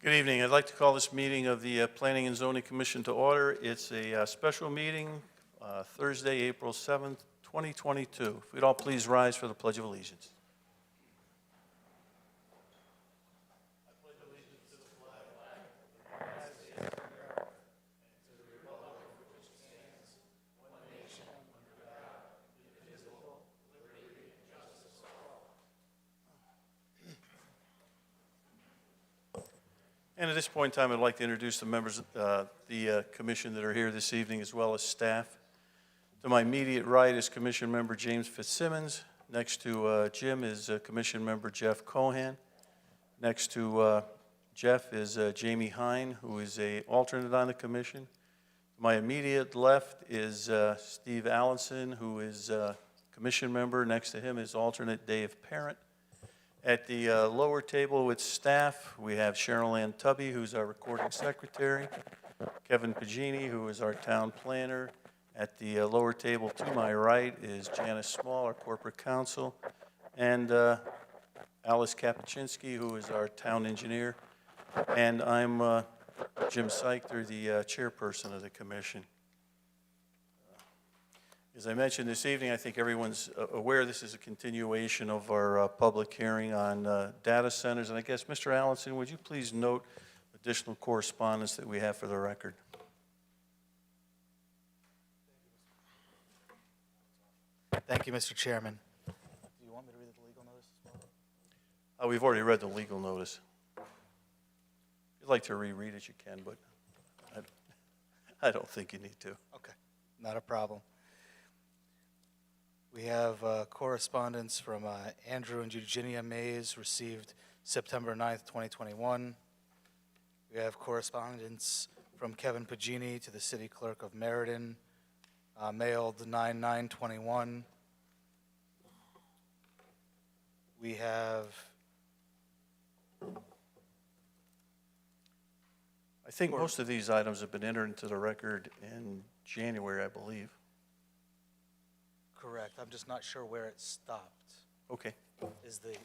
Good evening. I'd like to call this meeting of the Planning and Zoning Commission to order. It's a special meeting, Thursday, April 7th, 2022. If we'd all please rise for the Pledge of Allegiance. And at this point in time, I'd like to introduce the members of the commission that are here this evening, as well as staff. To my immediate right is Commission Member James Fitzsimmons. Next to Jim is Commission Member Jeff Cohan. Next to Jeff is Jamie Hine, who is an alternate on the commission. To my immediate left is Steve Allenson, who is commission member. Next to him is alternate Dave Parent. At the lower table with staff, we have Cheryl Ann Tubby, who's our recording secretary, Kevin Pagini, who is our town planner. At the lower table to my right is Janice Small, our corporate counsel, and Alice Kapuscinski, who is our town engineer. And I'm Jim Seichter, the chairperson of the commission. As I mentioned this evening, I think everyone's aware this is a continuation of our public hearing on data centers. And I guess, Mr. Allenson, would you please note additional correspondence that we have for the record? Thank you, Mr. Chairman. Do you want me to read the legal notice as well? We've already read the legal notice. If you'd like to reread it, you can, but I don't think you need to. Okay, not a problem. We have correspondence from Andrew and Eugenia Mays, received September 9th, 2021. We have correspondence from Kevin Pagini to the City Clerk of Meriden, mailed 9/9/21. We have... I think most of these items have been entered into the record in January, I believe. Correct. I'm just not sure where it stopped. Okay.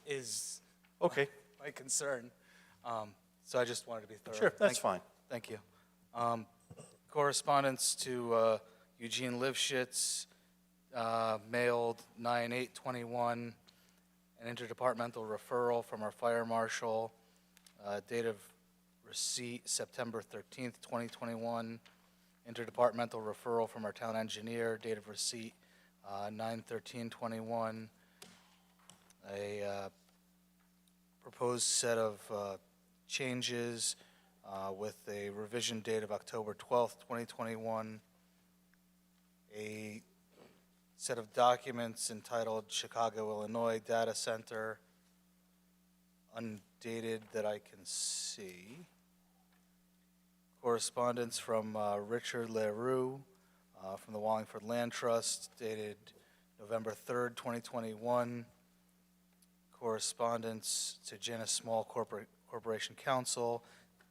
Is okay. my concern. So I just wanted to be thorough. Sure, that's fine. Thank you. Correspondence to Eugene Livschitz, mailed 9/8/21, an interdepartmental referral from our fire marshal, date of receipt September 13th, 2021, interdepartmental referral from our town engineer, date of receipt 9/13/21, a proposed set of changes with a revision date of October 12th, 2021, a set of documents entitled Chicago, Illinois Data Center, undated that I can see, correspondence from Richard Leroux, from the Wallingford Land Trust, dated November 3rd, 2021. Correspondence to Janice Small Corporation Counsel,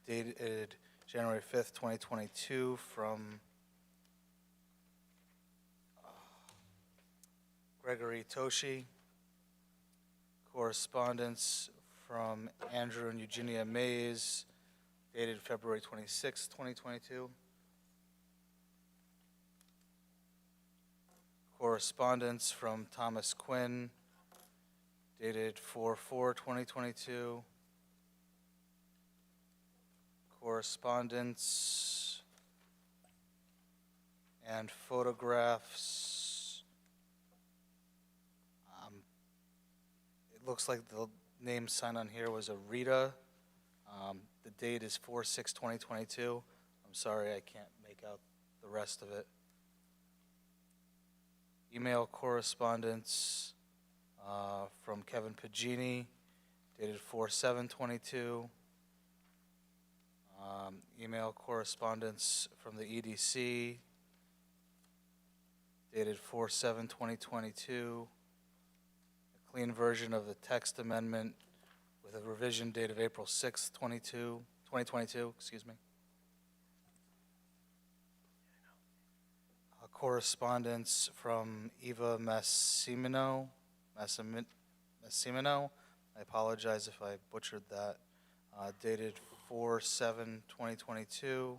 dated January 5th, 2022, from Gregory Toshi. Correspondence from Andrew and Eugenia Mays, dated February 26th, 2022. Correspondence from Thomas Quinn, dated 4/4/2022. Correspondence and photographs. It looks like the name signed on here was Rita. The date is 4/6/2022. I'm sorry, I can't make out the rest of it. Email correspondence from Kevin Pagini, dated 4/7/22. Email correspondence from the EDC, dated 4/7/2022. A clean version of the text amendment with a revision date of April 6th, 2022. Excuse me. Correspondence from Eva Massimino. I apologize if I butchered that. Dated 4/7/2022.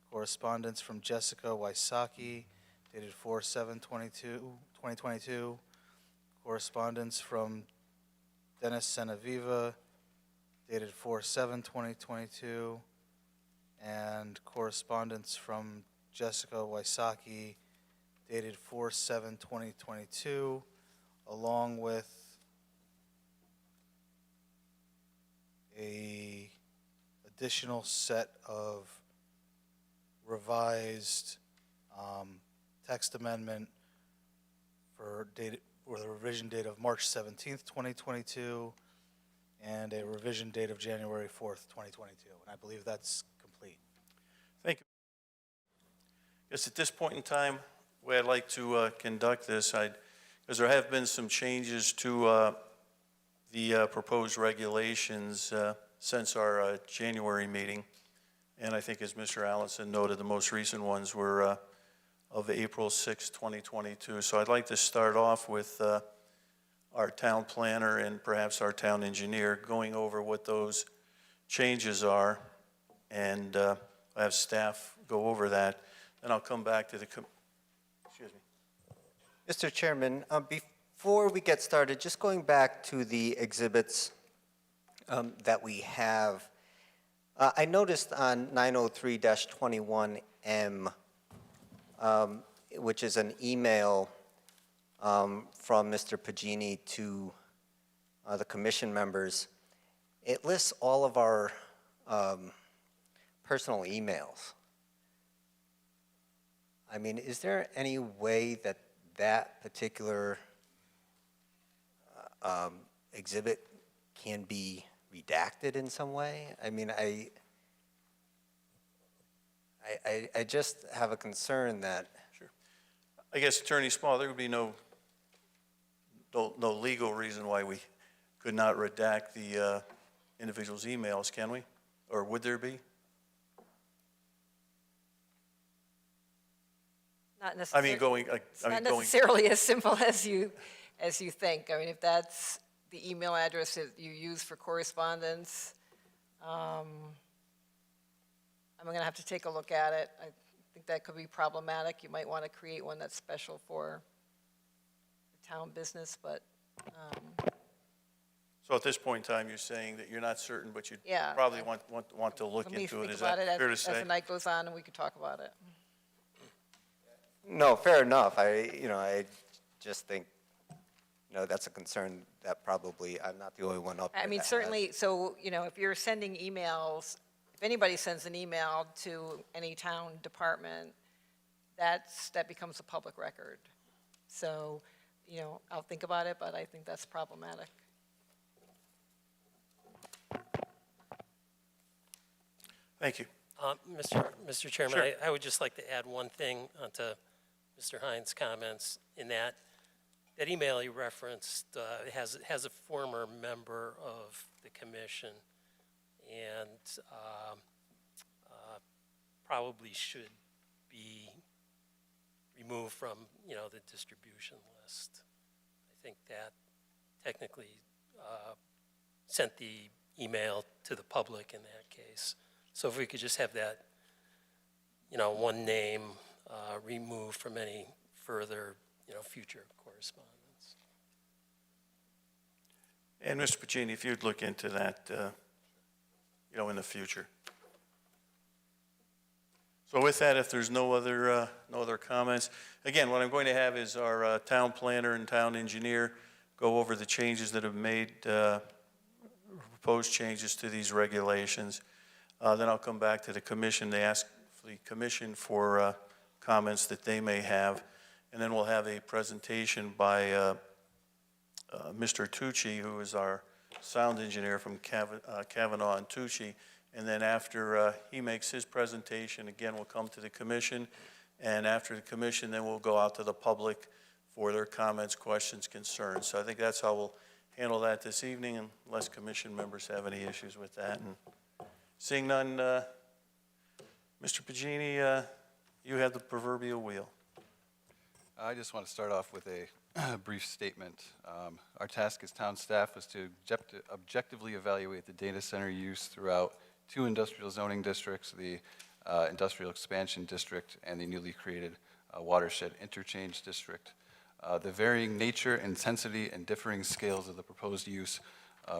Correspondence from Jessica Wysocki, dated 4/7/2022. Correspondence from Dennis Senaviva, dated 4/7/2022. And correspondence from Jessica Wysocki, dated 4/7/2022, along with a additional set of revised text amendment for the revision date of March 17th, 2022, and a revision date of January 4th, 2022. And I believe that's complete. Thank you. Yes, at this point in time, the way I'd like to conduct this, because there have been some changes to the proposed regulations since our January meeting. And I think as Mr. Allison noted, the most recent ones were of April 6, 2022. So I'd like to start off with our town planner and perhaps our town engineer going over what those changes are. And I have staff go over that. Then I'll come back to the, excuse me. Mr. Chairman, before we get started, just going back to the exhibits that we have, I noticed on 903-21M, which is an email from Mr. Pagini to the commission members, it lists all of our personal emails. I mean, is there any way that that particular exhibit can be redacted in some way? I mean, I just have a concern that. Sure. I guess Attorney Small, there would be no legal reason why we could not redact the individual's emails, can we? Or would there be? Not necessarily. Not necessarily as simple as you think. I mean, if that's the email address that you use for correspondence, I'm going to have to take a look at it. I think that could be problematic. You might want to create one that's special for the town business, but. So at this point in time, you're saying that you're not certain, but you'd Yeah. probably want to look into it. Is that fair to as say? the night goes on, and we could talk about it. No, fair enough. I just think, that's a concern that probably I'm not the only one up there. I mean, that has. certainly, so, if you're sending emails, if anybody sends an email to any town department, that becomes a public record. So, I'll think about it, but I think that's problematic. Thank you. Mr. Chairman, Sure. I would just like to add one thing onto Mr. Hines' comments in that email he referenced has a former member of the commission and probably should be removed from, the distribution list. I think that technically sent the email to the public in that case. So if we could just have that, one name removed from any further, future correspondence. And Mr. Pagini, if you'd look into that, in the future. So with that, if there's no other comments, again, what I'm going to have is our town planner and town engineer go over the changes that have made, proposed changes to these regulations. Then I'll come back to the commission. They ask the commission for comments that they may have. And then we'll have a presentation by Mr. Tucci, who is our sound engineer from Kavanaugh and Tucci. And then after he makes his presentation, again, we'll come to the commission. And after the commission, then we'll go out to the public for their comments, questions, concerns. So I think that's how we'll handle that this evening, unless commission members have any issues with that. And seeing none, Mr. Pagini, you have the proverbial wheel. I just want to start off with a brief statement. Our task as town staff was to objectively evaluate the data center use throughout two industrial zoning districts, the Industrial Expansion District and the newly created Watershed Interchange District. The varying nature, intensity, and differing scales of the proposed use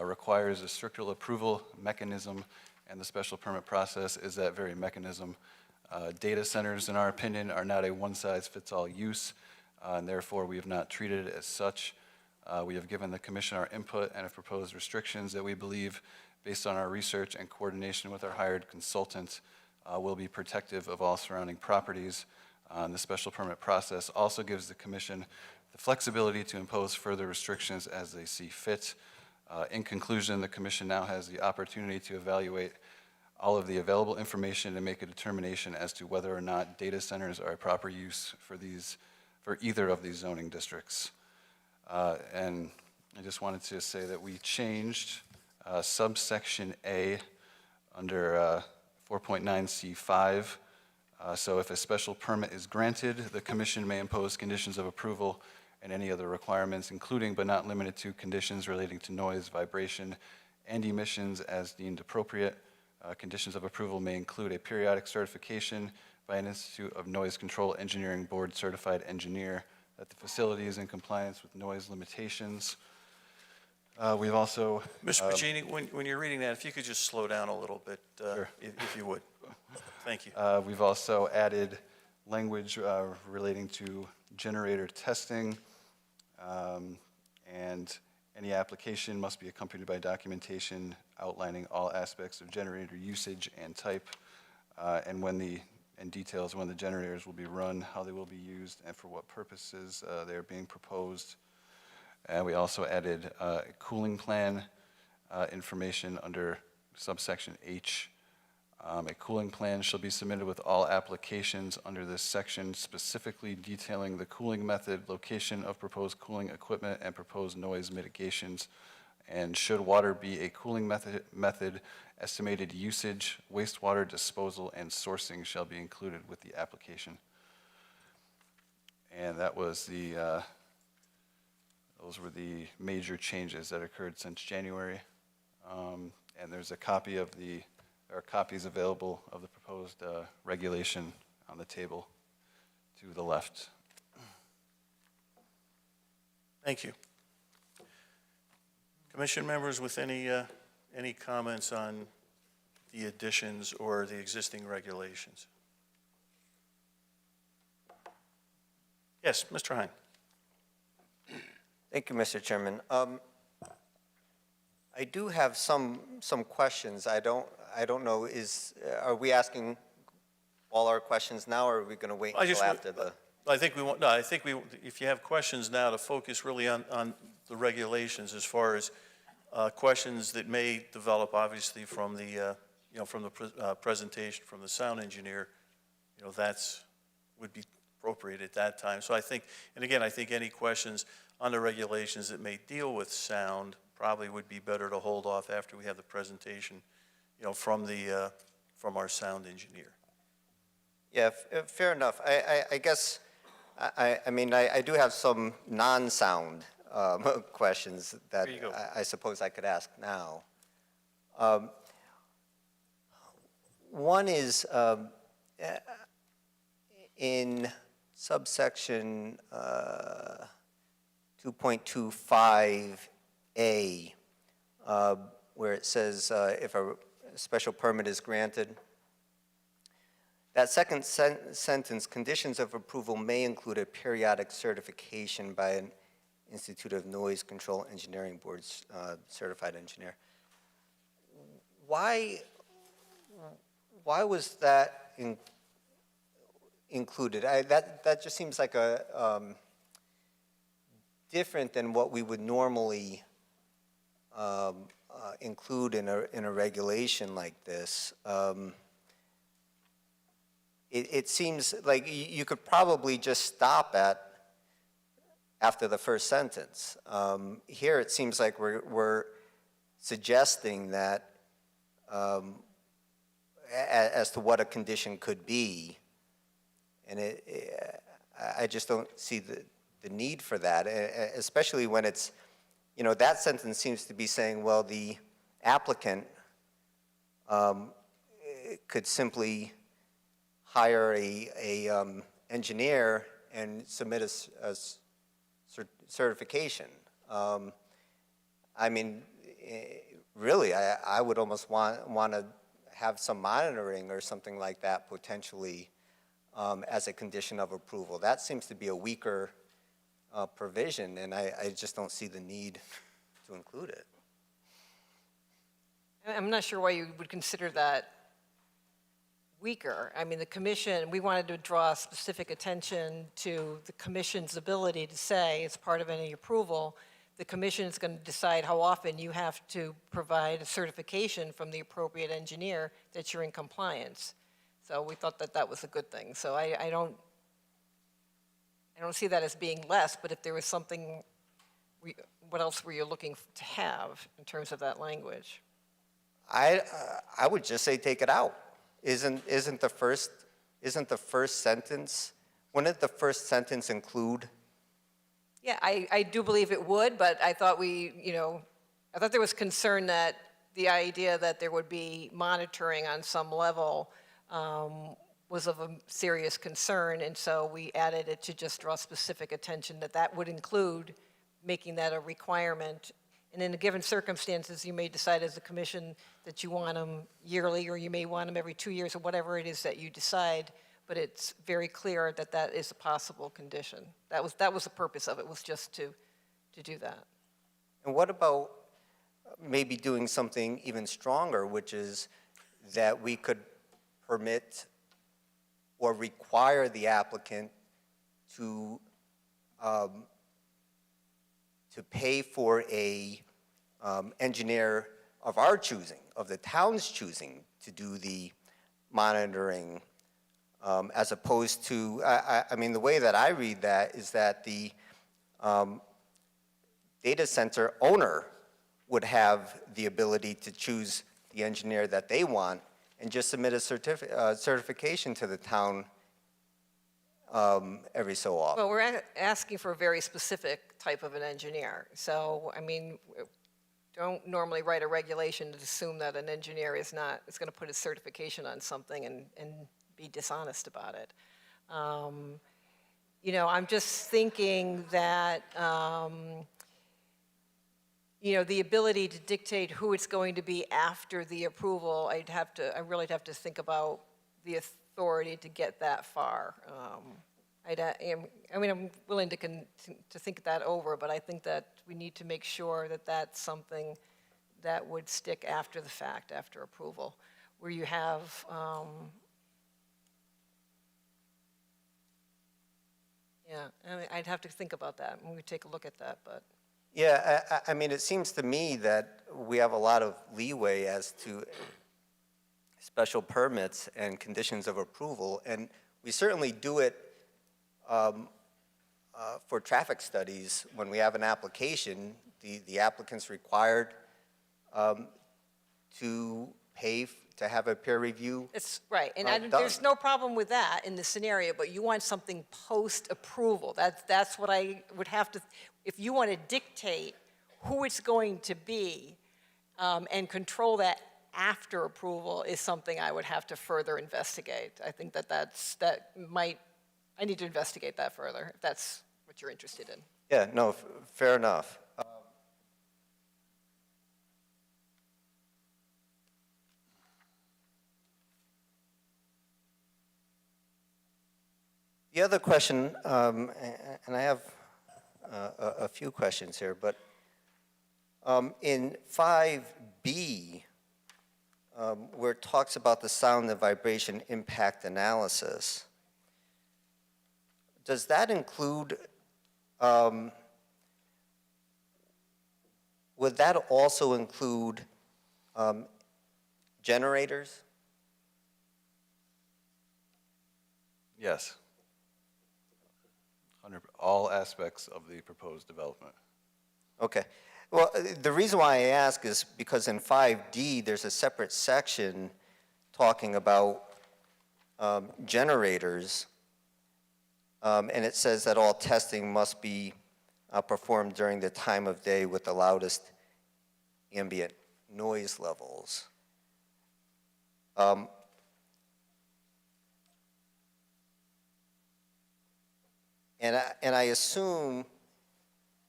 requires a stricter approval mechanism, and the special permit process is that very mechanism. Data centers, in our opinion, are not a one-size-fits-all use, and therefore we have not treated it as such. We have given the commission our input and have proposed restrictions that we believe, based on our research and coordination with our hired consultant, will be protective of all surrounding properties. The special permit process also gives the commission the flexibility to impose further restrictions as they see fit. In conclusion, the commission now has the opportunity to evaluate all of the available information and make a determination as to whether or not data centers are a proper use for either of these zoning districts. And I just wanted to say that we changed subsection A under 4.9C5. So if a special permit is granted, the commission may impose conditions of approval and any other requirements, including but not limited to conditions relating to noise, vibration, and emissions as deemed appropriate. Conditions of approval may include a periodic certification by an Institute of Noise Control Engineering Board certified engineer that the facility is in compliance with noise limitations. We've also... Mr. Pagini, when you're reading that, if you could just slow down a little bit, Sure. if you would. Thank you. We've also added language relating to generator testing, and any application must be accompanied by documentation outlining all aspects of generator usage and type, and details when the generators will be run, how they will be used, and for what purposes they are being proposed. And we also added a cooling plan information under subsection H. A cooling plan shall be submitted with all applications under this section, specifically detailing the cooling method, location of proposed cooling equipment, and proposed noise mitigations. And should water be a cooling method, estimated usage, wastewater disposal, and sourcing shall be included with the application. And that was those were the major changes that occurred since January. And there's a copy of there are copies available of the proposed regulation on the table to the left. Thank you. Commission members with any comments on the additions or the existing regulations? Yes, Mr. Hine. Thank you, Mr. Chairman. I do have some questions. I don't know, are we asking all our questions now, or are we going to wait until after the? I think if you have questions now, to focus really on the regulations as far as questions that may develop, obviously, from the, presentation from the sound engineer, would be appropriate at that time. So I think, and again, I think any questions on the regulations that may deal with sound probably would be better to hold off after we have the presentation, from our sound engineer. Yeah, fair enough. I guess, I do have some non-sound questions that There you go. I suppose I could ask now. One is in subsection 2.25A, where it says if a special permit is granted. That second sentence, conditions of approval may include a periodic certification by an Institute of Noise Control Engineering Board's certified engineer. Why was that included? That just seems like a different than what we would normally include in a regulation like this. It seems like you could probably just stop after the first sentence. Here it seems like we're suggesting that as to what a condition could be, and I just don't see the need for that, especially when it's, that sentence seems to be saying, well, the applicant could simply hire engineer and submit a certification. I mean, really, I would almost want to have some monitoring or something like that potentially as a condition of approval. That seems to be a weaker provision, and I just don't see the need to include it. I'm not sure why you would consider that weaker. I mean, the commission, we wanted to draw specific attention to the commission's ability to say, as part of any approval, the commission is going to decide how often you have to provide a certification from the appropriate engineer that you're in compliance. So we thought that that was a good thing. So I don't see that as being less, but if there was something, what else were you looking to have in terms of that language? I would just say take it out. Isn't the first sentence, wouldn't the first sentence include? Yeah, I do believe it would, but I thought I thought there was concern that the idea that there would be monitoring on some level was of a serious concern, and so we added it to just draw specific attention that that would include making that a requirement. And in a given circumstances, you may decide as a commission that you want them yearly, or you may want them every 2 years, or whatever it is that you decide, but it's very clear that that is a possible condition. That was the purpose of it, was just to do that. And what about maybe doing something even stronger, which is that we could permit or require the applicant to pay for a engineer of our choosing, of the town's choosing, to do the monitoring, as opposed to, I mean, the way that I read that is that the data center owner would have the ability to choose the engineer that they want and just submit a certification to the town every so often. Well, we're asking for a very specific type of an engineer. So, I mean, don't normally write a regulation to assume that an engineer is going to put his certification on something and be dishonest about it. I'm just thinking that, the ability to dictate who it's going to be after the approval, I really have to think about the authority to get that far. I'm willing to think that over, but I think that we need to make sure that that's something that would stick after the fact, after approval, where you have, I'd have to think about that when we take a look at that, but. Yeah, I mean, it seems to me that we have a lot of leeway as to special permits and conditions of approval, and we certainly do it for traffic studies. When we have an application, the applicant's required to pay to have a peer review. It's right, and there's no problem with that in the scenario, but you want something post-approval. That's what I would have to, if you want to dictate who it's going to be and control that after approval is something I would have to further investigate. I think I need to investigate that further, if that's what you're interested in. Yeah, no, fair enough. The other question, and I have a few questions here, but in 5B, where it talks about the sound and vibration impact analysis, does that include, would that also include generators? Yes. Under all aspects of the proposed development. Okay. Well, the reason why I ask is because in 5D, there's a separate section talking about generators, and it says that all testing must be performed during the time of day with the loudest ambient noise levels. And I assume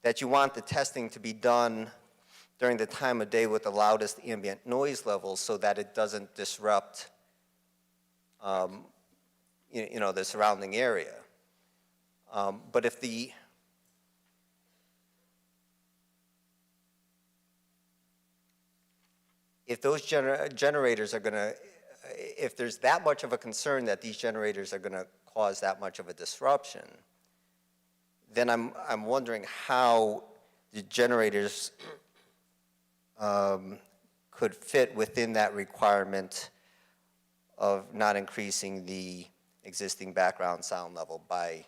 that you want the testing to be done during the time of day with the loudest ambient noise levels so that it doesn't disrupt, you know, the surrounding area. But if those generators are going to, if there's that much of a concern that these generators are going to cause that much of a disruption, then I'm wondering how the generators could fit within that requirement of not increasing the existing background sound level by,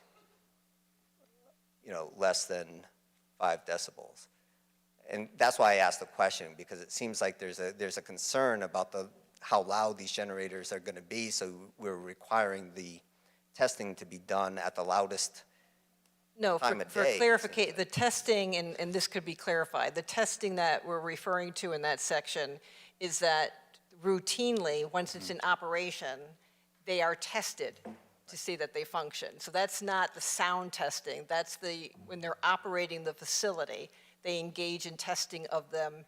you know, less than 5 decibels. And that's why I asked the question, because it seems like there's a concern about how loud these generators are going to be, so we're requiring the testing to be done at the loudest No, time of for day. clarification, the testing, and this could be clarified, the testing that we're referring to in that section is that routinely, once it's in operation, they are tested to see that they function. So that's not the sound testing, that's when they're operating the facility, they engage in testing of them.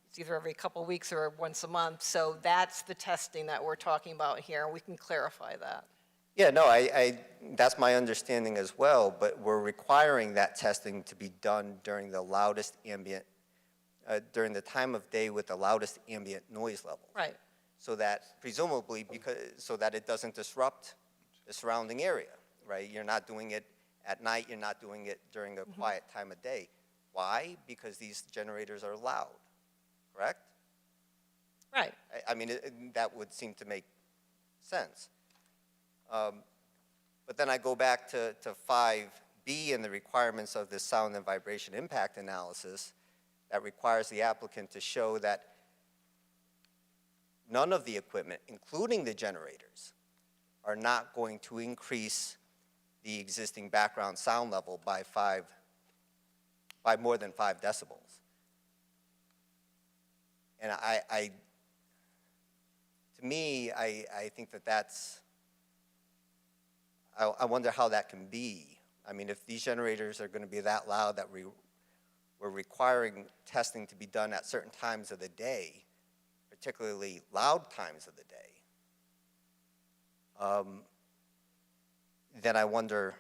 It's either every couple of weeks or once a month. So that's the testing that we're talking about here, and we can clarify that. Yeah, no, that's my understanding as well, but we're requiring that testing to be done during the loudest ambient, during the time of day with the loudest ambient noise levels. Right. So that presumably, so that it doesn't disrupt the surrounding area, right? You're not doing it at night, you're not doing it during a quiet time of day. Why? Because these generators are loud, correct? Right. I mean, that would seem to make sense. But then I go back to 5B and the requirements of the sound and vibration impact analysis that requires the applicant to show that none of the equipment, including the generators, are not going to increase the existing background sound level by more than 5 decibels. And to me, I think that's, I wonder how that can be. I mean, if these generators are going to be that loud that we're requiring testing to be done at certain times of the day, particularly loud times of the day, then I wonder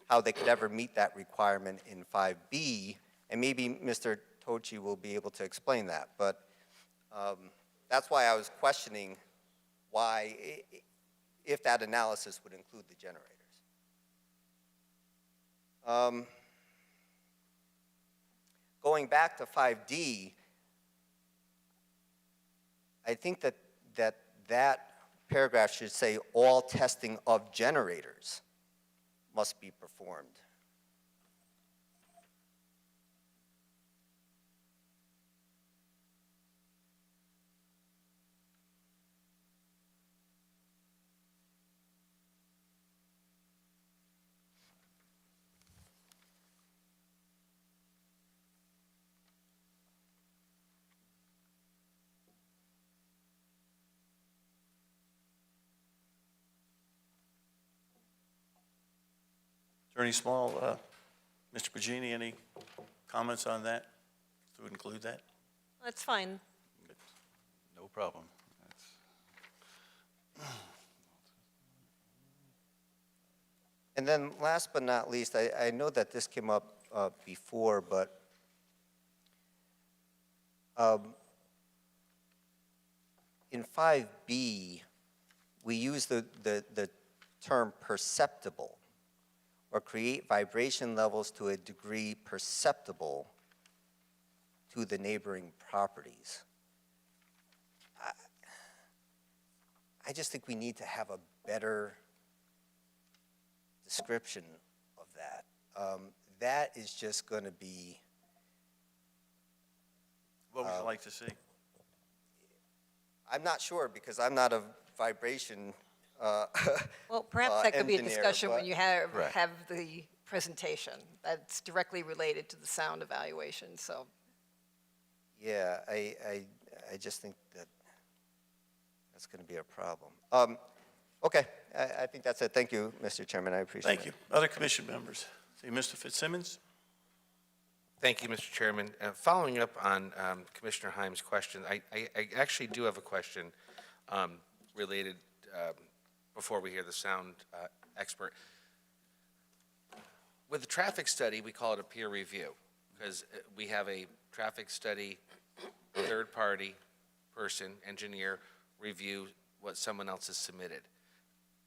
how they could ever meet that requirement in 5B, and maybe Mr. Tochi will be able to explain that. But that's why I was questioning why, if that analysis would include the generators. Going back to 5D, I think that paragraph should say all testing of generators must be performed. Attorney Small, Mr. Pagini, any comments on that to include that? That's fine. No problem. And then last but not least, I know that this came up before, but in 5B, we use the term perceptible, or create vibration levels to a degree perceptible to the neighboring properties. I just think we need to have a better description of that. That is just going to be... What would you like to see? I'm not sure, because I'm not a vibration Well, perhaps that could be a engineer, discussion when but- you have Right. the presentation. That's directly related to the sound evaluation, so. Yeah, I just think that that's going to be a problem. Okay, I think that's it. Thank you, Mr. Chairman, I appreciate it. Thank you. Other commission members? See, Mr. Fitzsimmons? Thank you, Mr. Chairman. Following up on Commissioner Heim's question, I actually do have a question related, before we hear the sound expert. With the traffic study, we call it a peer review, because we have a traffic study, third-party person, engineer, review what someone else has submitted.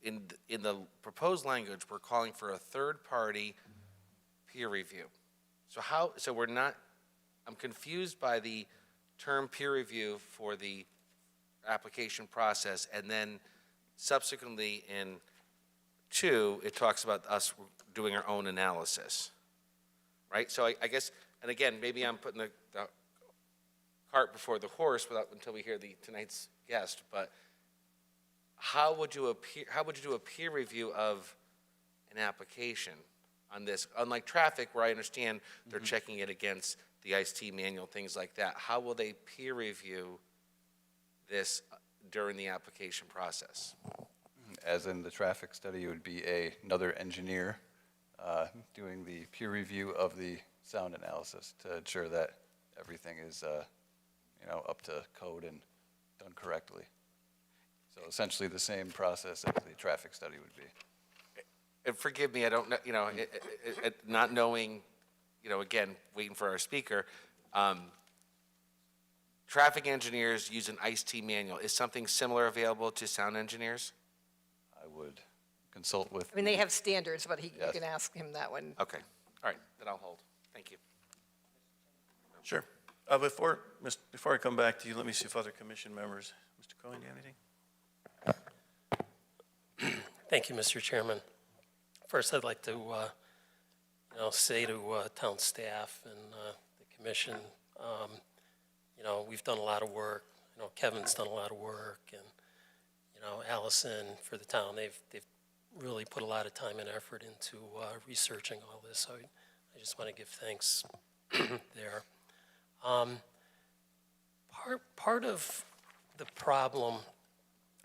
In the proposed language, we're calling for a third-party peer review. So we're not, I'm confused by the term peer review for the application process, and then subsequently in 2, it talks about us doing our own analysis, right? So I guess, and again, maybe I'm putting the cart before the horse until we hear tonight's guest, but how would you do a peer review of an application on this? Unlike traffic, where I understand they're checking it against the ICE-T manual, things like that, how will they peer review this during the application process? As in the traffic study, it would be another engineer doing the peer review of the sound analysis to ensure that everything is, up to code and done correctly. So essentially the same process as the traffic study would be. And forgive me, I don't know, not knowing, again, waiting for our speaker, traffic engineers use an ICE-T manual. Is something similar available to sound engineers? I would consult with. I mean, they have standards, but you Yes. can ask him that one. Okay, all right, then I'll hold. Thank you. Sure. Before I come back to you, let me see if other commission members, Mr. Cohen, do you have anything? Thank you, Mr. Chairman. First, I'd like to, say to town staff and the commission, we've done a lot of work. Kevin's done a lot of work, and Allison for the town. They've really put a lot of time and effort into researching all this. So I just want to give thanks there. Part of the problem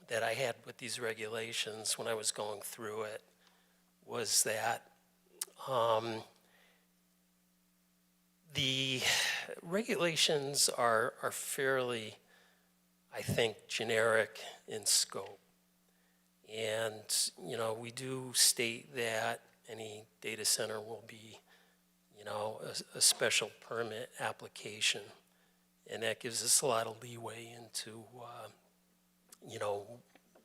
that I had with these regulations when I was going through it was that the regulations are fairly, I think, generic in scope. And, we do state that any data center will be, a special permit application. And that gives us a lot of leeway into,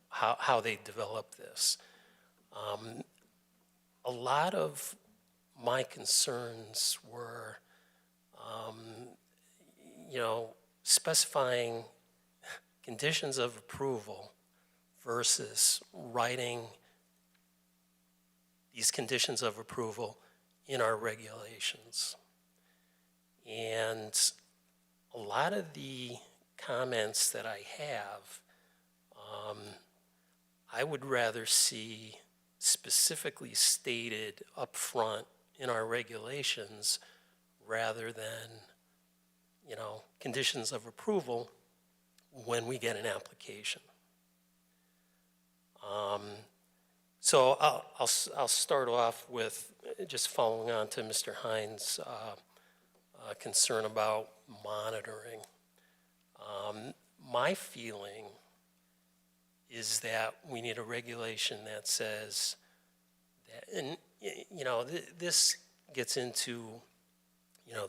how they develop this. A lot of my concerns were, specifying conditions of approval versus writing these conditions of approval in our regulations. And a lot of the comments that I have, I would rather see specifically stated up front in our regulations rather than, conditions of approval when we get an application. So I'll start off with just following on to Mr. Hines' concern about monitoring. My feeling is that we need a regulation that says that, and this gets into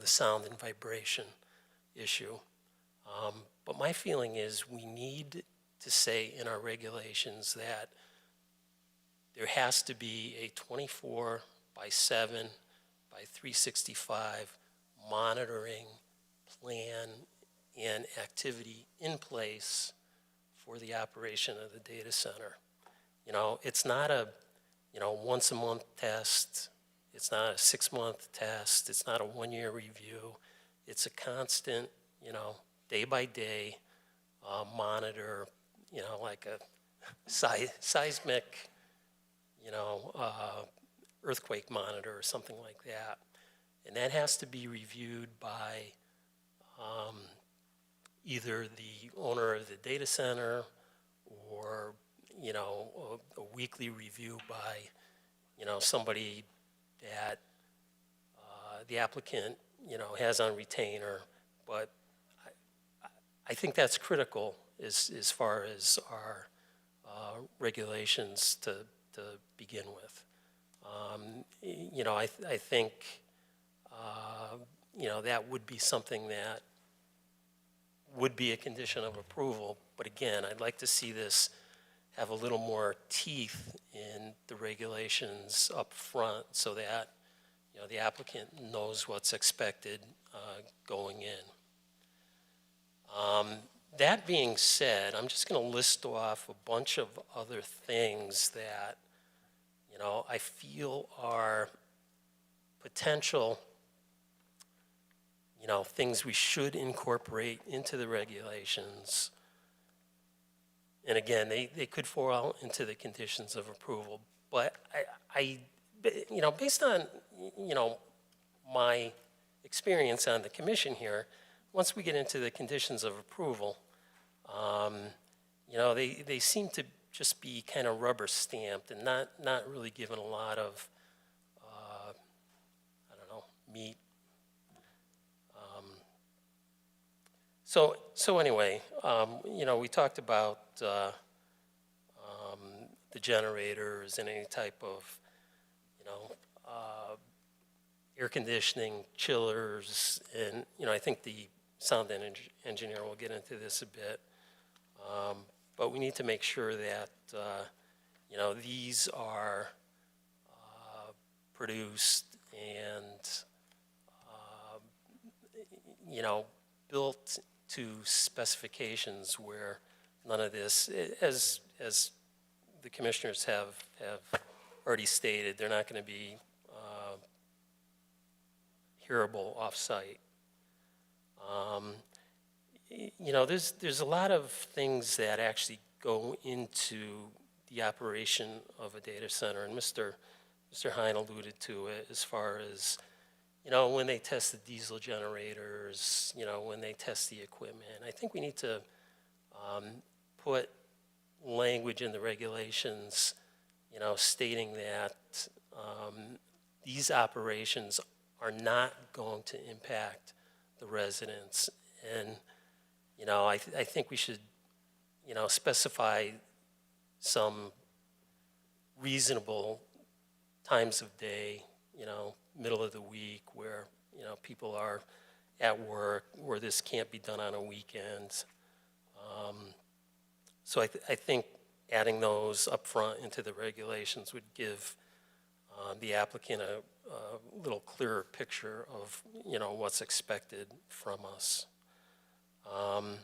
the sound and vibration issue. But my feeling is we need to say in our regulations that there has to be a 24/7 by 365 monitoring plan and activity in place for the operation of the data center. It's not a, once a month test. It's not a 6-month test. It's not a 1-year review. It's a constant, day by day monitor, like a seismic, earthquake monitor or something like that. And that has to be reviewed by either the owner of the data center or, a weekly review by, somebody that the applicant, has on retainer. But I think that's critical as far as our regulations to begin with. I think, that would be something that would be a condition of approval. But again, I'd like to see this have a little more teeth in the regulations up front so that, the applicant knows what's expected going in. That being said, I'm just going to list off a bunch of other things that, I feel are potential, things we should incorporate into the regulations. And again, they could fall into the conditions of approval. But based on, my experience on the commission here, once we get into the conditions of approval, they seem to just be kind of rubber stamped and not really given a lot of, meat. So anyway, we talked about the generators and any type of, air conditioning, chillers, and, I think the sound engineer will get into this a bit. But we need to make sure that, these are produced and, built to specifications where none of this, as the commissioners have already stated, they're not going to be hearable off-site. There's a lot of things that actually go into the operation of a data center, and Mr. Hine alluded to it as far as, when they test the diesel generators, when they test the equipment. I think we need to put language in the regulations, stating that these operations are not going to impact the residents. And, I think we should, specify some reasonable times of day, middle of the week where, people are at work, where this can't be done on a weekend. So I think adding those up front into the regulations would give the applicant a little clearer picture of, what's expected from us. One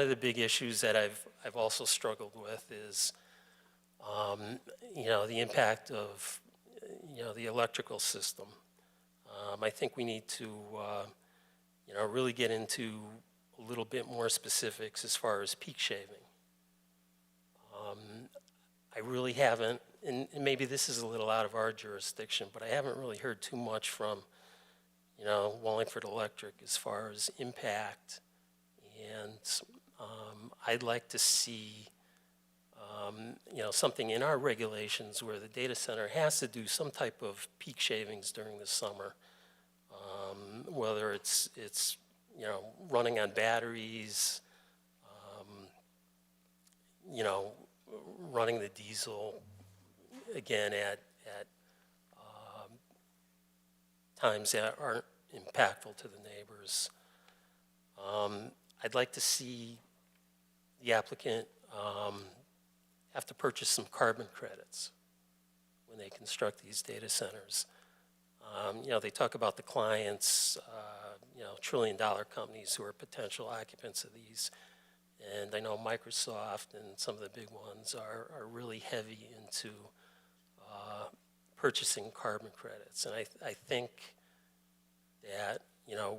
of the big issues that I've also struggled with is, the impact of, the electrical system. I think we need to, really get into a little bit more specifics as far as peak shaving. I really haven't, and maybe this is a little out of our jurisdiction, but I haven't really heard too much from, Wallingford Electric as far as impact. And I'd like to see, something in our regulations where the data center has to do some type of peak shavings during the summer, whether it's running on batteries, running the diesel again at times that aren't impactful to the neighbors. I'd like to see the applicant have to purchase some carbon credits when they construct these data centers. They talk about the clients, trillion-dollar companies who are potential occupants of these. And I know Microsoft and some of the big ones are really heavy into purchasing carbon credits. And I think that,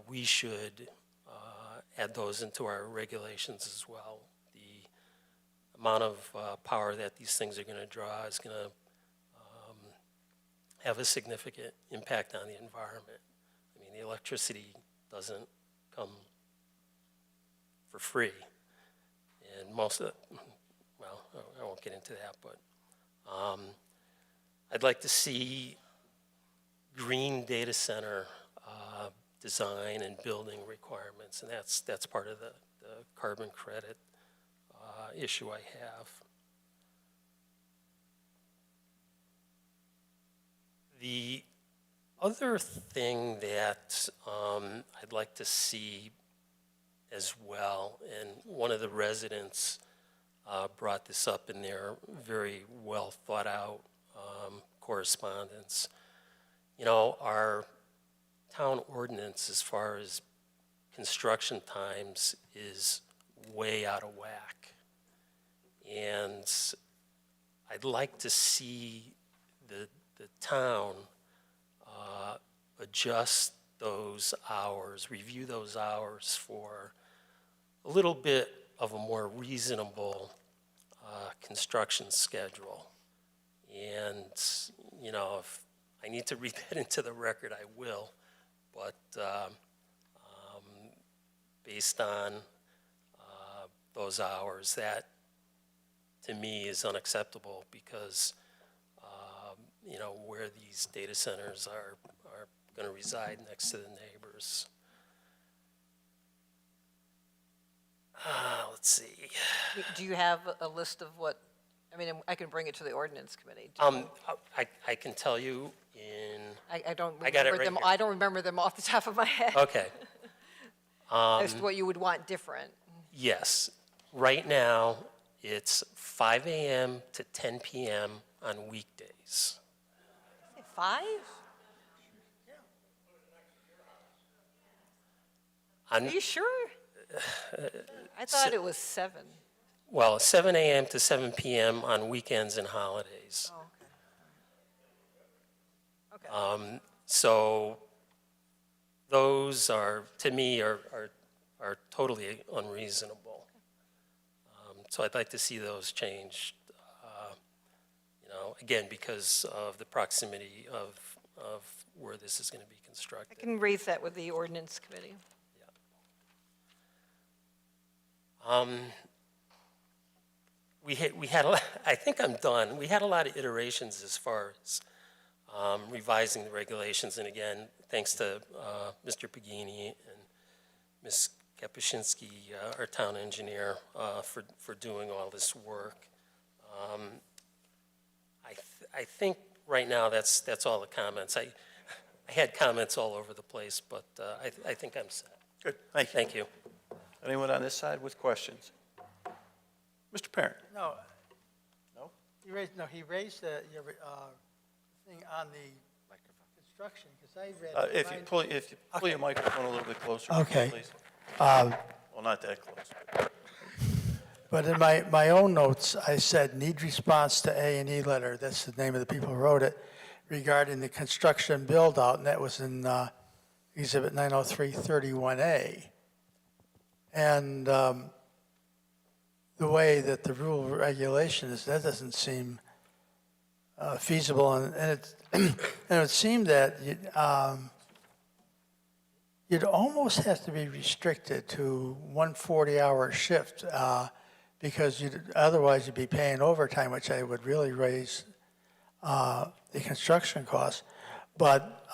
we should add those into our regulations as well. The amount of power that these things are going to draw is going to have a significant impact on the environment. I mean, the electricity doesn't come for free. And most of the, well, I won't get into that, but I'd like to see green data center design and building requirements, and that's part of the carbon credit issue I have. The other thing that I'd like to see as well, and one of the residents brought this up in their very well thought out correspondence. You know, our town ordinance as far as construction times is way out of whack. And I'd like to see the town adjust those hours, review those hours for a little bit of a more reasonable construction schedule. And, you know, if I need to read that into the record, I will. But based on those hours, that to me is unacceptable because, you know, where these data centers are going to reside next to the neighbors. Let's see. Do you have a list of what, I mean, I can bring it to the ordinance committee. I can tell you in, I don't I got it remember right them, here. I don't remember them off the top of my head. okay. As to what you would want different. Yes, right now, it's 5 a.m. to 10 p.m. on weekdays. 5? Are you sure? I thought it was 7. Well, 7 a.m. to 7 p.m. on weekends and holidays. Oh, okay. Okay. So those are, to me, are totally unreasonable. So I'd like to see those changed, you know, again, because of the proximity of where this is going to be I constructed. can raise that with the ordinance committee. We had a lot, I think I'm done. We had a lot of iterations as far as revising the regulations. And again, thanks to Mr. Pagini and Ms. Kapuscinski, our town engineer, for doing all this work. I think right now that's all the comments. I had comments all over the place, but I think I'm set. Good, thank you. Thank you. Anyone on this side with questions? Mr. Parent? No. No? He raised the thing on the construction, because I read. If you pull your microphone a little bit closer, Okay. please. Well, not that close. But in my own notes, I said, need response to A&E letter, that's the name of the people who wrote it, regarding the construction build-out, and that was in Exhibit 903-31A. And the way that the rule regulation is, that doesn't seem feasible, and it would seem that you'd almost have to be restricted to 140-hour shift because otherwise you'd be paying overtime, which I would really raise the construction costs. But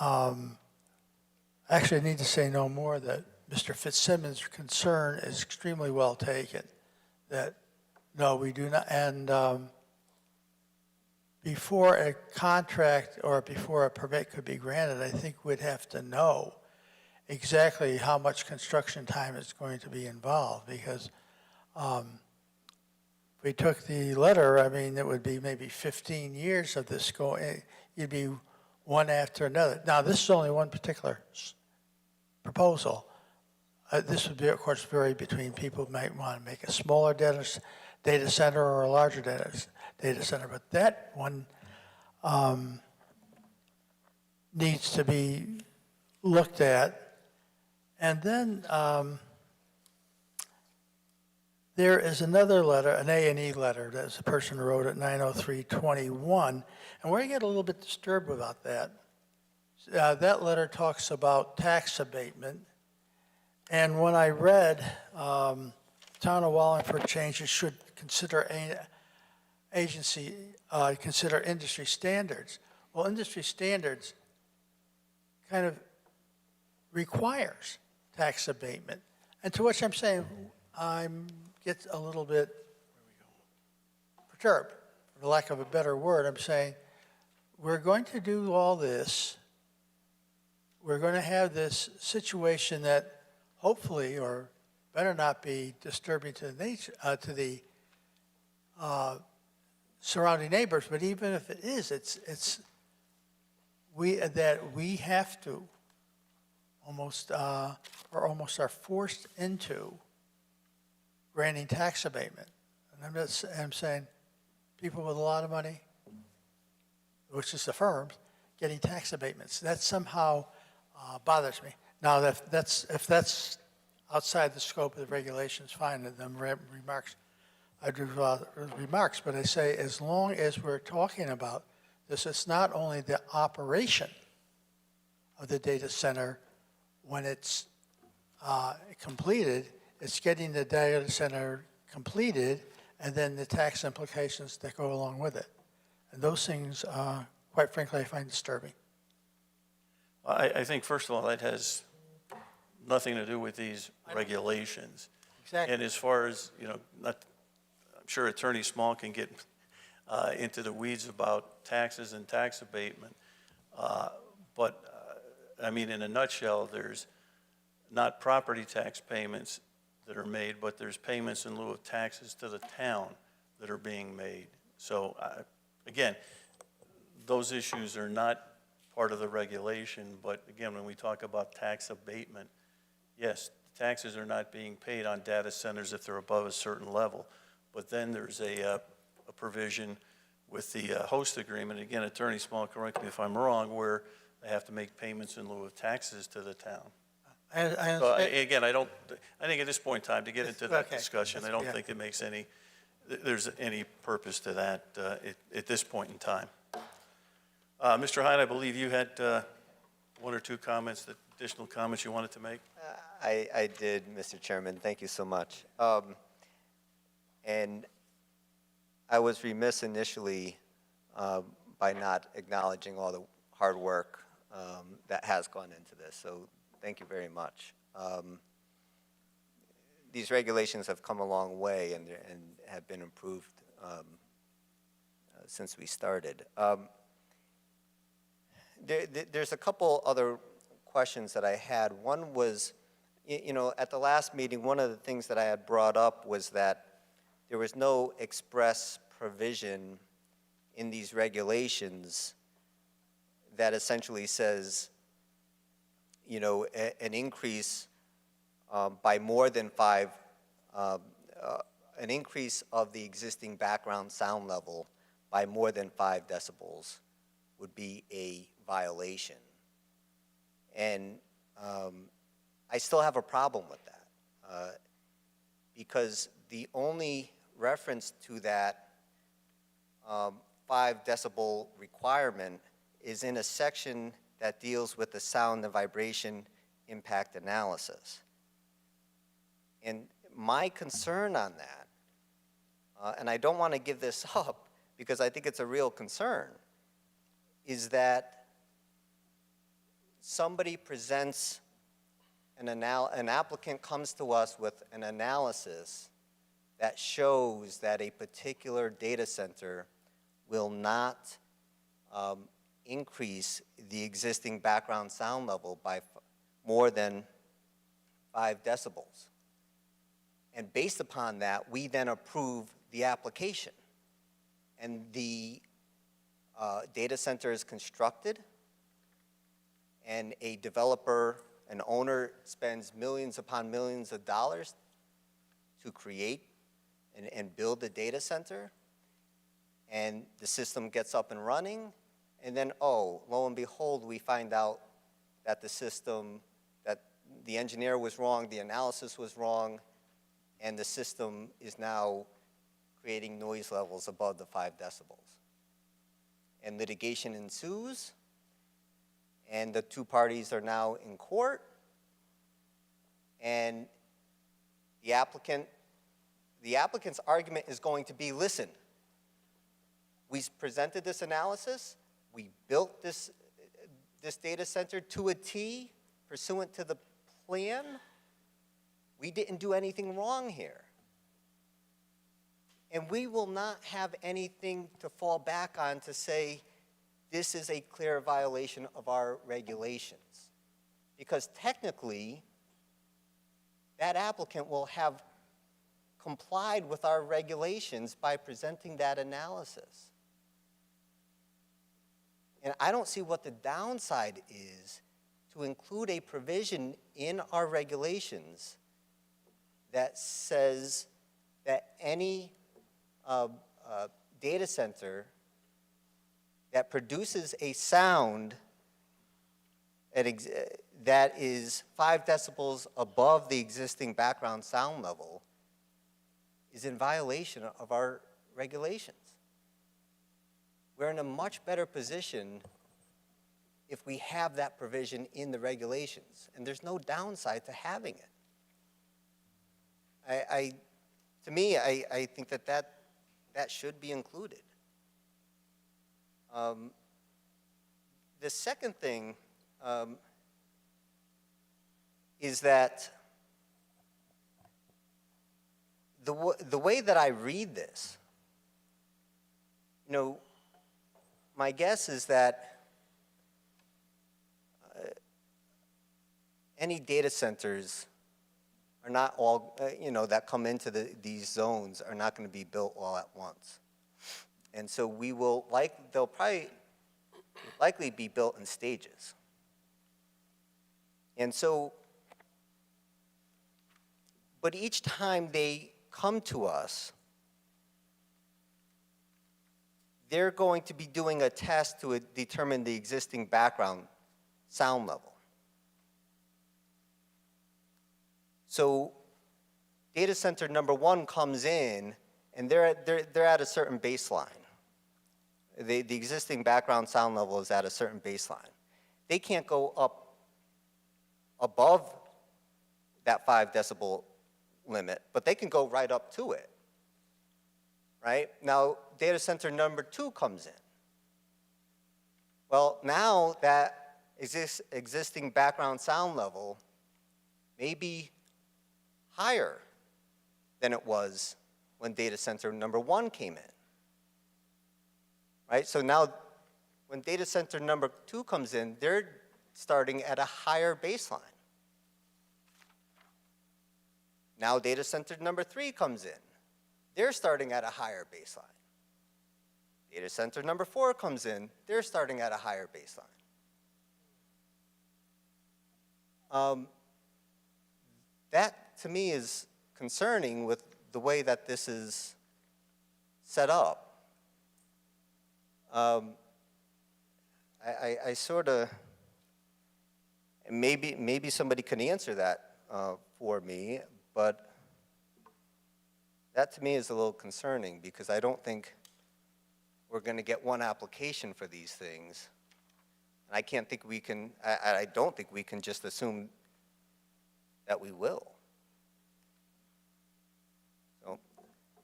actually, I need to say no more that Mr. Fitzsimmons' concern is extremely well taken. That, no, we do not, and before a contract or before a permit could be granted, I think we'd have to know exactly how much construction time is going to be involved, because if we took the letter, I mean, it would be maybe 15 years of this going, you'd be one after another. Now, this is only one particular proposal. This would be, of course, vary between people who might want to make a smaller data center or a larger data center, but that one needs to be looked at. And then there is another letter, an A&E letter, that a person wrote at 903-21, and we're going to get a little bit disturbed about that. That letter talks about tax abatement. And when I read town of Wallingford changes should consider consider industry standards. Well, industry standards kind of requires tax abatement. And to which I'm saying, get a little bit perturbed, for lack of a better word. I'm saying, we're going to do all this. We're going to have this situation that hopefully, or better not be disturbing to the nature, to the surrounding neighbors. But even if it is, we have to almost are forced into granting tax abatement. And I'm saying people with a lot of money, which is the firms, getting tax abatements. That somehow bothers me. Now, if that's outside the scope of the regulations, fine, and then remarks, I do remarks, but I say as long as we're talking about this, it's not only the operation of the data center when it's completed, it's getting the data center completed and then the tax implications that go along with it. And those things, quite frankly, I find disturbing. I think, first of all, that has nothing to do with these regulations. Exactly. And as far as, I'm sure Attorney Small can get into the weeds about taxes and tax abatement. I mean, in a nutshell, there's not property tax payments that are made, but there's payments in lieu of taxes to the town that are being made. So, again, those issues are not part of the regulation, but again, when we talk about tax abatement, yes, taxes are not being paid on data centers if they're above a certain level, but then there's a provision with the host agreement, again, Attorney Small, correct me if I'm wrong, where they have to make payments in lieu of taxes to the town. I So understand. again, I think at this point in time, to get into that Okay. discussion, I don't think it makes there's any purpose to that at this point in time. Mr. Hyde, I believe you had one or two comments, additional comments you wanted to make? I did, Mr. Chairman. Thank you so much. And I was remiss initially by not acknowledging all the hard work that has gone into this. So thank you very much. These regulations have come a long way and have been improved since we started. There's a couple other questions that I had. One was, at the last meeting, one of the things that I had brought up was that there was no express provision in these regulations that essentially says, an increase by more than an increase of the existing background sound level by more than 5 decibels would be a violation. And I still have a problem with that because the only reference to that 5 decibel requirement is in a section that deals with the sound and vibration impact analysis. And my concern on that, and I don't want to give this up because I think it's a real concern, is that somebody presents an applicant comes to us with an analysis that shows that a particular data center will not increase the existing background sound level by more than 5 decibels. And based upon that, we then approve the application. And the data center is constructed, and a developer, an owner, spends millions upon millions of dollars to create and build the data center, and the system gets up and running, and then, lo and behold, we find out that the system, that the engineer was wrong, the analysis was wrong, and the system is now creating noise levels above the 5 decibels. And litigation ensues, and the two parties are now in court, and the applicant the applicant's argument is going to be, listen, we presented this analysis, we built this data center to a T pursuant to the plan. We didn't do anything wrong here. And we will not have anything to fall back on to say this is a clear violation of our regulations. Because technically, that applicant will have complied with our regulations by presenting that analysis. And I don't see what the downside is to include a provision in our regulations that says that any data center that produces a sound that is 5 decibels above the existing background sound level is in violation of our regulations. We're in a much better position if we have that provision in the regulations, and there's no downside to having it. To me, I think that should be included. The second thing is that the way that I read this, you know, my guess is that any data centers are not all, that come into these zones are not going to be built all at once. And so they'll probably likely be built in stages. And so, but each time they come to us, they're going to be doing a test to determine the existing background sound level. So data center number 1 comes in, and they're at a certain baseline. The existing background sound level is at a certain baseline. They can't go up above that 5 decibel limit, but they can go right up to it. Right? Now, data center number 2 comes in. Well, now that existing background sound level may be higher than it was when data center number 1 came in. Right? So now, when data center number 2 comes in, they're starting at a higher baseline. Now, data center number 3 comes in. They're starting at a higher baseline. Data center number 4 comes in. They're starting at a higher baseline. That, to me, is concerning with the way that this is set up. I sort of, maybe somebody can answer that for me, but that to me is a little concerning because I don't think we're going to get one application for these things. And I can't think we can, I don't think we can just assume that we will.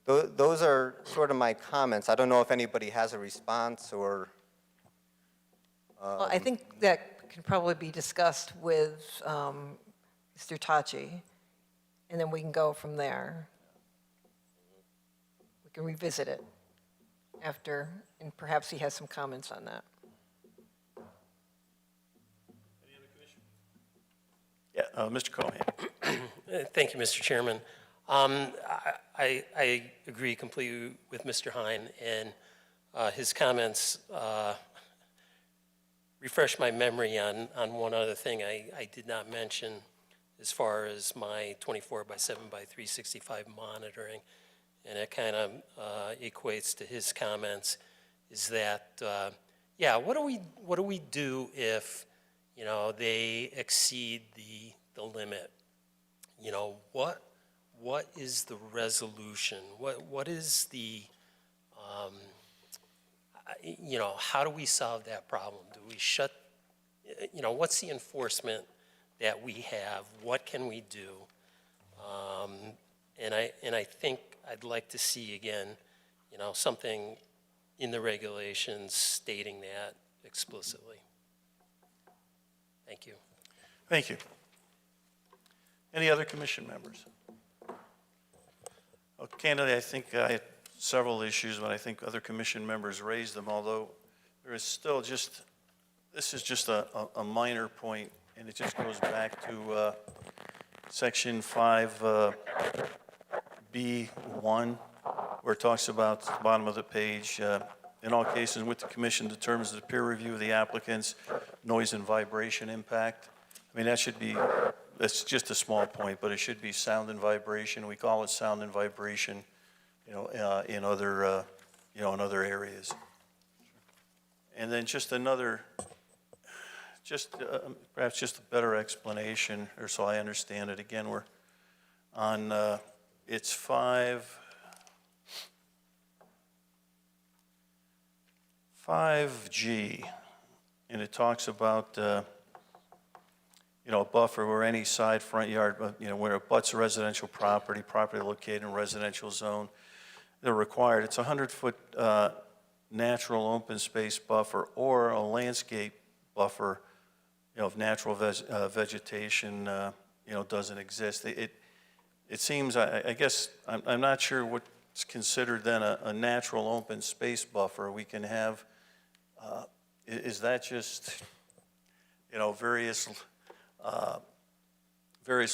So those are sort of my comments. I don't know if anybody has a response or. Well, I think that can probably be discussed with Mr. Tachi, and then we can go from there. We can revisit it after, and perhaps he has some comments on that. Yeah, Mr. Cohen. Thank you, Mr. Chairman. I agree completely with Mr. Hine, and his comments refresh my memory on one other thing I did not mention as far as my 24/7/365 monitoring, and it kind of equates to his comments, is that, yeah, what do we do if, they exceed the limit? What is the resolution? What is the, how do we solve that problem? Do we shut, what's the enforcement that we have? What can we do? And I think I'd like to see again, you know, something in the regulations stating that explicitly. Thank you. Thank you. Any other commission members? Well, candidly, I think I had several issues, but I think other commission members raised them, although there is still just, this is just a minor point, and it just goes back to section 5B1, where it talks about the bottom of the page, in all cases in which the commission determines the peer review of the applicant's noise and vibration impact. I mean, that should be, that's just a small point, but it should be sound and vibration. We call it sound and vibration, you know, in other areas. And then just another, perhaps just a better explanation, or so I understand it. Again, we're on, it's 5G, and it talks about, you know, a buffer where any side front yard, you know, where it butts residential property located in a residential zone, they're required. It's a 100-foot natural open space buffer or a landscape buffer, you know, if natural vegetation, you know, doesn't exist. It seems, I guess, I'm not sure what's considered then a natural open space buffer. We can have, is that just, you know, various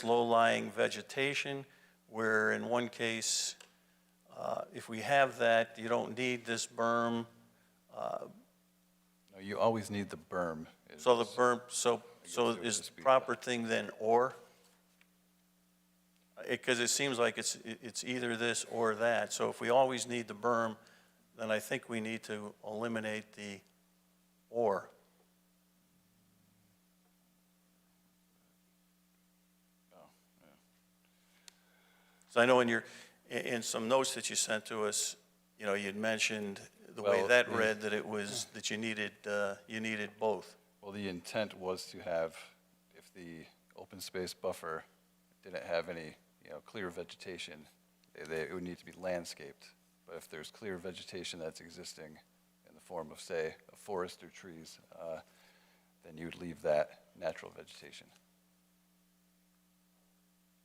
low-lying vegetation, where in one case, if we have that, you don't need this berm. No, you always need the berm. So the berm, so is the proper thing then or? Because it seems like it's either this or that. So if we always need the berm, then I think we need to eliminate the or. So I know in some notes that you sent to us, you know, you'd mentioned the way Well, that read, that it was, that you needed both. Well, the intent was to have, if the open space buffer didn't have any, you know, clear vegetation, it would need to be landscaped. But if there's clear vegetation that's existing in the form of, say, a forest or trees, then you would leave that natural vegetation.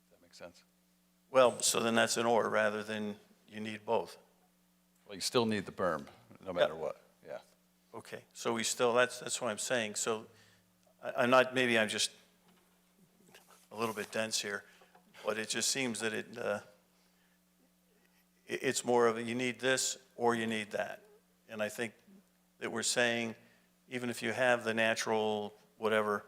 Does that make sense? Well, so then that's an or rather than you need both. Well, you still need the berm, no matter what, yeah. Okay, so we still, that's what I'm saying. So I'm not, maybe I'm just a little bit dense here, but it just seems that it's more of a, you need this or you need that. And I think that we're saying, even if you have the natural whatever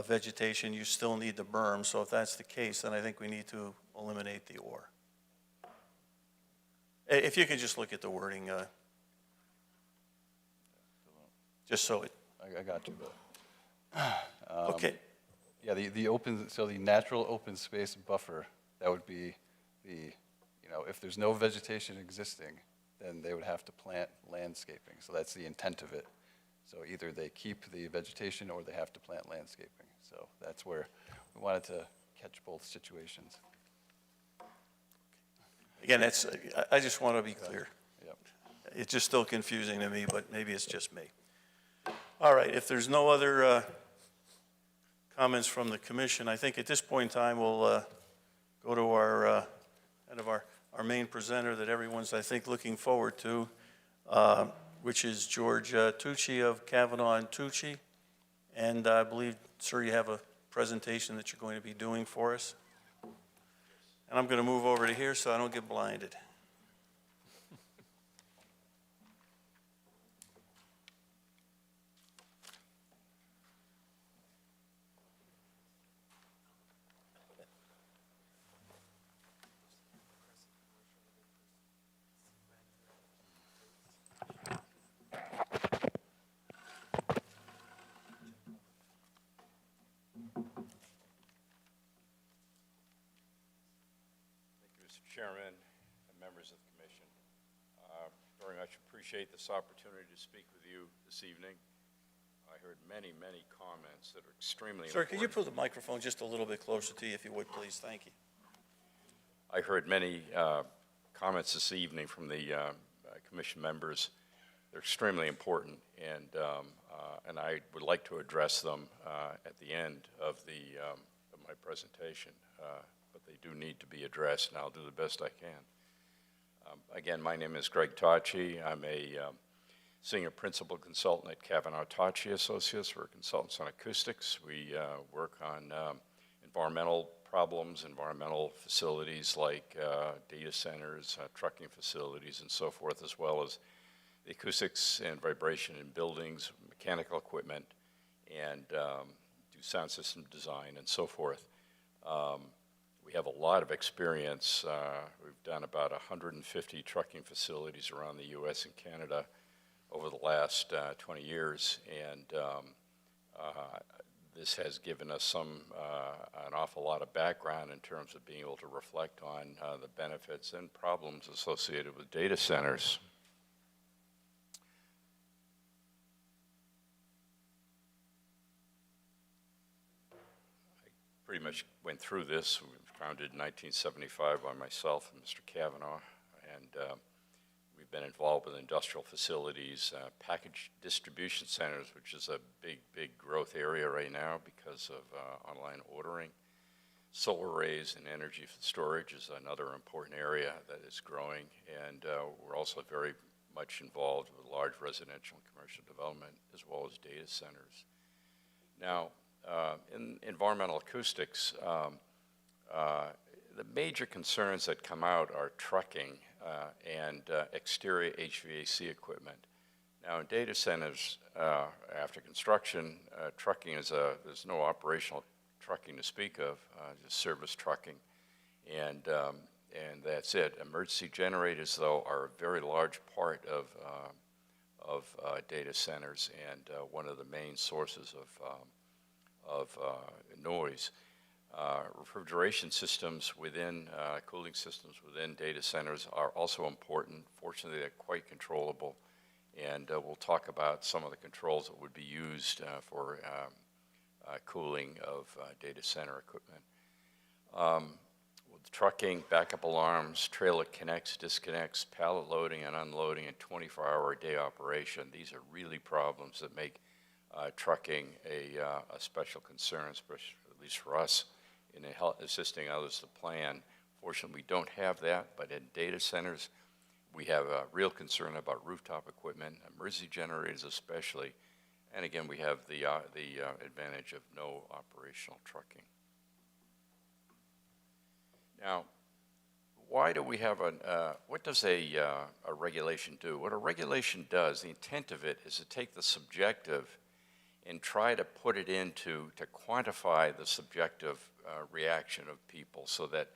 vegetation, you still need the berm. So if that's the case, then I think we need to eliminate the or. If you could just look at the wording, just so it. I got you, but. Okay. Yeah, the open, so the natural open space buffer, that would be the, you know, if there's no vegetation existing, then they would have to plant landscaping. So that's the intent of it. So either they keep the vegetation or they have to plant landscaping. So that's where we wanted to catch both situations. Again, that's, I just want to be clear. Yep. It's just still confusing to me, but maybe it's just me. All right, if there's no other comments from the commission, I think at this point in time, we'll go to our kind of our main presenter that everyone's, I think, looking forward to, which is George Tucci of Kavanaugh and Tucci. And I believe, sir, you have a presentation that you're going to be doing for us. And I'm going to move over to here so I don't get blinded. Chairman and members of the commission. Very much appreciate this opportunity to speak with you this evening. I heard many, many comments that are extremely Sir, important. could you put the microphone just a little bit closer to you, if you would, please? Thank you. I heard many comments this evening from the commission members. They're extremely important, and I would like to address them at the end of my presentation, but they do need to be addressed, and I'll do the best I can. Again, my name is Greg Tachi. I'm a senior principal consultant at Kavanaugh Tachi Associates. We're consultants on acoustics. We work on environmental problems, environmental facilities like data centers, trucking facilities, and so forth, as well as the acoustics and vibration in buildings, mechanical equipment, and do sound system design and so forth. We have a lot of experience. We've done about 150 trucking facilities around the U.S. and Canada over the last 20 years, and this has given us an awful lot of background in terms of being able to reflect on the benefits and problems associated with data centers. Pretty much went through this. We were founded in 1975 by myself and Mr. Kavanaugh, and we've been involved with industrial facilities, package distribution centers, which is a big growth area right now because of online ordering. Solar arrays and energy storage is another important area that is growing, and we're also very much involved with large residential and commercial development as well as data centers. Now, in environmental acoustics, the major concerns that come out are trucking and exterior HVAC equipment. Now, in data centers, after construction, trucking there's no operational trucking to speak of, just service trucking, and that's it. Emergency generators, though, are a very large part of data centers and one of the main sources of noise. Refrigeration systems within, cooling systems within data centers are also important. Fortunately, they're quite controllable, and we'll talk about some of the controls that would be used for cooling of data center equipment. With trucking, backup alarms, trailer connects, disconnects, pallet loading and unloading, and 24-hour-a-day operation, these are really problems that make trucking a special concern, especially at least for us, in assisting others to plan. Fortunately, we don't have that, but in data centers, we have a real concern about rooftop equipment, emergency generators especially, and again, we have the advantage of no operational trucking. Now, why do we have what does a regulation do? What a regulation does, the intent of it is to take the subjective and try to put it to quantify the subjective reaction of people so that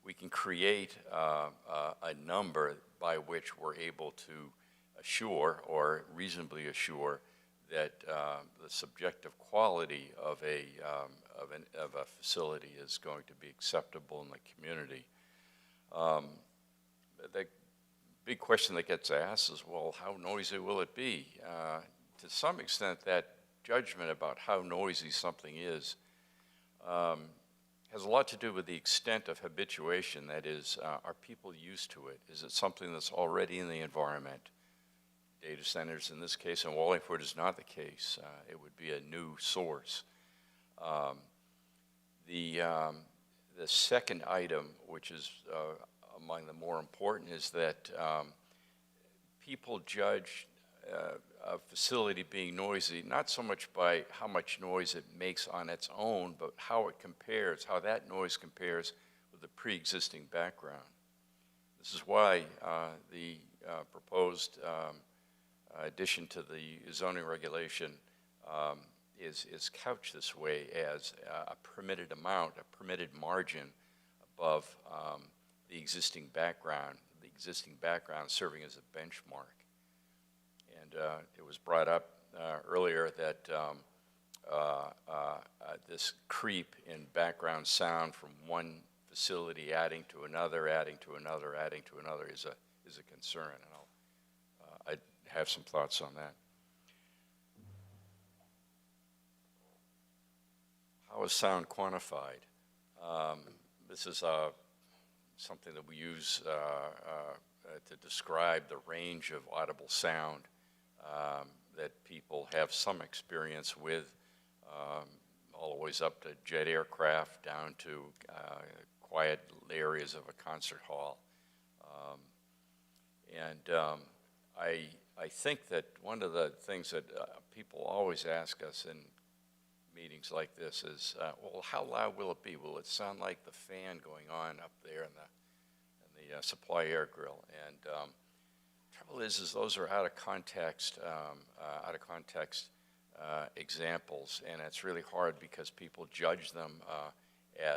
we can create a number by which we're able to assure or reasonably assure that the subjective quality of a facility is going to be acceptable in the community. The big question that gets asked is, well, how noisy will it be? To some extent, that judgment about how noisy something is has a lot to do with the extent of habituation. That is, are people used to it? Is it something that's already in the environment? Data centers, in this case, in Wallingford, is not the case. It would be a new source. The second item, which is among the more important, is that people judge a facility being noisy, not so much by how much noise it makes on its own, but how it compares, how that noise compares with the pre-existing background. This is why the proposed addition to the zoning regulation is couched this way as a permitted amount, a permitted margin above the existing background serving as a benchmark. And it was brought up earlier that this creep in background sound from one facility adding to another is a concern, and I have some thoughts on that. How is sound quantified? This is something that we use to describe the range of audible sound that people have some experience with, all the ways up to jet aircraft down to quiet areas of a concert hall. I think that one of the things that people always ask us in meetings like this is, well, how loud will it be? Will it sound like the fan going on up there in the supply air grill? And trouble is those are out of context examples, and it's really hard because people judge them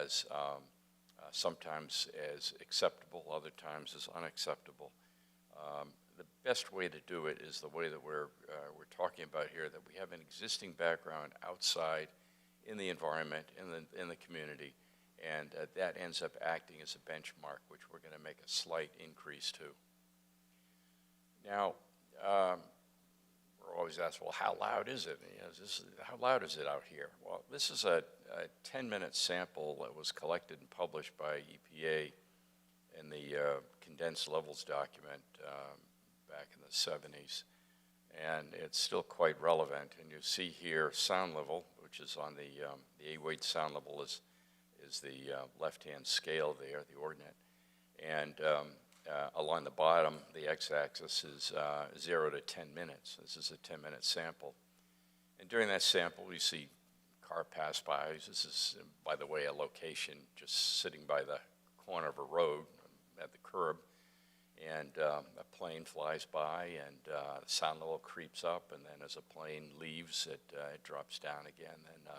as sometimes as acceptable, other times as unacceptable. The best way to do it is the way that we're talking about here, that we have an existing background outside in the environment, in the community, and that ends up acting as a benchmark, which we're going to make a slight increase to. Now, we're always asked, well, how loud is it? You know, how loud is it out here? Well, this is a 10-minute sample that was collected and published by EPA in the condensed levels document back in the 70s, and it's still quite relevant. And you see here sound level, which is on the A-weight sound level is the left-hand scale there, the ordinate, and along the bottom, the x-axis is 0 to 10 minutes. This is a 10-minute sample. And during that sample, we see car pass by. This is, by the way, a location just sitting by the corner of a road at the curb. And a plane flies by, and the sound level creeps up, and then as a plane leaves, it drops down again. Then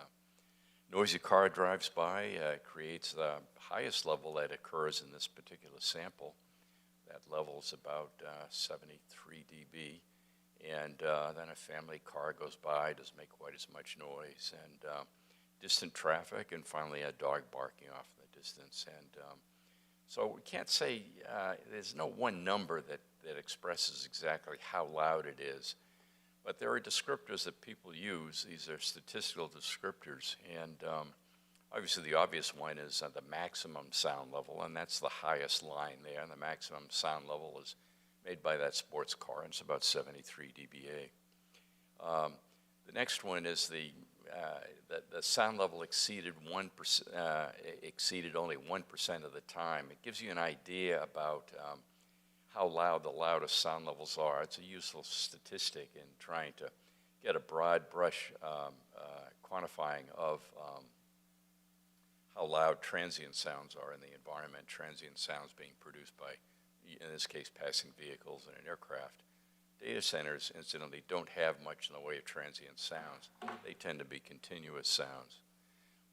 noisy car drives by, creates the highest level that occurs in this particular sample. That level is about 73 dB. And then a family car goes by, doesn't make quite as much noise, and distant traffic, and finally a dog barking off in the distance. And so we can't say, there's no one number that expresses exactly how loud it is, but there are descriptors that people use. These are statistical descriptors, and obviously the obvious one is the maximum sound level, and that's the highest line there, and the maximum sound level is made by that sports car, and it's about 73 dBA. The next one is the sound level exceeded only 1% of the time. It gives you an idea about how loud the loudest sound levels are. It's a useful statistic in trying to get a broad brush quantifying of how loud transient sounds are in the environment, transient sounds being produced by, in this case, passing vehicles and an aircraft. Data centers, incidentally, don't have much in the way of transient sounds. They tend to be continuous sounds.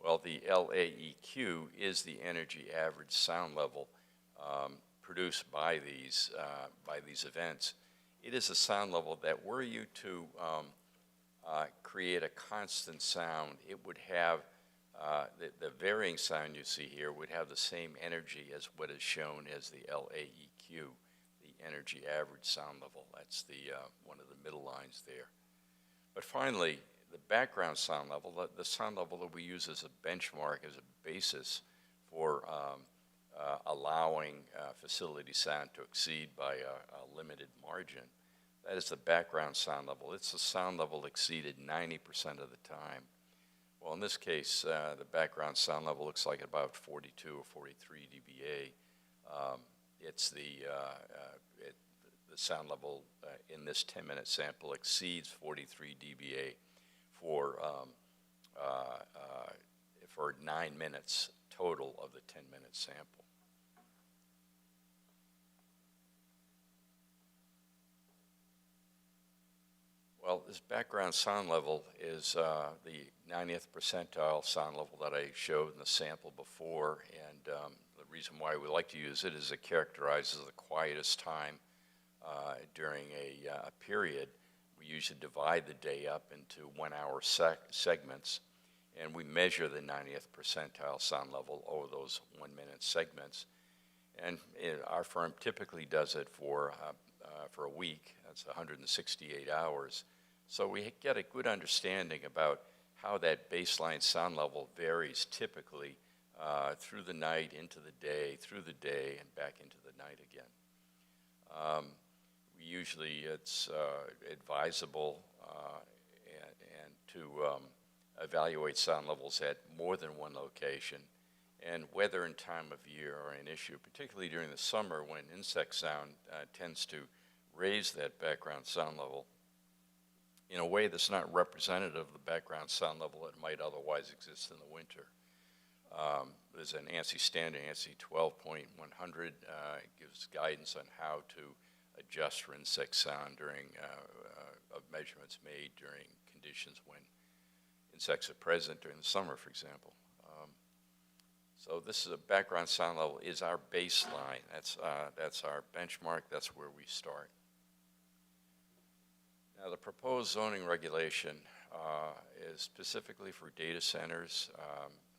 Well, the LAEQ is the energy average sound level produced by these events. It is a sound level that were you to create a constant sound, it would have, the varying sound you see here would have the same energy as what is shown as the LAEQ. Energy average sound level. That's the one of the middle lines there. But finally, the background sound level, the sound level that we use as a benchmark, as a basis for allowing facility sound to exceed by a limited margin. That is the background sound level. It's the sound level exceeded 90% of the time. Well, in this case, the background sound level looks like about 42 or 43 dBA. It's the sound level in this 10-minute sample exceeds 43 dBA for 9 minutes total of the 10-minute sample. Well, this background sound level is the 90th percentile sound level that I showed in the sample before, and the reason why we like to use it is it characterizes the quietest time during a period. We usually divide the day up into 1-hour segments, and we measure the 90th percentile sound level over those 1-minute segments. And our firm typically does it for a week. That's 168 hours. So we get a good understanding about how that baseline sound level varies typically through the night, into the day, through the day, and back into the night again. Usually it's advisable and to evaluate sound levels at more than one location, and weather and time of year are an issue, particularly during the summer when insect sound tends to raise that background sound level in a way that's not representative of the background sound level that might otherwise exist in the winter. There's an ANSI standard, ANSI 12.100, gives guidance on how to adjust for insect sound during of measurements made during conditions when insects are present during the summer, for example. So this is a background sound level is our baseline. That's our benchmark. That's where we start. Now, the proposed zoning regulation is specifically for data centers.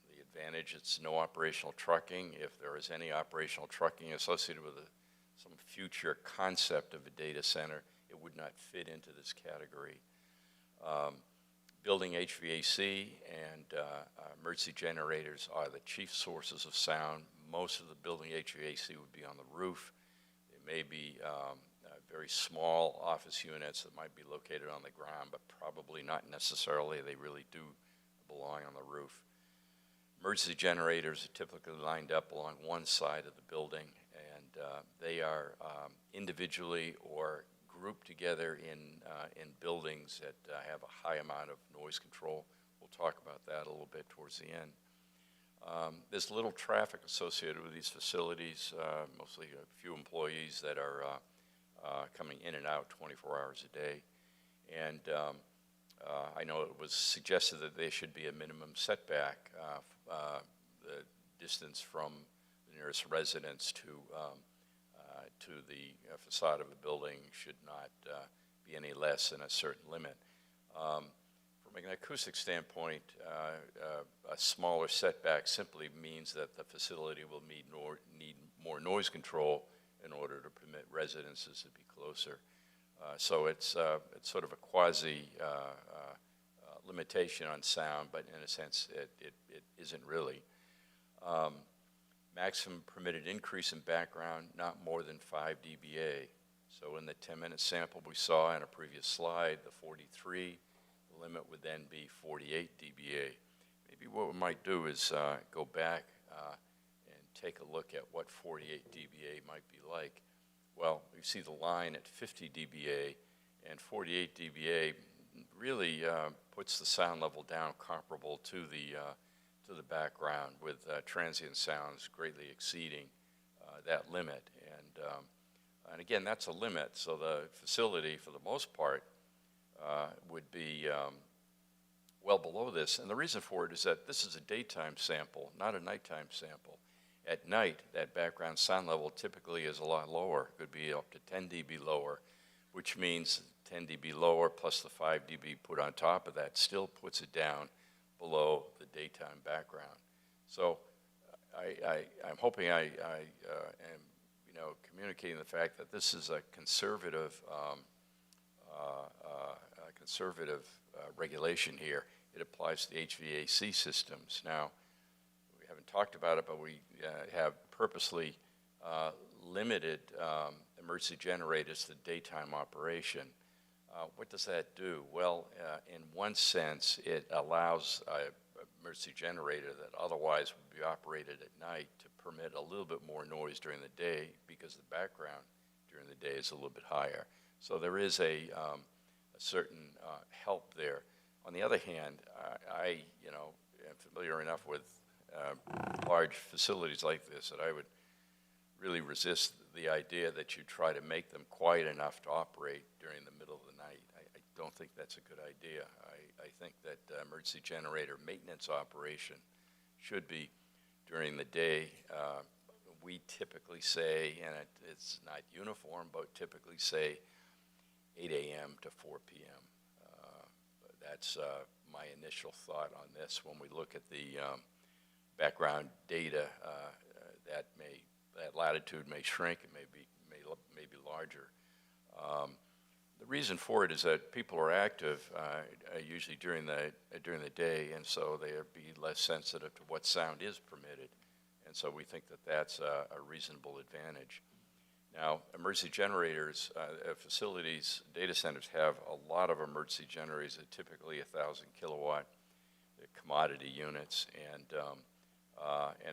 The advantage, it's no operational trucking. If there is any operational trucking associated with some future concept of a data center, it would not fit into this category. Building HVAC and emergency generators are the chief sources of sound. Most of the building HVAC would be on the roof. There may be very small office units that might be located on the ground, but probably not necessarily. They really do belong on the roof. Emergency generators are typically lined up along one side of the building, and they are individually or grouped together in buildings that have a high amount of noise control. We'll talk about that a little bit towards the end. There's little traffic associated with these facilities, mostly a few employees that are coming in and out 24 hours a day. And I know it was suggested that there should be a minimum setback, the distance from the nearest residence to the facade of a building should not be any less than a certain limit. From an acoustic standpoint, a smaller setback simply means that the facility will need more noise control in order to permit residences to be closer. So it's sort of a quasi limitation on sound, but in a sense it isn't really. Maximum permitted increase in background, not more than 5 dBA. So in the 10-minute sample we saw in a previous slide, the 43, the limit would then be 48 dBA. Maybe what we might do is go back and take a look at what 48 dBA might be like. Well, you see the line at 50 dBA, and 48 dBA really puts the sound level down comparable to the background, with transient sounds greatly exceeding that limit. And again, that's a limit, so the facility, for the most part, would be well below this. And the reason for it is that this is a daytime sample, not a nighttime sample. At night, that background sound level typically is a lot lower, could be up to 10 dB lower, which means 10 dB lower plus the 5 dB put on top of that still puts it down below the daytime background. So I'm hoping I am communicating the fact that this is a conservative regulation here. It applies to HVAC systems. Now, we haven't talked about it, but we have purposely limited emergency generators to daytime operation. What does that do? Well, in one sense, it allows an emergency generator that otherwise would be operated at night to permit a little bit more noise during the day because the background during the day is a little bit higher. So there is a certain help there. On the other hand, I am familiar enough with large facilities like this that I would really resist the idea that you try to make them quiet enough to operate during the middle of the night. I don't think that's a good idea. I think that emergency generator maintenance operation should be during the day. We typically say, and it's not uniform, but typically say 8 a.m. to 4 p.m. That's my initial thought on this. When we look at the background data, that latitude may shrink, it may be larger. The reason for it is that people are active usually during the day, and so they'll be less sensitive to what sound is permitted. And so we think that that's a reasonable advantage. Now, emergency generators, facilities, data centers have a lot of emergency generators that typically 1,000 kilowatt commodity units, and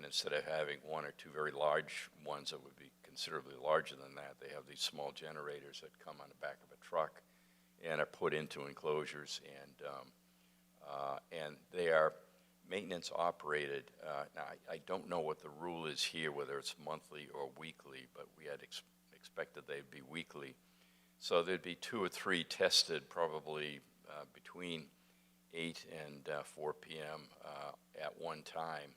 instead of having one or two very large ones that would be considerably larger than that, they have these small generators that come on the back of a truck and are put into enclosures, and they are maintenance operated. Now, I don't know what the rule is here, whether it's monthly or weekly, but we had expected they'd be weekly. So there'd be 2 or 3 tested probably between 8 and 4 p.m. At one time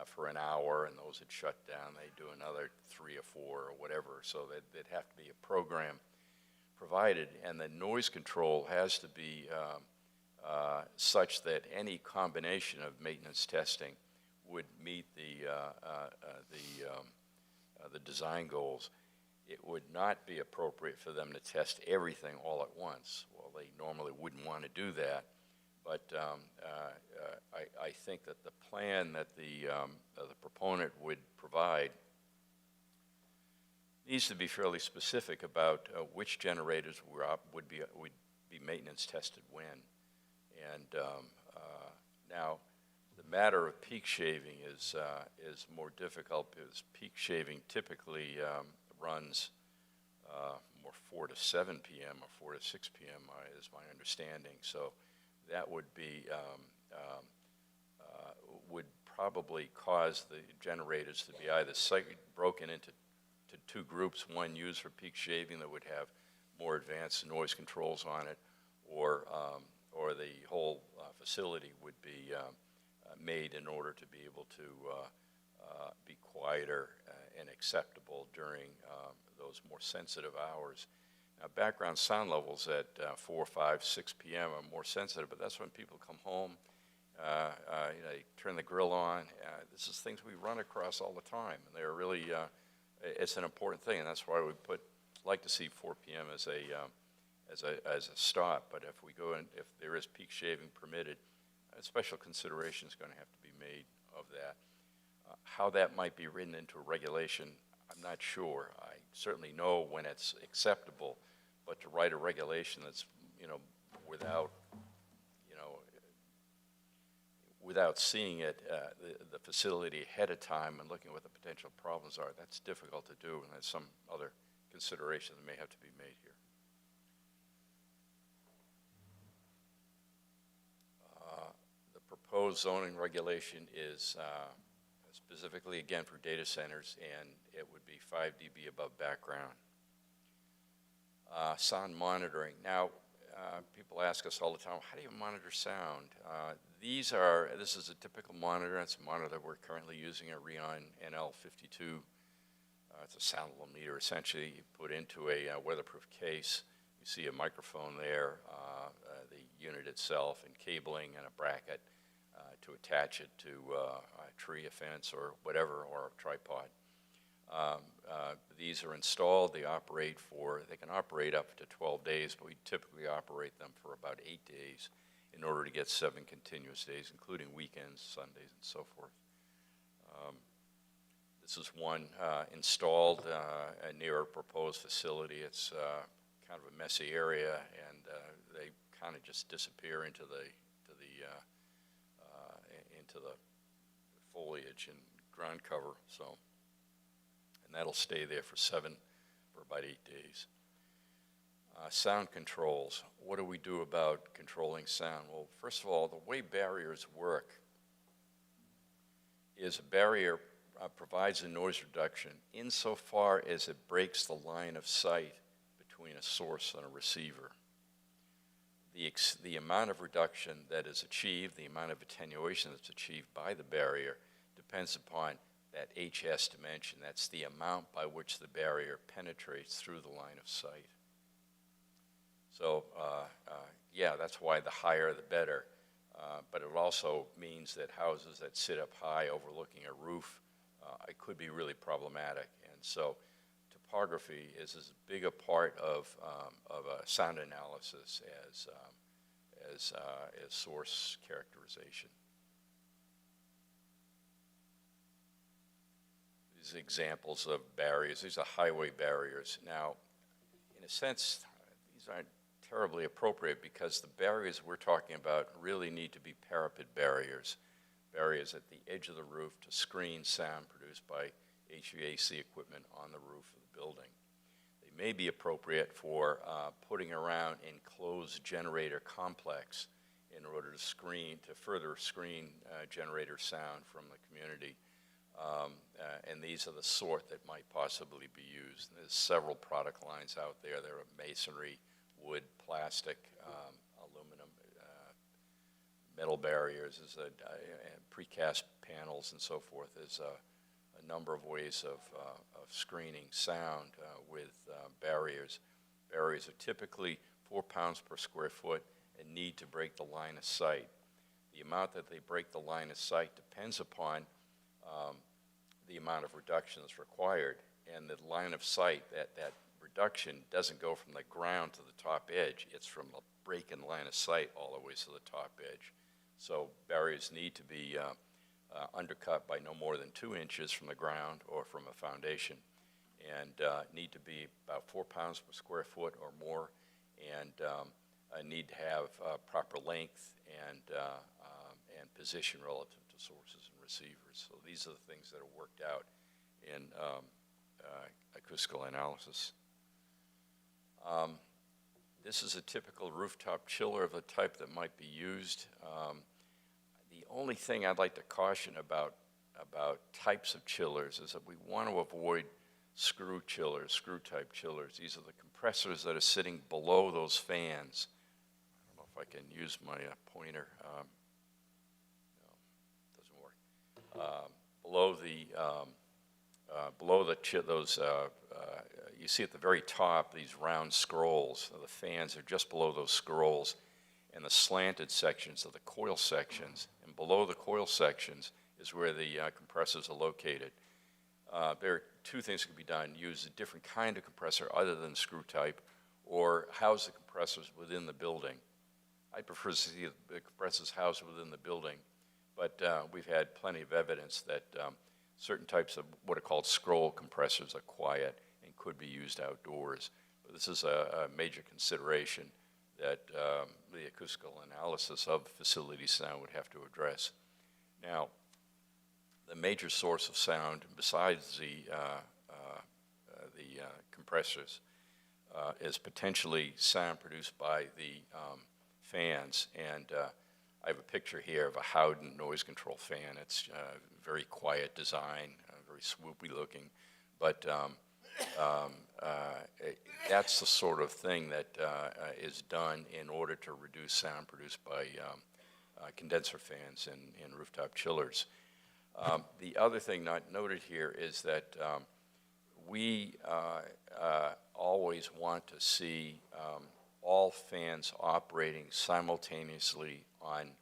for an hour, and those had shut down. They'd do another 3 or 4 or whatever, so there'd have to be a program provided, and the noise control has to be such that any combination of maintenance testing would meet the design goals. It would not be appropriate for them to test everything all at once. Well, they normally wouldn't want to do that, but I think that the plan that the proponent would provide needs to be fairly specific about which generators would be maintenance tested when. And now, the matter of peak shaving is more difficult because peak shaving typically runs more 4 to 7 p.m. or 4 to 6 p.m. Is my understanding. So that would be would probably cause the generators to be either broken into 2 groups, one used for peak shaving that would have more advanced noise controls on it, or the whole facility would be made in order to be able to be quieter and acceptable during those more sensitive hours. Now, background sound levels at 4, 5, 6 p.m. are more sensitive, but that's when people come home, they turn the grill on. This is things we run across all the time, and they're really, it's an important thing, and that's why we like to see 4 p.m. as a stop. But if we go in, if there is peak shaving permitted, a special consideration is going to have to be made of that. How that might be written into a regulation, I'm not sure. I certainly know when it's acceptable, but to write a regulation that's, without seeing it, the facility ahead of time and looking at what the potential problems are, that's difficult to do, and there's some other consideration that may have to be made here. The proposed zoning regulation is specifically, again, for data centers, and it would be 5 dB above background. Sound monitoring. Now, people ask us all the time, how do you monitor sound? This is a typical monitor. It's a monitor that we're currently using at Rion NL52. It's a sound meter, essentially. You put into a weatherproof case. You see a microphone there, the unit itself, and cabling and a bracket to attach it to a tree, a fence, or whatever, or a tripod. These are installed. They can operate up to 12 days, but we typically operate them for about 8 days in order to get 7 continuous days, including weekends, Sundays, and so forth. This is one installed near a proposed facility. It's kind of a messy area, and they kind of just disappear into the foliage and ground cover. And that'll stay there for about 8 days. Sound controls. What do we do about controlling sound? Well, first of all, the way barriers work is a barrier provides a noise reduction insofar as it breaks the line of sight between a source and a receiver. The amount of reduction that is achieved, the amount of attenuation that's achieved by the barrier, depends upon that HS dimension. That's the amount by which the barrier penetrates through the line of sight. So, yeah, that's why the higher the better. But it also means that houses that sit up high overlooking a roof, it could be really problematic. And so to topography is as big a part of a sound analysis as source characterization. These are examples of barriers. These are highway barriers. Now, in a sense, these aren't terribly appropriate because the barriers we're talking about really need to be parapet barriers, barriers at the edge of the roof to screen sound produced by HVAC equipment on the roof of the building. They may be appropriate for putting around enclosed generator complex in order to further screen generator sound from the community. And these are the sort that might possibly be used. There's several product lines out there. There are masonry, wood, plastic, aluminum, metal barriers, precast panels, and so forth. There's a number of ways of screening sound with barriers. Barriers are typically 4 pounds per square foot and need to break the line of sight. The amount that they break the line of sight depends upon the amount of reduction that's required, and the line of sight, that reduction doesn't go from the ground to the top edge. It's from the break in line of sight all the way to the top edge. So barriers need to be undercut by no more than 2 inches from the ground or from a foundation, and need to be about 4 pounds per square foot or more, and need to have proper length and position relative to sources and receivers. So these are the things that are worked out in acoustical analysis. This is a typical rooftop chiller of the type that might be used. The only thing I'd like to caution about types of chillers is that we want to avoid screw chillers, screw-type chillers. These are the compressors that are sitting below those fans. I don't know if I can use my pointer. No, it doesn't work. You see at the very top these round scrolls. The fans are just below those scrolls, and the slanted sections are the coil sections. And below the coil sections is where the compressors are located. There are 2 things that can be done: use a different kind of compressor other than screw type, or house the compressors within the building. I prefer to see the compressors housed within the building, but we've had plenty of evidence that certain types of what are called scroll compressors are quiet and could be used outdoors. But this is a major consideration that the acoustical analysis of facility sound would have to address. Now, the major source of sound, besides the compressors, is potentially sound produced by the fans. And I have a picture here of a Howden noise control fan. It's very quiet design, very swoopy looking, but that's the sort of thing that is done in order to reduce sound produced by condenser fans in rooftop chillers. The other thing not noted here is that we always want to see all fans operating simultaneously on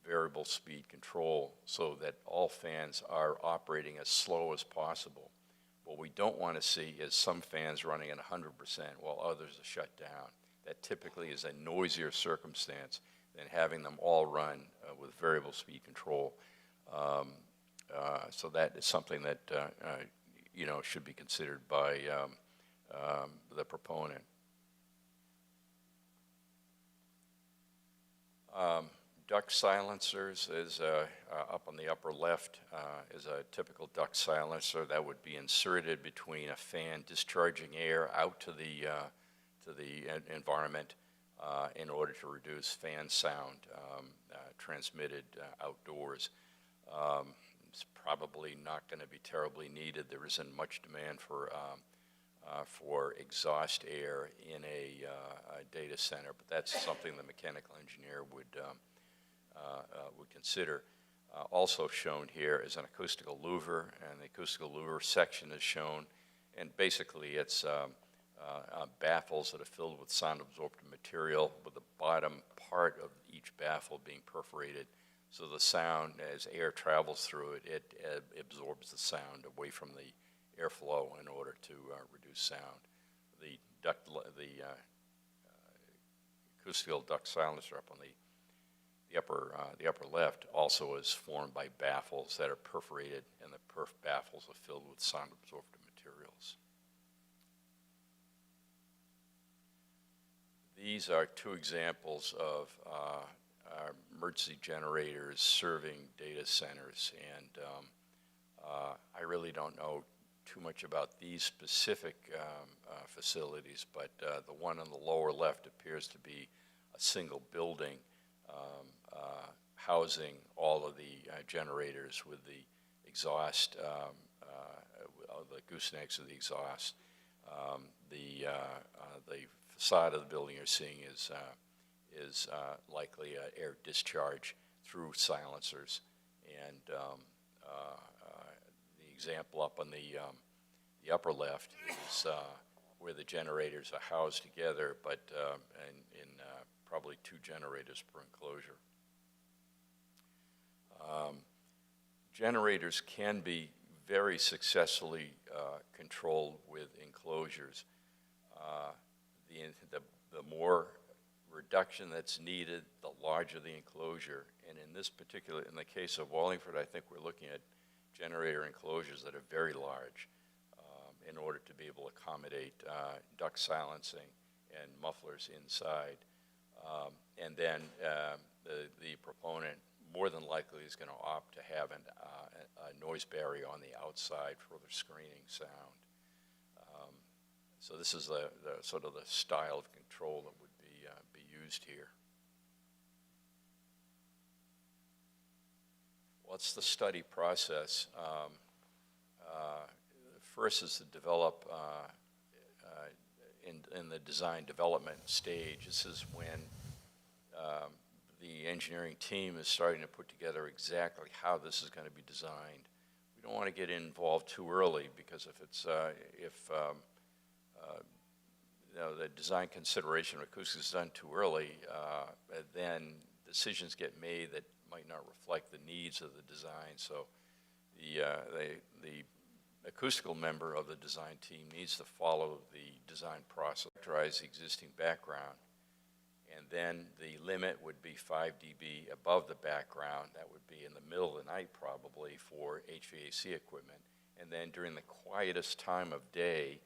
variable speed control so that all fans are operating as slow as possible. What we don't want to see is some fans running at 100% while others are shut down. That typically is a noisier circumstance than having them all run with variable speed control. So that is something that should be considered by the proponent. Duct silencers is up on the upper left is a typical duct silencer that would be inserted between a fan discharging air out to the environment in order to reduce fan sound transmitted outdoors. It's probably not going to be terribly needed. There isn't much demand for exhaust air in a data center, but that's something the mechanical engineer would consider. Also shown here is an acoustical louver, and the acoustical louver section is shown, and basically it's baffles that are filled with sound-absorptive material, with the bottom part of each baffle being perforated, so the sound, as air travels through it, it absorbs the sound away from the airflow in order to reduce sound. The acoustical duct silencer up on the upper left also is formed by baffles that are perforated, and the perf baffles are filled with sound absorptive materials. These are two examples of our emergency generators serving data centers, and I really don't know too much about these specific facilities, but the one on the lower left appears to be a single building housing all of the generators with the exhaust, the goosenecks of the exhaust. The facade of the building you're seeing is likely air discharge through silencers, and the example up on the upper left is where the generators are housed together, but in probably 2 generators per enclosure. Generators can be very successfully controlled with enclosures. The more reduction that's needed, the larger the enclosure. And in this particular, in the case of Wallingford, I think we're looking at generator enclosures that are very large in order to be able to accommodate duct silencing and mufflers inside. And then the proponent more than likely is going to opt to have a noise barrier on the outside for the screening sound. So this is the sort of the style of control that would be used here. What's the study process? First is to develop in the design development stage. This is when the engineering team is starting to put together exactly how this is going to be designed. We don't want to get involved too early, because if it's you know, the design consideration of acoustics is done too early, then decisions get made that might not reflect the needs of the design. So the acoustical member of the design team needs to follow the design process, characterize the existing background, and then the limit would be 5 dB above the background. That would be in the middle of the night probably for HVAC equipment. And then during the quietest time of day,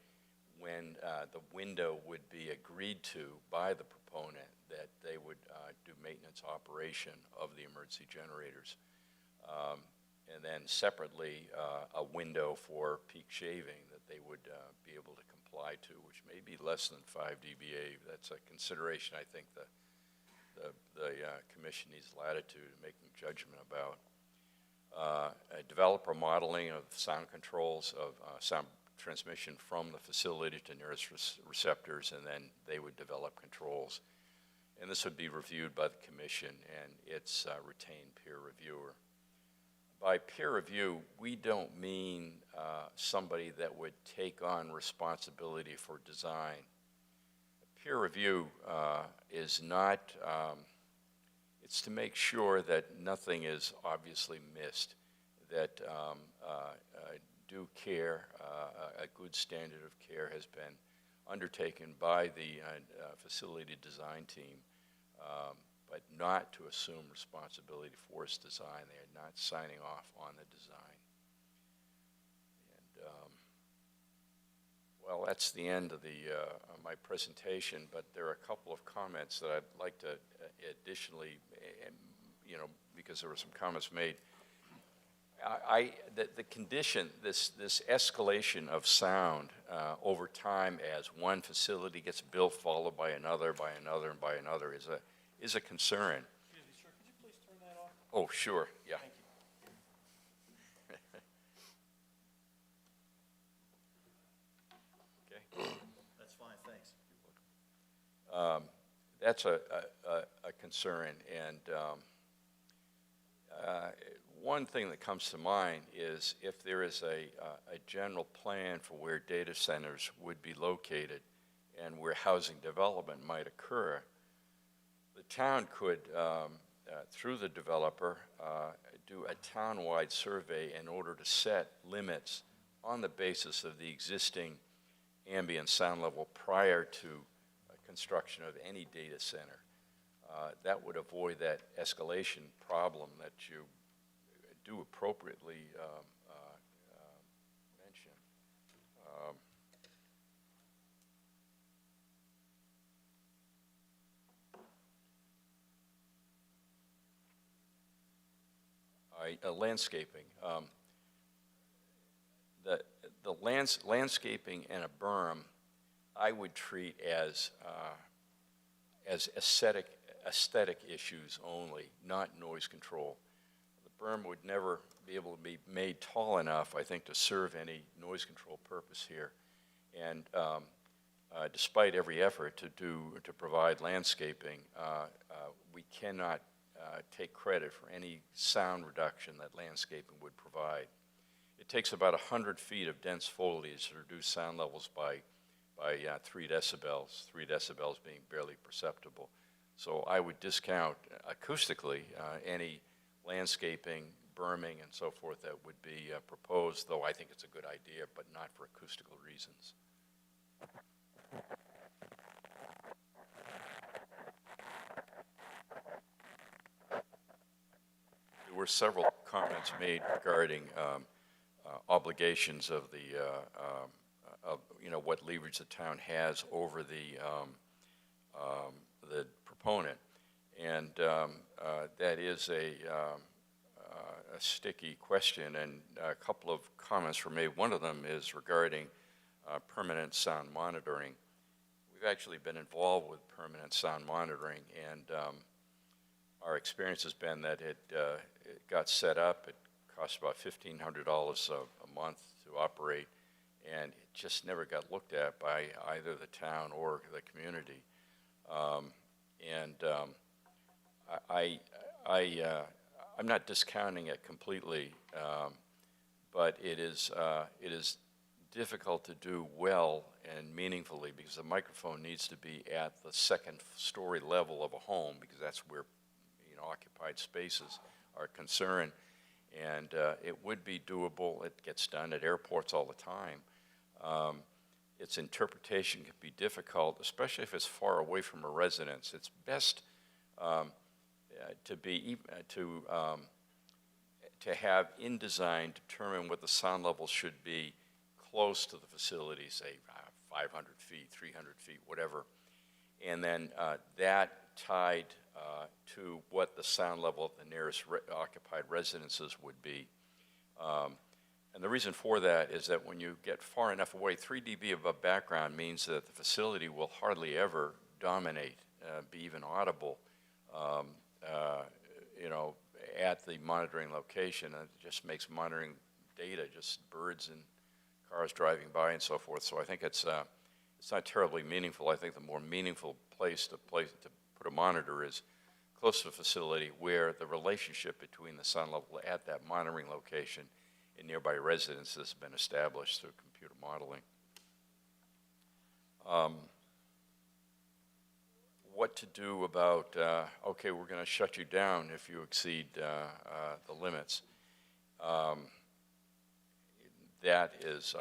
when the window would be agreed to by the proponent, that they would do maintenance operation of the emergency generators. And then separately, a window for peak shaving that they would be able to comply to, which may be less than 5 dBA. That's a consideration I think the commission needs latitude in making judgment about. A developer modeling of sound controls of sound transmission from the facility to nearest receptors, and then they would develop controls. And this would be reviewed by the commission and its retained peer reviewer. By peer review, we don't mean somebody that would take on responsibility for design. Peer review is not, it's to make sure that nothing is obviously missed, that due care, a good standard of care has been undertaken by the facility design team, but not to assume responsibility for its design. They are not signing off on the design. And well, that's the end of my presentation, but there are a couple of comments that I'd like to additionally, you know, because there were some comments made. The condition, this escalation of sound over time as one facility gets built, followed by another, and by another, is a concern. Excuse me, sir, could you please turn that off? Oh, sure, yeah. Thank you. Okay. That's fine, thanks. That's a concern, and one thing that comes to mind is if there is a general plan for where data centers would be located and where housing development might occur, the town could, through the developer, do a town-wide survey in order to set limits on the basis of the existing ambient sound level prior to construction of any data center. That would avoid that escalation problem that you do appropriately mention. Landscaping. The landscaping and a berm, I would treat as aesthetic issues only, not noise control. The berm would never be able to be made tall enough, I think, to serve any noise control purpose here. And despite every effort to provide landscaping, we cannot take credit for any sound reduction that landscaping would provide. It takes about 100 feet of dense foliage to reduce sound levels by 3 decibels, 3 decibels being barely perceptible. So I would discount acoustically any landscaping, berming, and so forth that would be proposed, though I think it's a good idea, but not for acoustical reasons. There were several comments made regarding obligations of the what leverage the town has over the proponent, and that is a sticky question. And a couple of comments were made. One of them is regarding permanent sound monitoring. We've actually been involved with permanent sound monitoring, and our experience has been that it got set up. It cost about $1,500 a month to operate, and it just never got looked at by either the town or the community. I'm not discounting it completely, but it is difficult to do well and meaningfully because the microphone needs to be at the second story level of a home, because that's where occupied spaces are concerned. And it would be doable. It gets done at airports all the time. Its interpretation can be difficult, especially if it's far away from a residence. It's best to have in design determine what the sound level should be close to the facility, say 500 feet, 300 feet, whatever, and then that tied to what the sound level of the nearest occupied residences would be. And the reason for that is that when you get far enough away, 3 dB above background means that the facility will hardly ever dominate, be even audible, at the monitoring location. And it just makes monitoring data just birds and cars driving by and so forth. So I think it's not terribly meaningful. I think the more meaningful place to put a monitor is close to a facility where the relationship between the sound level at that monitoring location and nearby residences has been established through computer modeling. What to do about, okay, we're going to shut you down if you exceed the limits. That is,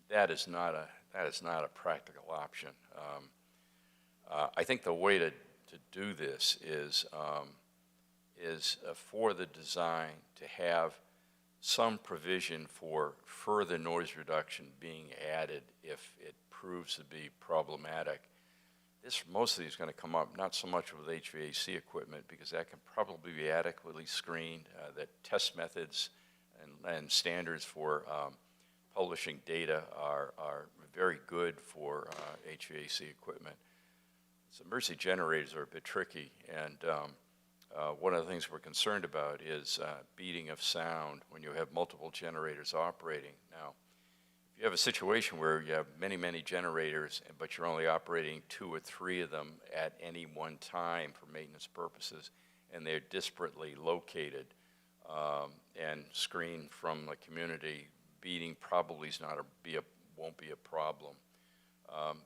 that is not a practical option. I think the way to do this is for the design to have some provision for further noise reduction being added if it proves to be problematic. This mostly is going to come up not so much with HVAC equipment, because that can probably be adequately screened. That test methods and standards for publishing data are very good for HVAC equipment. So emergency generators are a bit tricky, and one of the things we're concerned about is beating of sound when you have multiple generators operating. Now, if you have a situation where you have many, many generators, but you're only operating 2 or 3 of them at any one time for maintenance purposes, and they're disparately located and screened from the community, beating probably won't be a problem.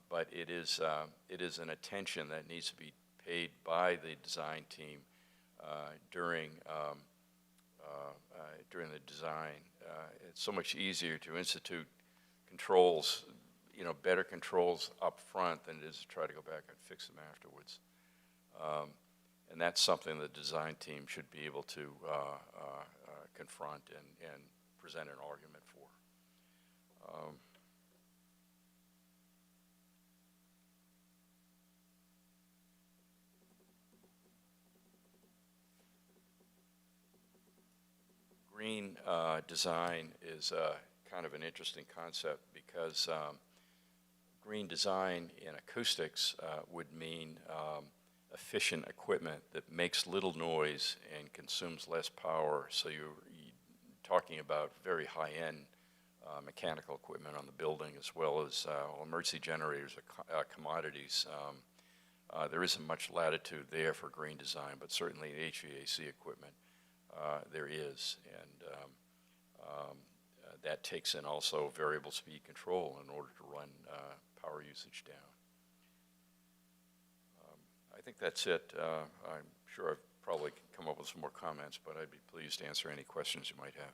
But it is an attention that needs to be paid by the design team during during the design. It's so much easier to institute controls, better controls up front than it is to try to go back and fix them afterwards. And that's something the design team should be able to confront and present an argument for. Green design is kind of an interesting concept because green design in acoustics would mean efficient equipment that makes little noise and consumes less power. So you're talking about very high-end mechanical equipment on the building, as well as emergency generators are commodities. There isn't much latitude there for green design, but certainly in HVAC equipment there is, and that takes in also variable speed control in order to run power usage down. I think that's it. I'm sure I've probably come up with some more comments, but I'd be pleased to answer any questions you might have.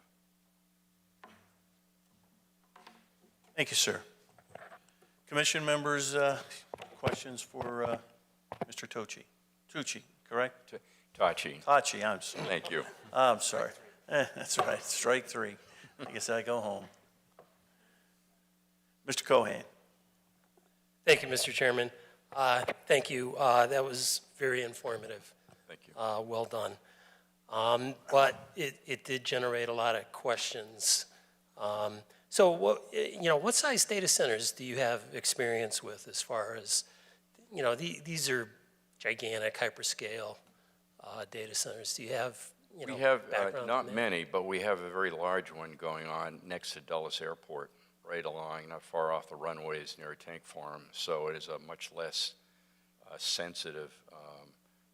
Thank you, sir. Commission members, questions for Mr. Tucci, correct? Tachi, Tachi, I'm sorry. thank you. I'm sorry. That's right, strike three. I guess I go home. Mr. Cohen. Thank you, Mr. Chairman. Thank you. That was very informative. Thank you. Well done. But it did generate a lot of questions. So what size data centers do you have experience with as far as, these are gigantic hyperscale data centers. Do you have, We have background in not that? many, but we have a very large one going on next to Dulles Airport, right along, not far off the runways near a tank farm. So it is a much less sensitive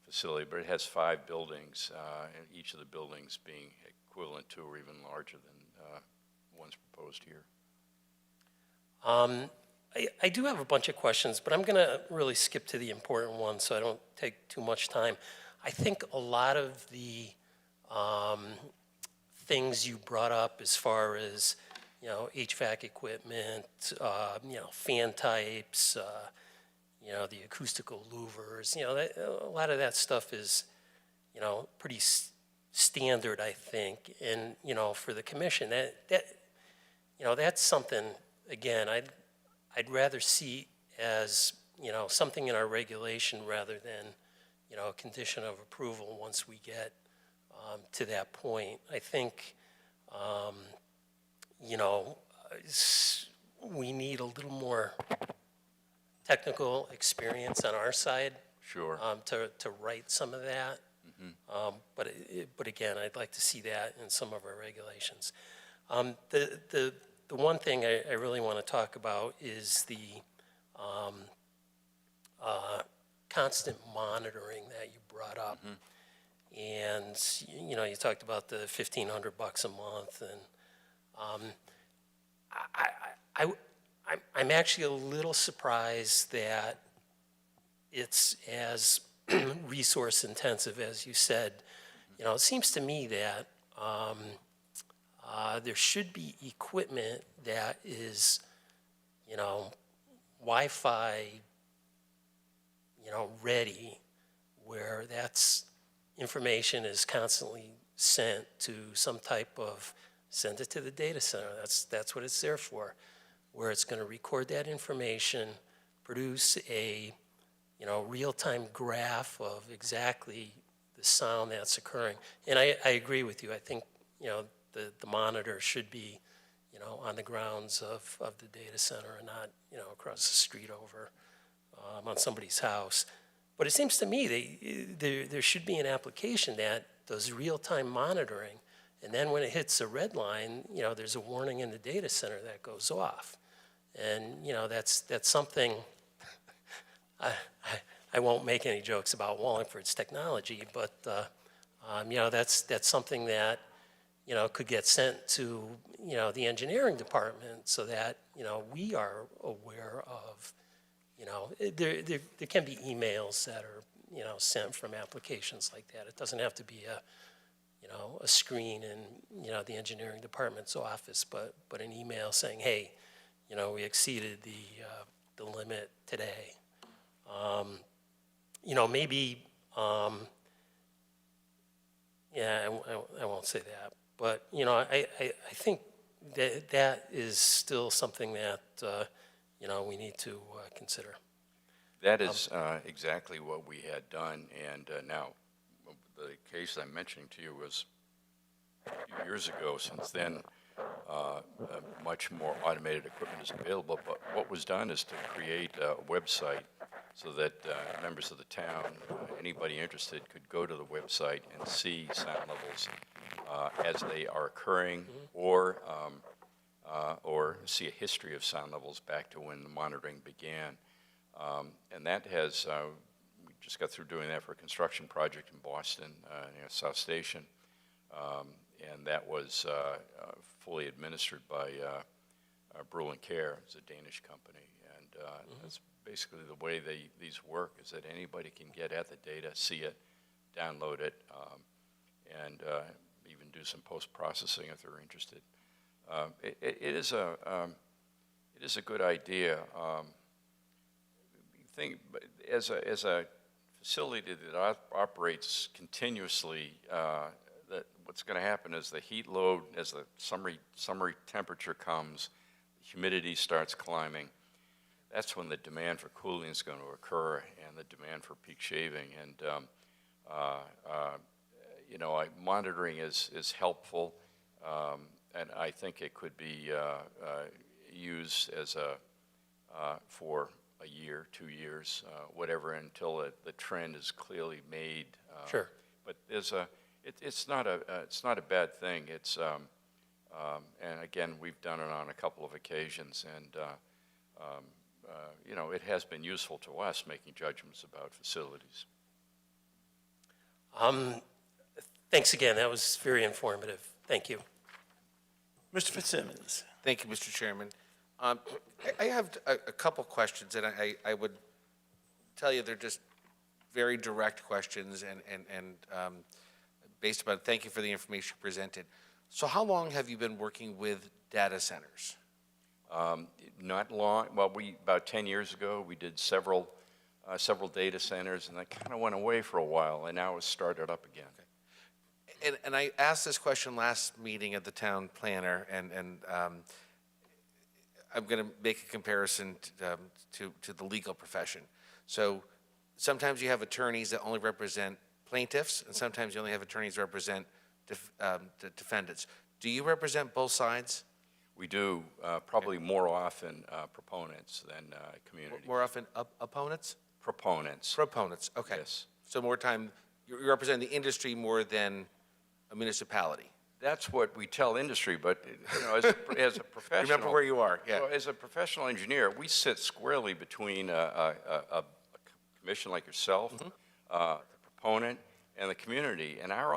facility, but it has 5 buildings, and each of the buildings being equivalent to or even larger than one's proposed here. I do have a bunch of questions, but I'm going to really skip to the important ones so I don't take too much time. I think a lot of the things you brought up as far as, HVAC equipment, fan types, the acoustical louvers, a lot of that stuff is, pretty standard, I think. And, for the commission, that's something, again, I'd rather see as, something in our regulation rather than, a condition of approval once we get to that point. I think, we need a little more technical experience on our side. Sure. To write some of that. But again, I'd like to see that in some of our regulations. The one thing I really want to talk about is the constant monitoring that you brought up. And, you talked about the $1,500 a month, and I'm actually a little surprised that it's as resource intensive as you said. It seems to me that there should be equipment that is, Wi-Fi, ready, where that's information is constantly sent to some type of, send it to the data center. That's what it's there for, where it's going to record that information, produce a real-time graph of exactly the sound that's occurring. And I agree with you. I think, the monitor should be, on the grounds of the data center and not, across the street over on somebody's house. But it seems to me there should be an application that does real-time monitoring, and then when it hits a red line, there's a warning in the data center that goes off. And, that's something, I won't make any jokes about Wallingford's technology, but, that's something that, could get sent to, the engineering department so that, we are aware of, there can be emails that are, sent from applications like that. It doesn't have to be a screen in, the engineering department's office, but an email saying, hey, we exceeded the limit today. Maybe, yeah, I won't say that, but, I think that is still something that, we need to consider. That is exactly what we had done, and now, the case I'm mentioning to you was a few years ago. Since then, much more automated equipment is available, but what was done is to create a website so that members of the town, anybody interested, could go to the website and see sound levels as they are occurring, or see a history of sound levels back to when the monitoring began. And that has, we just got through doing that for a construction project in Boston, South Station, and that was fully administered by Brule & Care. It's a Danish company, and that's basically the way these work, is that anybody can get at the data, see it, download it, and even do some post-processing if they're interested. It is a good idea. As a facility that operates continuously, that what's going to happen is the heat load, as the summer temperature comes, the humidity starts climbing. That's when the demand for cooling is going to occur, and the demand for peak shaving. And monitoring is helpful, and I think it could be used as for a year, 2 years, whatever, until the trend is clearly made. Sure. But it's not a bad thing. It's and again, we've done it on a couple of occasions, and it has been useful to us making judgments about facilities. Thanks again. That was very informative. Thank you. Mr. Fitzsimmons. Thank you, Mr. Chairman. I have a couple questions, and I would tell you they're just very direct questions, and based upon, thank you for the information presented. So how long have you been working with data centers? Not long. Well, about 10 years ago, we did several data centers, and that kind of went away for a while, and now it's started up again. Okay. And I asked this question last meeting of the town planner, and I'm going to make a comparison to the legal profession. So sometimes you have attorneys that only represent plaintiffs, and sometimes you only have attorneys that represent the defendants. Do you represent both sides? We do, probably more often proponents than community. More often opponents? Proponents. Proponents, okay. Yes. So more time, you represent the industry more than a municipality. That's what we tell industry, but as a professional, Remember where you are, yeah. Well, as a professional engineer, we sit squarely between a commission like yourself, the proponent, and the community. And our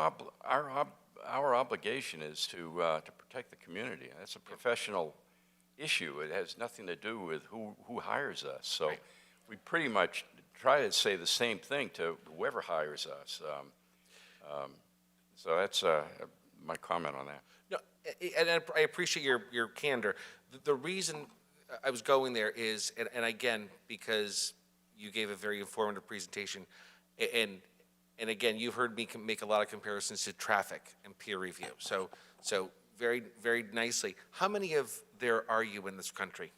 obligation is to protect the community. And that's a professional issue. It has nothing to do with who hires us. So we pretty much try to say the same thing to whoever hires us. So that's my comment on that. No, and I appreciate your candor. The reason I was going there is, and again, because you gave a very informative presentation, and again, you've heard me make a lot of comparisons to traffic and peer review. So very, very nicely, how many of there are you in this country?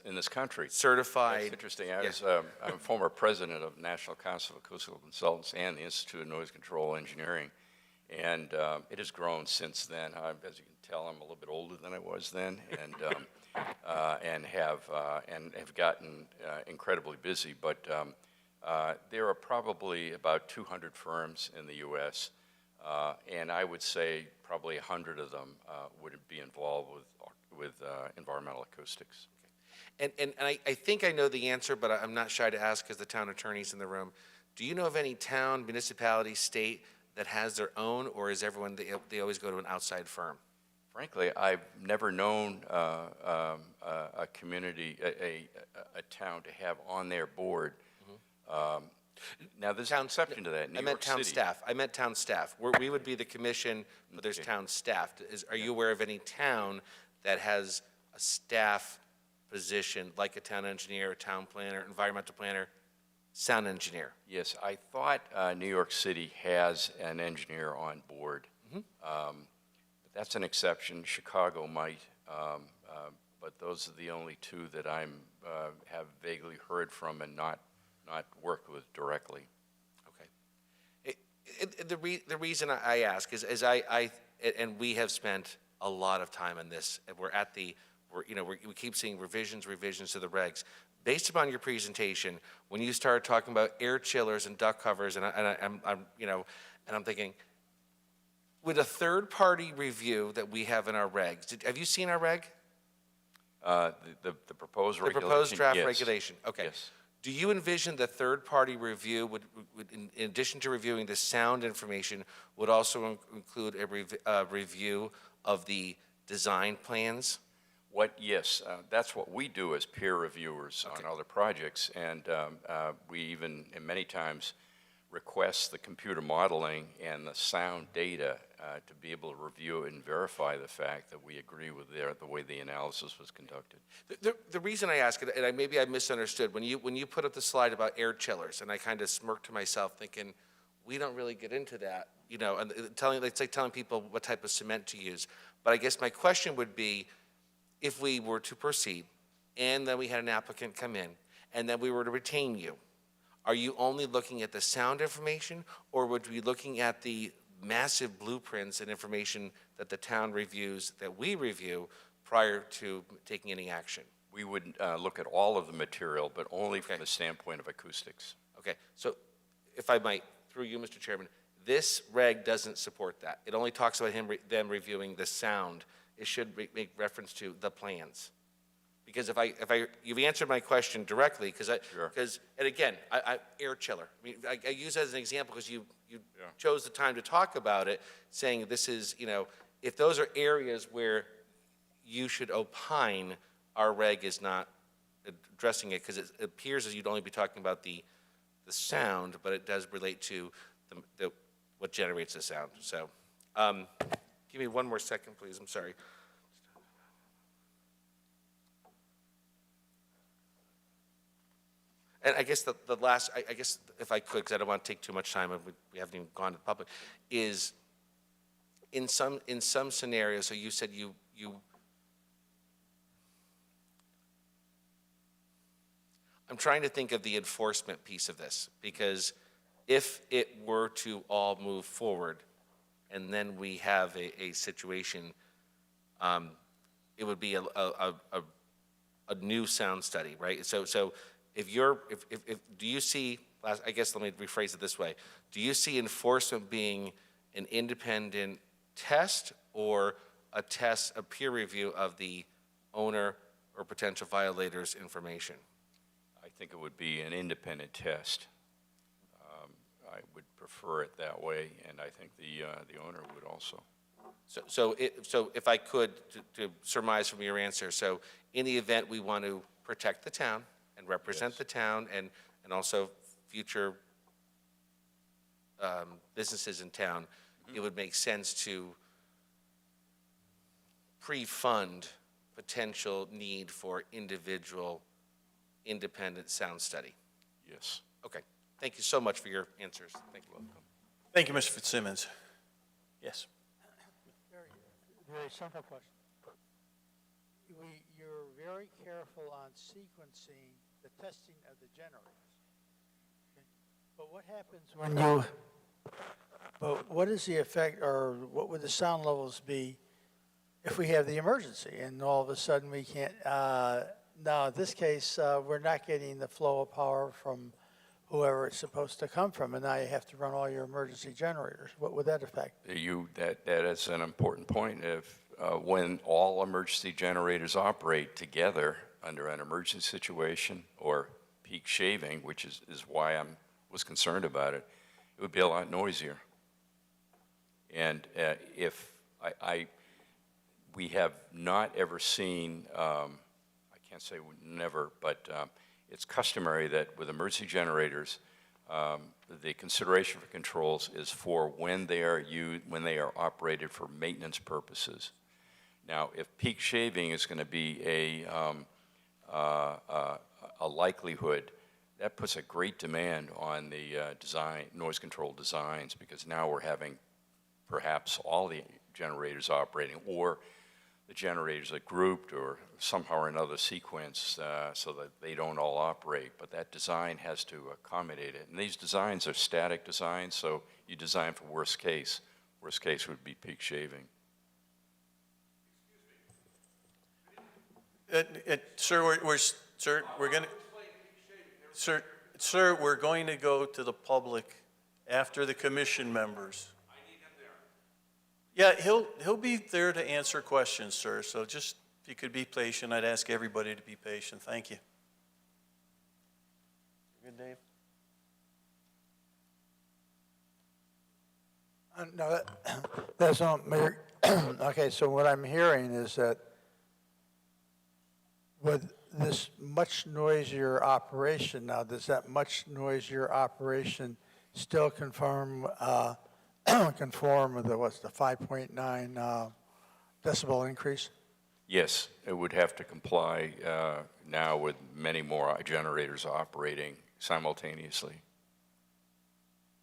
In this country. Certified. That's interesting. I'm a former president of National Council of Acoustical Consultants and the Institute of Noise Control Engineering, and it has grown since then. As you can tell, I'm a little bit older than I was then, and have gotten incredibly busy. But there are probably about 200 firms in the U.S., and I would say probably 100 of them would be involved with environmental acoustics. And I think I know the answer, but I'm not shy to ask because the town attorney's in the room. Do you know of any town, municipality, state that has their own, or is everyone, they always go to an outside firm? Frankly, I've never known a community, a town to have on their board Now, there's an exception to that. New I meant York town City. staff. I meant town staff. We would be the commission, but there's Okay. town staff. Are you aware of any town that has a staff position, like a town engineer, a town planner, environmental planner, sound engineer? Yes, I thought New York City has an engineer on board. But that's an exception. Chicago might, but those are the only two that I'm have vaguely heard from and not worked with directly. Okay. The reason I ask is and we have spent a lot of time on this. And we keep seeing revisions to the regs. Based upon your presentation, when you started talking about air chillers and duct covers, and I'm thinking, with a third-party review that we have in our regs, have you seen our reg? The proposed The regulation? proposed draft yes. regulation? Okay. Yes. Do you envision the third-party review would, in addition to reviewing the sound information, would also include a review of the design plans? Yes, that's what we do as peer reviewers on other projects, and we even, and many times, request the computer modeling and the sound data to be able to review and verify the fact that we agree with the way the analysis was conducted. The reason I ask it, and maybe I misunderstood, when you put up the slide about air chillers, and I kind of smirked to myself thinking, we don't really get into that, and it's like telling people what type of cement to use. But I guess my question would be, if we were to proceed, and then we had an applicant come in, and then we were to retain you, are you only looking at the sound information, or would we be looking at the massive blueprints and information that the town reviews, that we review, prior to taking any action? We would look at all of the material, but only from the standpoint of acoustics. Okay, so if I might, through you, Mr. Chairman, this reg doesn't support that. It only talks about them reviewing the sound. It should make reference to the plans. Because you've answered my question directly, Sure. And again, air chiller. I mean, I use that as an example because you chose the time to talk about it, saying this is, if those are areas where you should opine, our reg is not addressing it, because it appears as you'd only be talking about the sound, but it does relate to what generates the sound. So, give me one more second, please. I'm sorry. And I guess the last, I guess if I could, because I don't want to take too much time, and we haven't even gone to the public, is in some scenarios, so you said you I'm trying to think of the enforcement piece of this, because if it were to all move forward, and then we have a situation, it would be a new sound study, right? So if do you see, I guess let me rephrase it this way, do you see enforcement being an independent test, or a peer review of the owner or potential violators' information? I think it would be an independent test. I would prefer it that way, and I think the owner would also. So if I could, to surmise from your answer, so in the event we want to protect the town and represent the town, and also future businesses in town, it would make sense to pre-fund potential need for individual independent sound study. Yes. Okay. Thank you so much for your answers. Thank you. Welcome. Thank you, Mr. Fitzsimmons. Yes. Very simple question. You're very careful on sequencing the testing of the generators. Okay? But what happens when but what is the effect, or what would the sound levels be if we have the emergency and all of a sudden we can't, now in this case, we're not getting the flow of power from whoever it's supposed to come from, and now you have to run all your emergency generators. What would that affect? That is an important point. If when all emergency generators operate together under an emergency situation or peak shaving, which is why I was concerned about it, it would be a lot noisier. And if we have not ever seen, I can't say never, but it's customary that with emergency generators, the consideration for controls is for when they are operated for maintenance purposes. Now, if peak shaving is going to be a likelihood, that puts a great demand on the noise control designs, because now we're having perhaps all the generators operating, or the generators are grouped or somehow or another sequenced so that they don't all operate, but that design has to accommodate it. And these designs are static designs, so you design for worst case. Worst case would be peak shaving. Sir, we're going to, sir, we're going to go to the public after the commission members. I need him there. Yeah, he'll be there to answer questions, sir. So just, if you could be patient, I'd ask everybody to be patient. Thank you. Good, Dave? No, that's not, Mayor. Okay, so what I'm hearing is that with this much noisier operation now, does that much noisier operation still conform with the, what's the 5.9 decibel increase? Yes, it would have to comply now with many more generators operating simultaneously.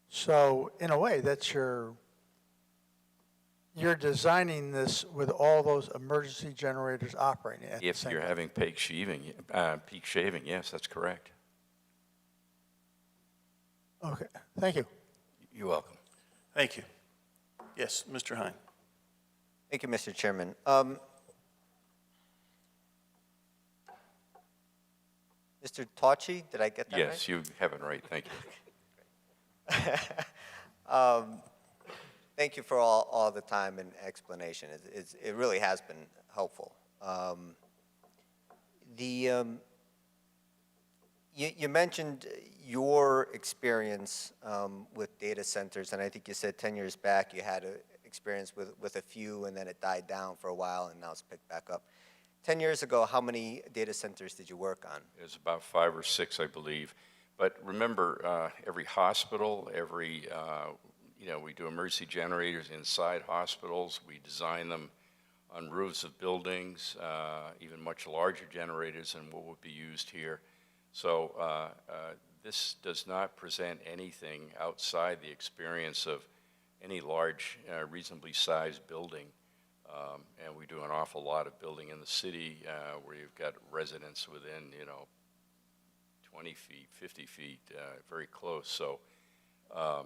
So in a way, that's you're designing this with all those emergency generators operating at the If same you're time. having peak shaving, yes, that's correct. Okay, thank you. You're welcome. Thank you. Yes, Mr. Hine. Thank you, Mr. Chairman. Mr. Tauchi, did I get that right? Yes, you have it right. Thank you. Thank you for all the time and explanation. It really has been helpful. You mentioned your experience with data centers, and I think you said 10 years back you had experience with a few, and then it died down for a while, and now it's picked back up. 10 years ago, how many data centers did you work on? It was about 5 or 6, I believe. But remember, every hospital, we do emergency generators inside hospitals. We design them on roofs of buildings, even much larger generators than what would be used here. So this does not present anything outside the experience of any large, reasonably sized building. And we do an awful lot of building in the city where you've got residents within, 20 feet, 50 feet, very close. So I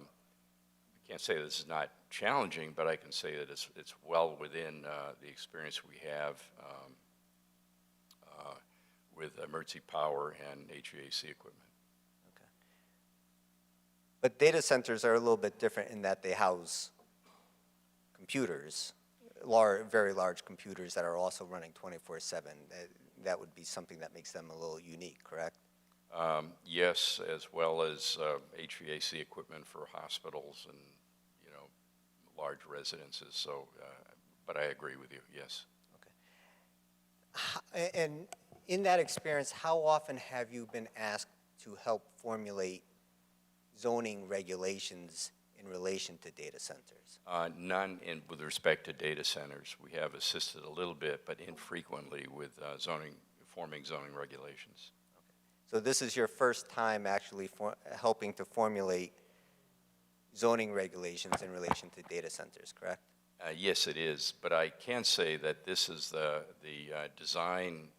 can't say this is not challenging, but I can say that it's well within the experience we have with emergency power and HVAC equipment. Okay. But data centers are a little bit different in that they house computers, very large computers that are also running 24/7. That would be something that makes them a little unique, correct? Yes, as well as HVAC equipment for hospitals and, large residences. So, but I agree with you, yes. Okay. And in that experience, how often have you been asked to help formulate zoning regulations in relation to data centers? None with respect to data centers. We have assisted a little bit, but infrequently with forming zoning regulations. So this is your first time actually helping to formulate zoning regulations in relation to data centers, correct? Yes, it is, but I can say that this is the design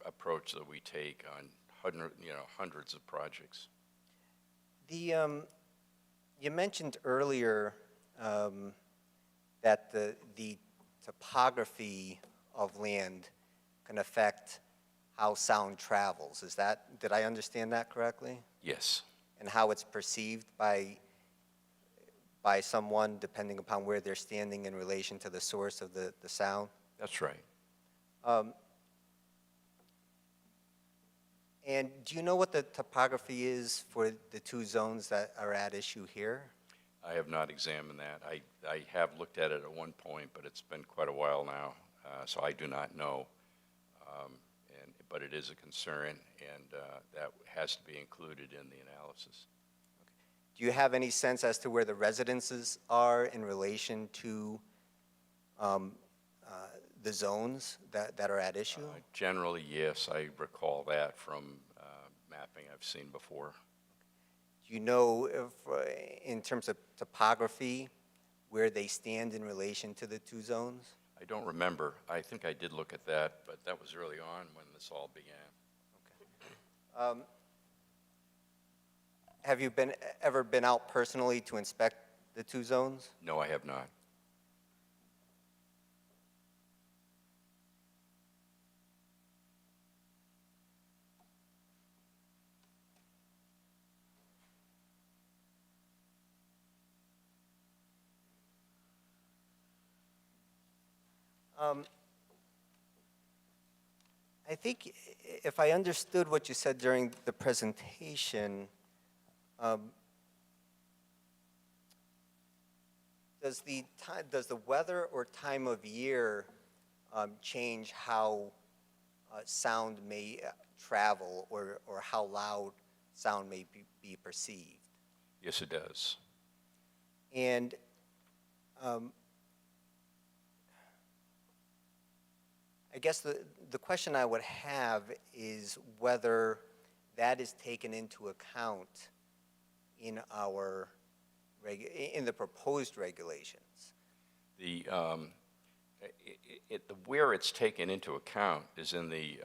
approach that we take on hundreds of projects. You mentioned earlier that the topography of land can affect how sound travels. Did I understand that correctly? Yes. And how it's perceived by someone depending upon where they're standing in relation to the source of the sound? That's right. And do you know what the topography is for the two zones that are at issue here? I have not examined that. I have looked at it at one point, but it's been quite a while now, so I do not know. But it is a concern, and that has to be included in the analysis. Okay. Do you have any sense as to where the residences are in relation to the zones that are at issue? Generally, yes, I recall that from mapping I've seen before. Do you know if, in terms of topography, where they stand in relation to the two zones? I don't remember. I think I did look at that, but that was early on when this all began. Have you ever been out personally to inspect the two zones? No, I have not. I think if I understood what you said during the presentation, does the weather or time of year change how sound may travel or how loud sound may be perceived? Yes, it does. And I guess the question I would have is whether that is taken into account in our in the proposed regulations. Where it's taken into account is in the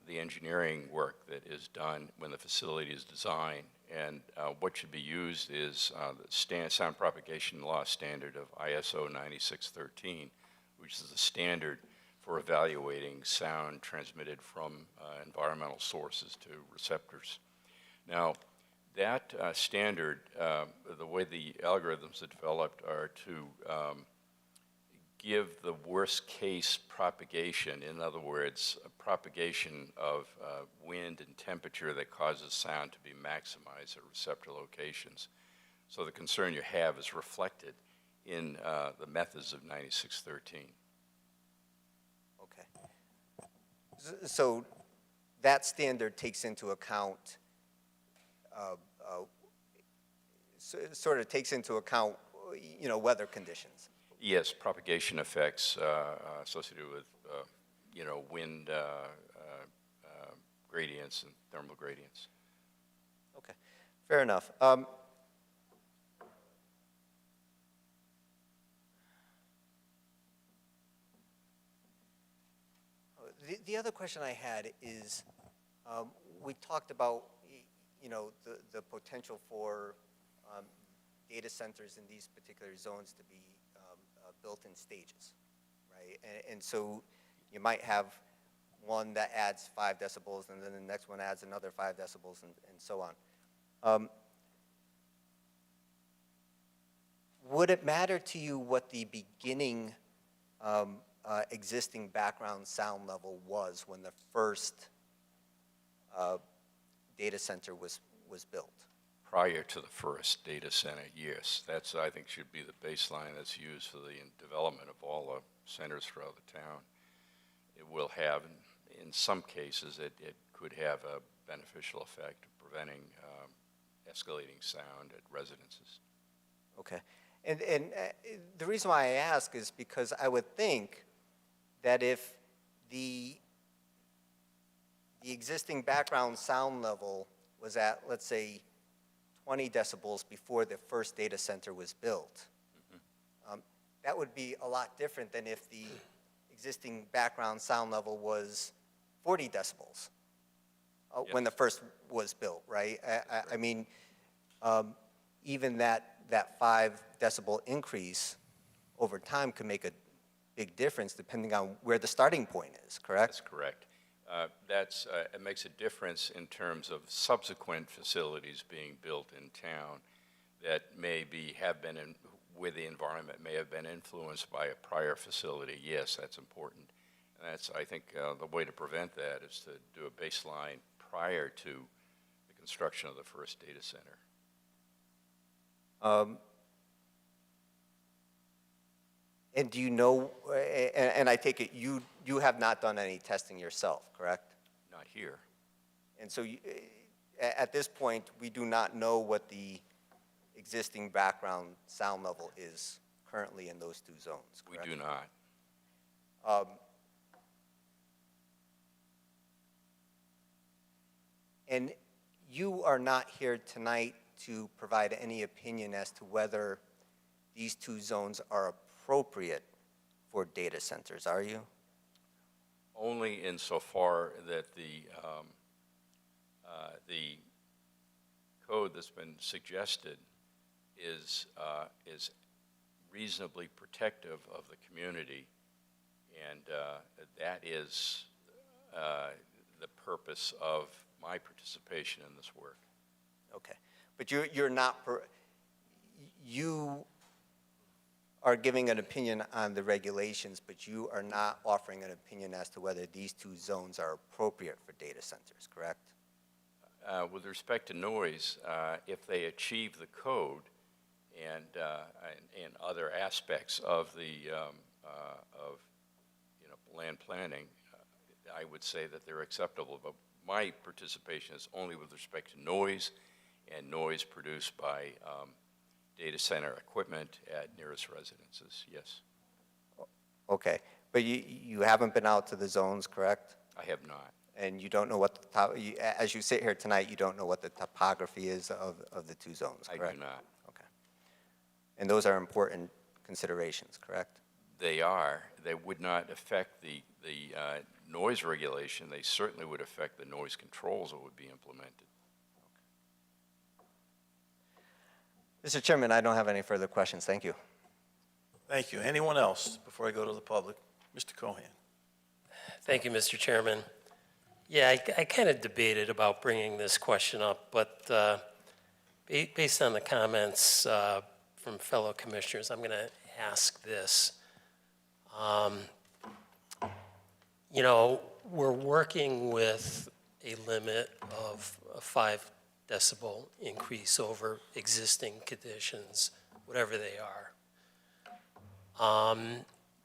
engineering work that is done when the facility is designed. And what should be used is the sound propagation law standard of ISO 9613, which is the standard for evaluating sound transmitted from environmental sources to receptors. Now, that standard, the way the algorithms are developed are to give the worst case propagation, in other words, a propagation of wind and temperature that causes sound to be maximized at receptor locations. So the concern you have is reflected in the methods of 9613. Okay. So that standard takes into account, sort of takes into account, weather conditions. Yes, propagation effects associated with, wind gradients and thermal gradients. Okay, fair enough. The other question I had is, we talked about, the potential for data centers in these particular zones to be built in stages, right? And so you might have one that adds 5 decibels, and then the next one adds another 5 decibels, and so on. Would it matter to you what the beginning existing background sound level was when the first data center was built? Prior to the first data center, yes. That's, I think, should be the baseline that's used for the development of all the centers throughout the town. It will have, in some cases, it could have a beneficial effect of preventing escalating sound at residences. Okay. And the reason why I ask is because I would think that if the existing background sound level was at, let's say, 20 decibels before the first data center was built, that would be a lot different than if the existing background sound level was 40 decibels when the first was built, right? I mean, even that 5 decibel increase over time could make a big difference depending on where the starting point is, correct? That's correct. It makes a difference in terms of subsequent facilities being built in town that where the environment may have been influenced by a prior facility. Yes, that's important. And that's, I think, the way to prevent that is to do a baseline prior to the construction of the first data center. And do you know, and I take it you have not done any testing yourself, correct? Not here. And so at this point, we do not know what the existing background sound level is currently in those two zones, We correct? do not. And you are not here tonight to provide any opinion as to whether these two zones are appropriate for data centers, are you? Only insofar that the code that's been suggested is reasonably protective of the community, and that is the purpose of my participation in this work. Okay. But you're not, you are giving an opinion on the regulations, but you are not offering an opinion as to whether these two zones are appropriate for data centers, correct? With respect to noise, if they achieve the code and other aspects of the land planning, I would say that they're acceptable. But my participation is only with respect to noise and noise produced by data center equipment at nearest residences. Yes, Okay. But you haven't been out to the zones, correct? I have not. And you don't know what, as you sit here tonight, you don't know what the topography is of the two zones, I correct? do not. Okay. And those are important considerations, correct? They are. They would not affect the noise regulation. They certainly would affect the noise controls that would be implemented. Mr. Chairman, I don't have any further questions. Thank you. Thank you. Anyone else before I go to the public? Mr. Cohen. Thank you, Mr. Chairman. Yeah, I kind of debated about bringing this question up, but based on the comments from fellow commissioners, I'm going to ask this. You know, we're working with a limit of a 5 decibel increase over existing conditions, whatever they are.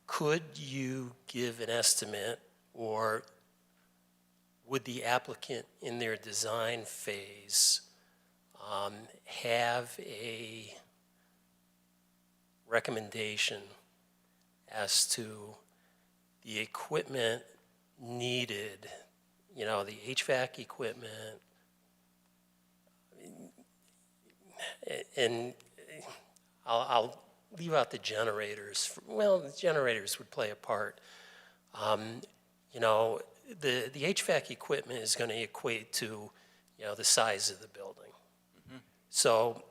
Could you give an estimate, or would the applicant in their design phase have a recommendation as to the equipment needed, you know, the HVAC equipment, and I'll leave out the generators. Well, the generators would play a part. You know, the HVAC equipment is going to equate to, you know, the size of the building. Mm-hmm. So,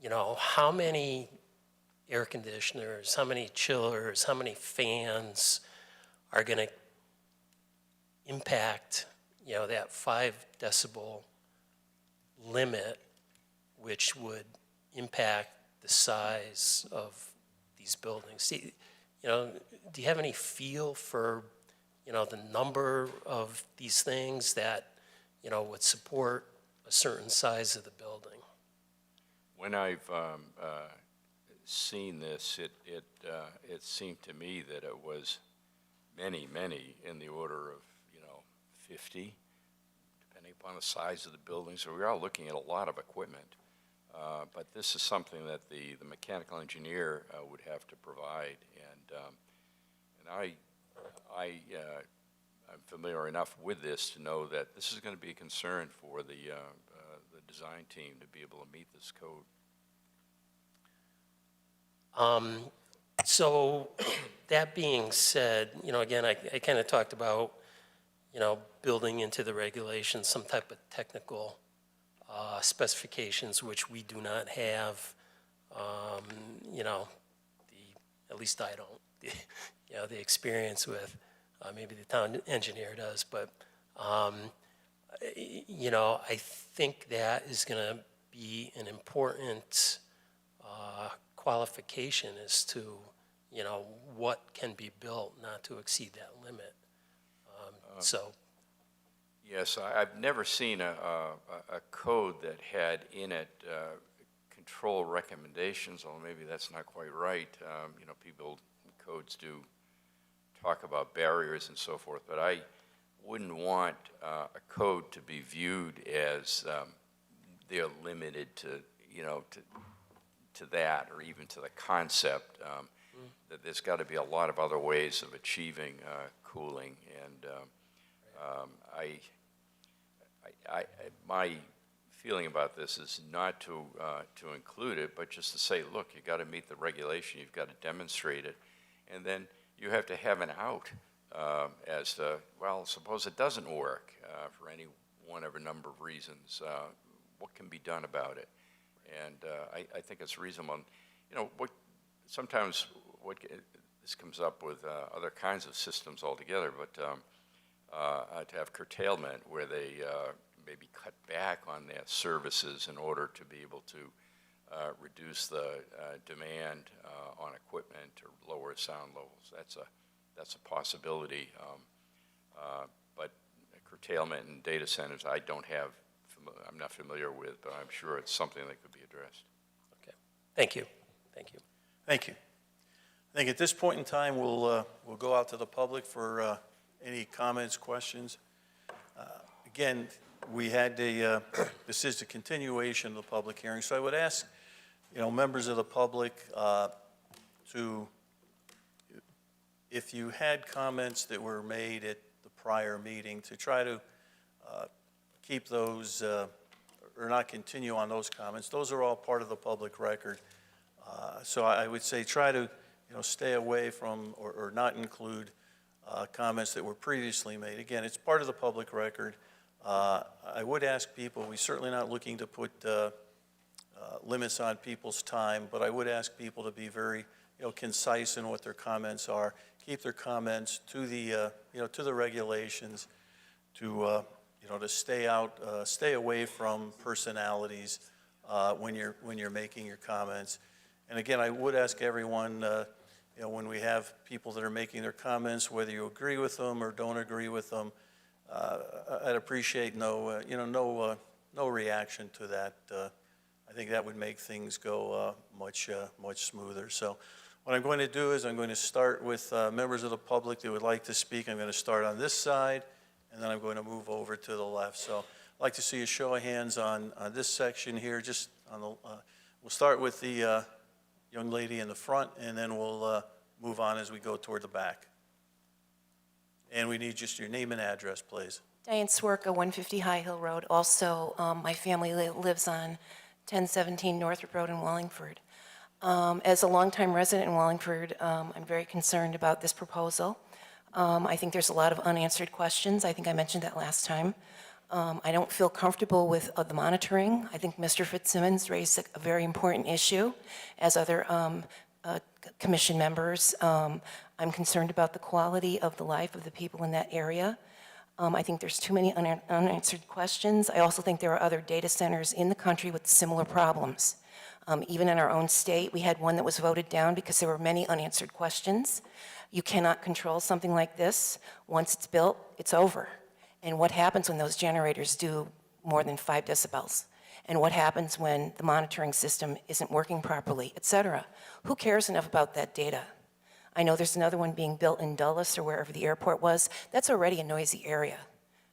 you know, how many air conditioners, how many chillers, how many fans are going to impact, you know, that 5 decibel limit, which would impact the size of these buildings? See, you know, do you have any feel for, you know, the number of these things that, you know, would support a certain size of the building? When I've seen this, it seemed to me that it was many in the order of, you know, 50, depending upon the size of the building. So we are looking at a lot of equipment. But this is something that the mechanical engineer would have to provide, and I'm familiar enough with this to know that this is going to be a concern for the design team to be able to meet this code. So that being said, you know, again, I kind of talked about, you know, building into the regulations some type of technical specifications, which we do not have. You know, at least I don't, you know, the experience with, maybe the town engineer does, but, you know, I think that is going to be an important qualification as to, you know, what can be built not to exceed that limit. So. Yes, I've never seen a code that had in it control recommendations, or maybe that's not quite right. You know, codes do talk about barriers and so forth, but I wouldn't want a code to be viewed as they're limited to, you know, to that or even to the concept, that there's got to be a lot of other ways of achieving cooling. And my feeling about this is not to include it, but just to say, look, you got to meet the regulation, you've got to demonstrate it, and then you have to have an out as to, well, suppose it doesn't work for any one of a number of reasons. What can be done about it? And I think it's reasonable. You know, sometimes this comes up with other kinds of systems altogether, but to have curtailment where they maybe cut back on their services in order to be able to reduce the demand on equipment or lower sound levels. That's a possibility. But curtailment in data centers, I'm not familiar with, but I'm sure it's something that could be addressed. Okay. Thank you. Thank you. Thank you. I think at this point in time, we'll go out to the public for any comments, questions. Again, we had this is the continuation of the public hearing, so I would ask, members of the public if you had comments that were made at the prior meeting, to try to keep those, or not continue on those comments. Those are all part of the public record. So I would say try to, stay away from or not include comments that were previously made. Again, it's part of the public record. I would ask people, we're certainly not looking to put limits on people's time, but I would ask people to be very, concise in what their comments are. Keep their comments to the, to the regulations, to stay away from personalities when you're making your comments. And again, I would ask everyone, when we have people that are making their comments, whether you agree with them or don't agree with them, I'd appreciate no reaction to that. I think that would make things go much smoother. So what I'm going to do is I'm going to start with members of the public that would like to speak. I'm going to start on this side, and then I'm going to move over to the left. So I'd like to see a show of hands on this section here. Just on the, we'll start with the young lady in the front, and then we'll move on as we go toward the back. And we need just your name and address, please. Diane Swerka, 150 High Hill Road. Also, my family lives on 1017 Northrop Road in Wallingford. As a longtime resident in Wallingford, I'm very concerned about this proposal. I think there's a lot of unanswered questions. I think I mentioned that last time. I don't feel comfortable with the monitoring. I think Mr. Fitzsimmons raised a very important issue, as other commission members. I'm concerned about the quality of the life of the people in that area. I think there's too many unanswered questions. I also think there are other data centers in the country with similar problems. Even in our own state, we had one that was voted down because there were many unanswered questions. You cannot control something like this. Once it's built, it's over. And what happens when those generators do more than 5 decibels? And what happens when the monitoring system isn't working properly, et cetera? Who cares enough about that data? I know there's another one being built in Dulles or wherever the airport was. That's already a noisy area.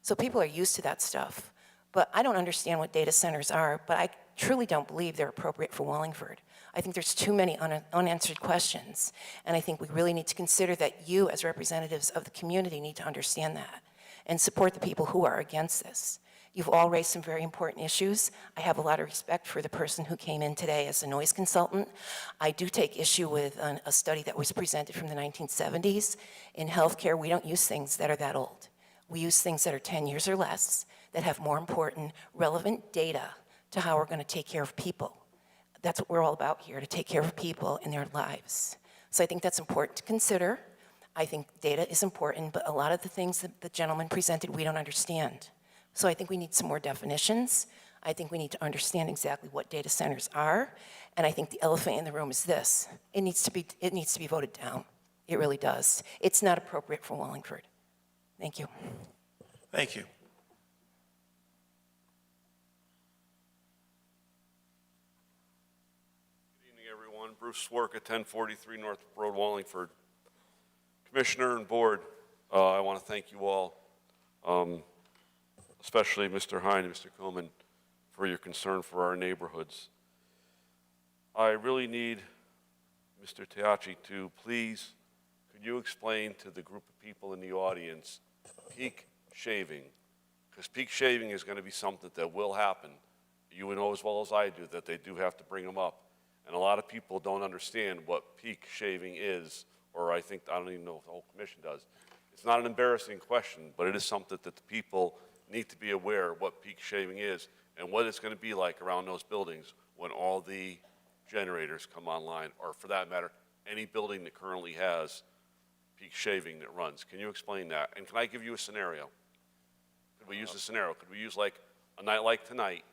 So people are used to that stuff. But I don't understand what data centers are, but I truly don't believe they're appropriate for Wallingford. I think there's too many unanswered questions. And I think we really need to consider that you, as representatives of the community, need to understand that and support the people who are against this. You've all raised some very important issues. I have a lot of respect for the person who came in today as a noise consultant. I do take issue with a study that was presented from the 1970s. In healthcare, we don't use things that are that old. We use things that are 10 years or less, that have more important, relevant data to how we're going to take care of people. That's what we're all about here, to take care of people in their lives. So I think that's important to consider. I think data is important, but a lot of the things that the gentleman presented, we don't understand. So I think we need some more definitions. I think we need to understand exactly what data centers are. And I think the elephant in the room is this. It needs to be voted down. It really does. It's not appropriate for Wallingford. Thank you. Thank you. Good evening, everyone. Bruce Swerka, 1043 North Road, Wallingford. Commissioner and board, I want to thank you all, especially Mr. Hine and Mr. Coleman, for your concern for our neighborhoods. I really need Mr. Teachi to please, could you explain to the group of people in the audience, peak shaving? Because peak shaving is going to be something that will happen. You would know as well as I do that they do have to bring them up. And a lot of people don't understand what peak shaving is, or I don't even know if the whole commission does. It's not an embarrassing question, but it is something that the people need to be aware of what peak shaving is and what it's going to be like around those buildings when all the generators come online, or for that matter, any building that currently has peak shaving that runs. Can you explain that? And can I give you a scenario? Could we use a scenario? Could we use like a night like tonight,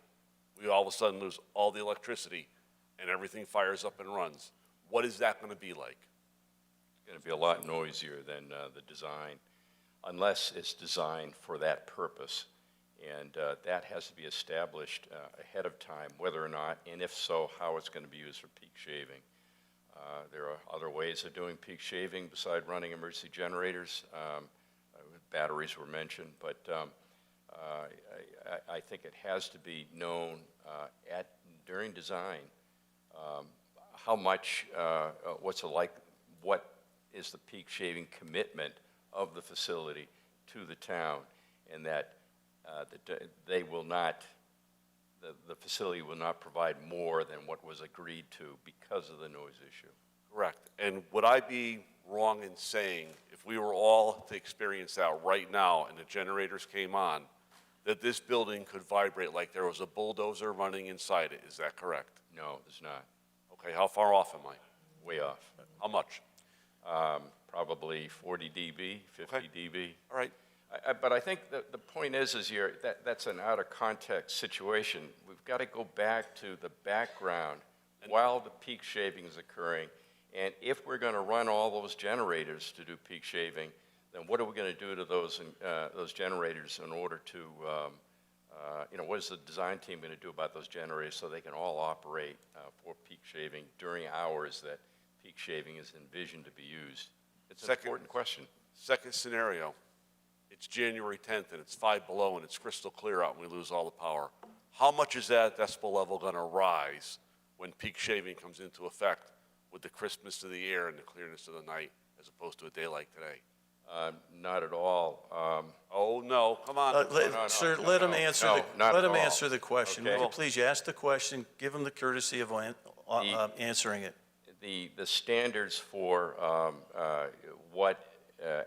we all of a sudden lose all the electricity and everything fires up and runs? What is that going to be like? It's going to be a lot noisier than the design, unless it's designed for that purpose. And that has to be established ahead of time, whether or not, and if so, how it's going to be used for peak shaving. There are other ways of doing peak shaving besides running emergency generators. Batteries were mentioned, but I think it has to be known during design how much, what is the peak shaving commitment of the facility to the town, and that they will not, the facility will not provide more than what was agreed to because of the noise issue. Correct. And would I be wrong in saying, if we were all to experience that right now and the generators came on, that this building could vibrate like there was a bulldozer running inside it? Is that correct? No, there's not. Okay, how far off am I? Way off. How much? Probably 40 dB, 50 Okay. dB. All right. But I think the point is that's an out of context situation. We've got to go back to the background while the peak shaving is occurring. And if we're going to run all those generators to do peak shaving, then what are we going to do to those generators in order to, what is the design team going to do about those generators so they can all operate for peak shaving during hours that peak shaving is envisioned to be used? It's an important question. Second scenario, it's January 10th and it's 5 below and it's crystal clear out and we lose all the power. How much is that decibel level going to rise when peak shaving comes into effect with the crispness of the air and the clearness of the night as opposed to a day like today? Not at all. Oh, no, come on. Sir, let him answer answer the question. Okay. Will you please ask the question, give him the courtesy of answering it. The standards for what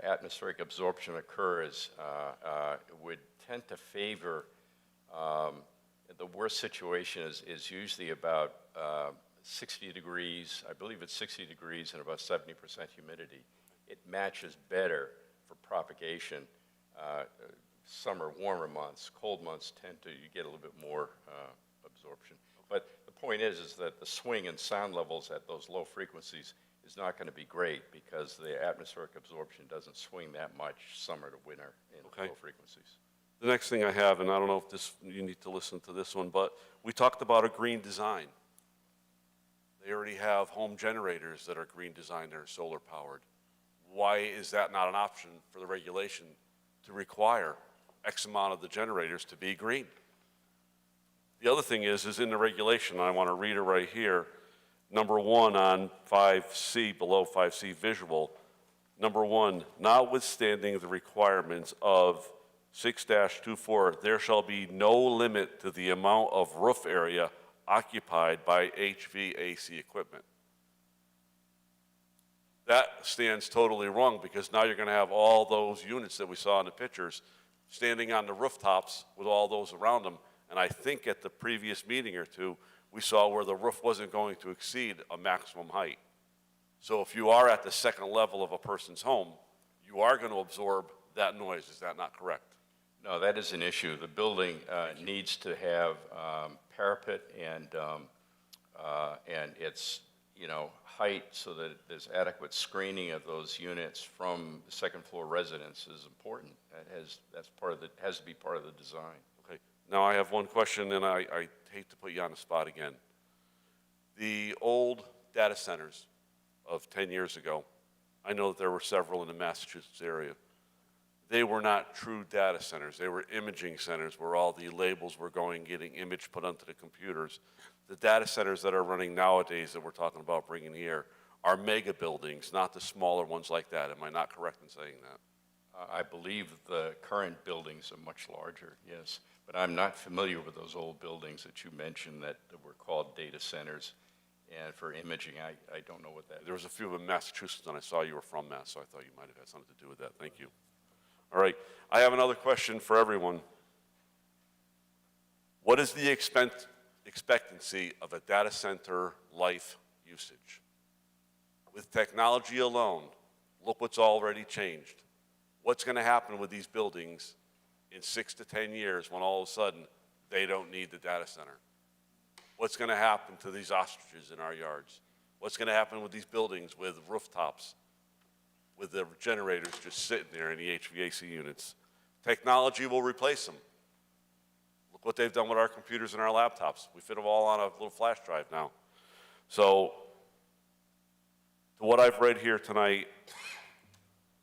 atmospheric absorption occurs would tend to favor, the worst situation is usually about 60 degrees, I believe it's 60 degrees and about 70% humidity. It matches better for propagation. Summer, warmer months, cold months you get a little bit more absorption. But the point is that the swing in sound levels at those low frequencies is not going to be great because the atmospheric absorption doesn't swing that much summer to winter in low frequencies. The next thing I have, and I don't know if you need to listen to this one, but we talked about a green design. They already have home generators that are green design, that are solar powered. Why is that not an option for the regulation to require X amount of the generators to be green? The other thing is in the regulation, I want to read it right here, number 1 on 5C, below 5C visual, number 1, notwithstanding the requirements of 6-24, there shall be no limit to the amount of roof area occupied by HVAC equipment. That stands totally wrong because now you're going to have all those units that we saw in the pictures standing on the rooftops with all those around them. And I think at the previous meeting or two, we saw where the roof wasn't going to exceed a maximum height. So if you are at the second level of a person's home, you are going to absorb that noise. Is that not correct? No, that is an issue. The building needs to have parapet and its height so that there's adequate screening of those units from the second floor residents is important. Has to be part of the design. Okay. Now I have one question, and I hate to put you on the spot again. The old data centers of 10 years ago, I know that there were several in the Massachusetts area. They were not true data centers. They were imaging centers where all the labels were going, getting image put onto the computers. The data centers that are running nowadays that we're talking about bringing here are mega buildings, not the smaller ones like that. Am I not correct in saying that? I believe the current buildings are much larger, yes. But I'm not familiar with those old buildings that you mentioned that were called data centers. And for imaging, I don't know what that is. There was a few in Massachusetts, and I saw you were from Mass, so I thought you might have had something to do with that. Thank you. All right, I have another question for everyone. What is the expectancy of a data center life usage? With technology alone, look what's already changed. What's going to happen with these buildings in 6 to 10 years when all of a sudden they don't need the data center? What's going to happen to these ostriches in our yards? What's going to happen with these buildings with rooftops, with the generators just sitting there in the HVAC units? Technology will replace them. Look what they've done with our computers and our laptops. We fit them all on a little flash drive now. So, to what I've read here tonight,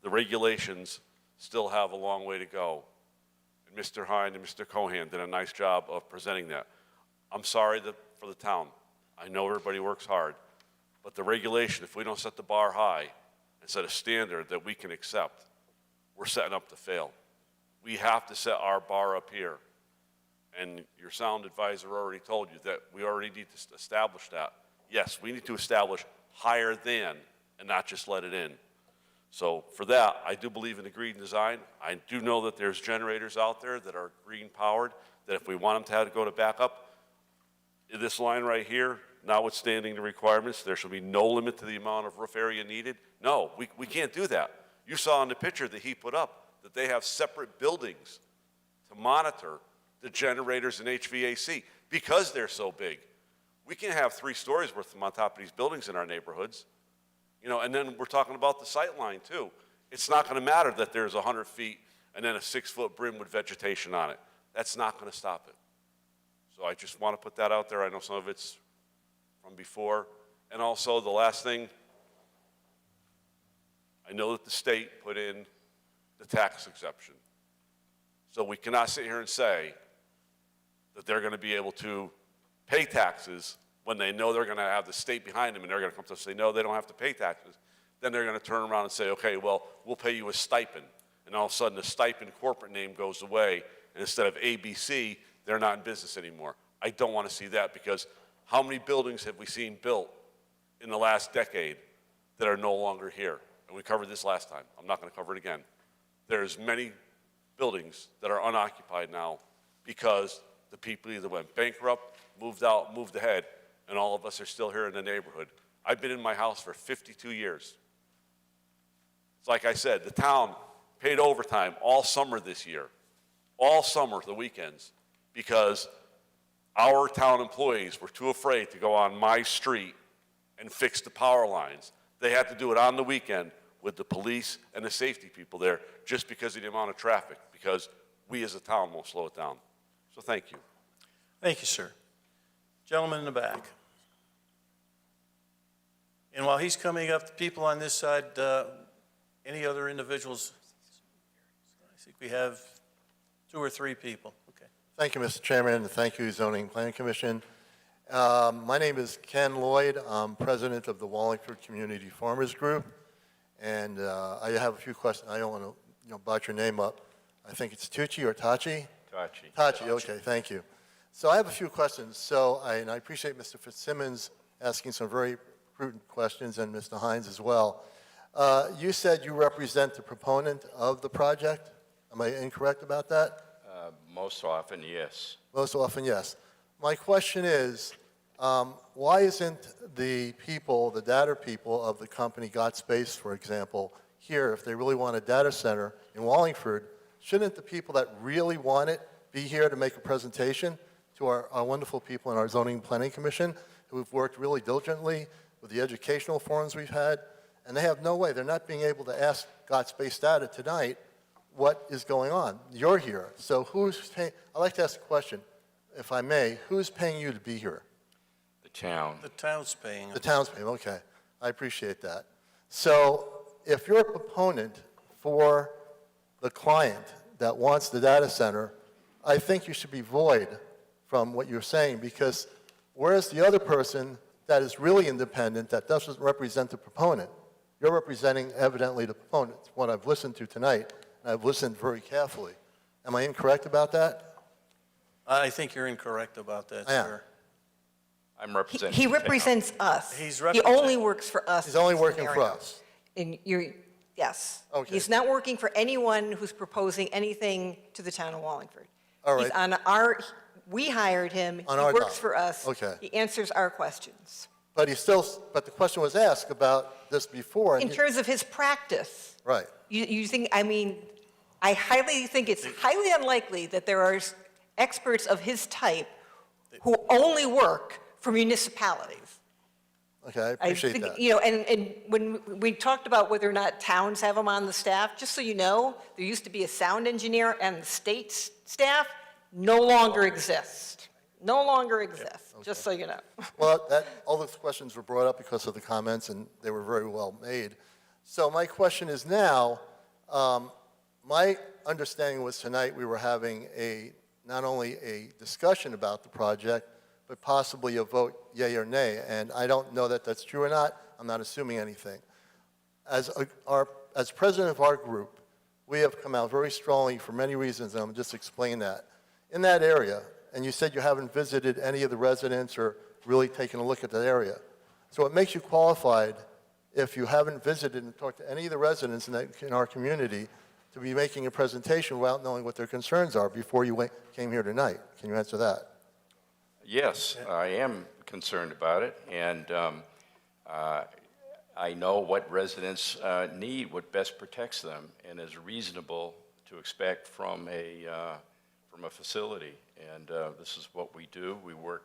the regulations still have a long way to go. And Mr. Hine and Mr. Cohan did a nice job of presenting that. I'm sorry for the town. I know everybody works hard, but the regulation, if we don't set the bar high and set a standard that we can accept, we're setting up to fail. We have to set our bar up here. And your sound advisor already told you that we already need to establish that. Yes, we need to establish higher than and not just let it in. So for that, I do believe in the green design. I do know that there's generators out there that are green powered, that if we want them to have to go to backup, this line right here, notwithstanding the requirements, there shall be no limit to the amount of roof area needed. No, we can't do that. You saw in the picture that he put up that they have separate buildings to monitor the generators and HVAC because they're so big. We can't have 3 stories worth of them on top of these buildings in our neighborhoods. You know, and then we're talking about the sight line too. It's not going to matter that there's 100 feet and then a 6-foot brim with vegetation on it. That's not going to stop it. So I just want to put that out there. I know some of it's from before. And also the last thing, I know that the state put in the tax exception. So we cannot sit here and say that they're going to be able to pay taxes when they know they're going to have the state behind them and they're going to come to us and say, no, they don't have to pay taxes. Then they're going to turn around and say, okay, well, we'll pay you a stipend. And all of a sudden the stipend corporate name goes away, and instead of ABC, they're not in business anymore. I don't want to see that, because how many buildings have we seen built in the last decade that are no longer here? And we covered this last time. I'm not going to cover it again. There's many buildings that are unoccupied now because the people either went bankrupt, moved out, moved ahead, and all of us are still here in the neighborhood. I've been in my house for 52 years. It's like I said, the town paid overtime all summer this year, all summer, the weekends, because our town employees were too afraid to go on my street and fix the power lines. They had to do it on the weekend with the police and the safety people there just because of the amount of traffic, because we as a town won't slow it down. So thank you. Thank you, sir. Gentleman in the back. And while he's coming up, the people on this side, any other individuals? I think we have 2 or 3 people. Okay. Thank you, Mr. Chairman, and thank you, Zoning and Planning Commission. My name is Ken Lloyd. I'm president of the Wallingford Community Farmers Group, and I have a few questions. I don't want to botch your name up. I think it's Tucci or Tachi? Tachi. Tachi, okay, thank you. So I have a few questions. So I appreciate Mr. Fitzsimmons asking some very prudent questions, and Mr. Hines as well. You said you represent the proponent of the project. Am I incorrect about that? Most often, yes. Most often, yes. My question is, why isn't the people, the data people of the company Got Space, for example, here, if they really want a data center in Wallingford, shouldn't the people that really want it be here to make a presentation to our wonderful people in our Zoning and Planning Commission who have worked really diligently with the educational forums we've had? And they have no way. They're not being able to ask Got Space Data tonight what is going on. You're here. So who's paying? I'd like to ask a question, if I may. Who's paying you to be here? The town. The town's paying them. The town's paying, okay. I appreciate that. So if you're a proponent for the client that wants the data center, I think you should be void from what you're saying, because Whereas the other person that is really independent, that doesn't represent the proponent, you're representing evidently the proponent, what I've listened to tonight, and I've listened very carefully. Am I incorrect about that? I think you're incorrect about that, I am. sir. I'm representing. He the town. represents us. He's He represent- only works for us. He's only in this working for scenario. us. And you're, yes. Okay. He's not working for anyone who's proposing anything to the town of Wallingford. All He's right. on our, we hired him. On He our works dime. for us. Okay. He answers our questions. But but the question was asked about this before. and In terms of his practice, Right. you think, I mean, I highly think it's highly unlikely that there are experts of his type who only work for municipalities. Okay, I I appreciate think, that. you know, and when we talked about whether or not towns have them on the staff, just so you know, there used to be a sound engineer, and the state's staff no longer exist. No longer exist, just so you know. Well, all those questions were brought up because of the comments, and they were very well made. So my question is now, my understanding was tonight we were having not only a discussion about the project, but possibly a vote yea or nay. And I don't know that that's true or not. I'm not assuming anything. As president of our group, we have come out very strongly for many reasons, and I'm just explain that. In that area, and you said you haven't visited any of the residents or really taken a look at that area. So it makes you qualified, if you haven't visited and talked to any of the residents in our community, to be making a presentation without knowing what their concerns are before you came here tonight. Can you answer that? Yes, I am concerned about it, and I know what residents need, what best protects them, and is reasonable to expect from a facility. And this is what we do. We work.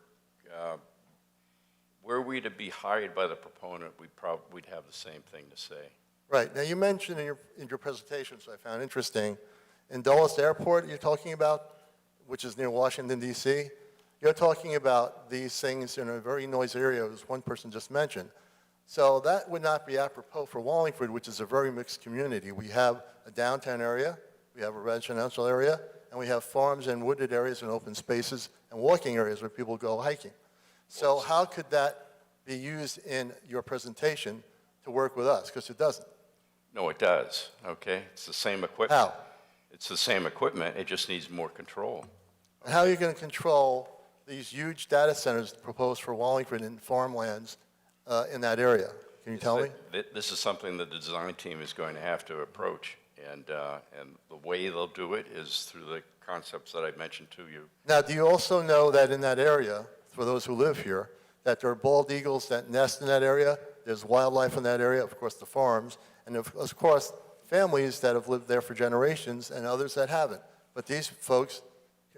Were we to be hired by the proponent, we'd have the same thing to say. Right. Now, you mentioned in your presentation, so I found interesting, in Dulles Airport you're talking about, which is near Washington, D.C., you're talking about these things in a very noisy area, as one person just mentioned. So that would not be apropos for Wallingford, which is a very mixed community. We have a downtown area, we have a residential area, and we have farms and wooded areas and open spaces and walking areas where people go hiking. So how could that be used in your presentation to work with us? Because it doesn't. No, it does, okay? It's the same equipment. How? It's the same equipment, it just needs more control. And how are you going to control these huge data centers proposed for Wallingford and farmlands in that area? Can you tell me? This is something that the design team is going to have to approach, and the way they'll do it is through the concepts that I mentioned to you. Now, do you also know that in that area, for those who live here, that there are bald eagles that nest in that area? There's wildlife in that area, of course, the farms, and of course, families that have lived there for generations and others that haven't. But these folks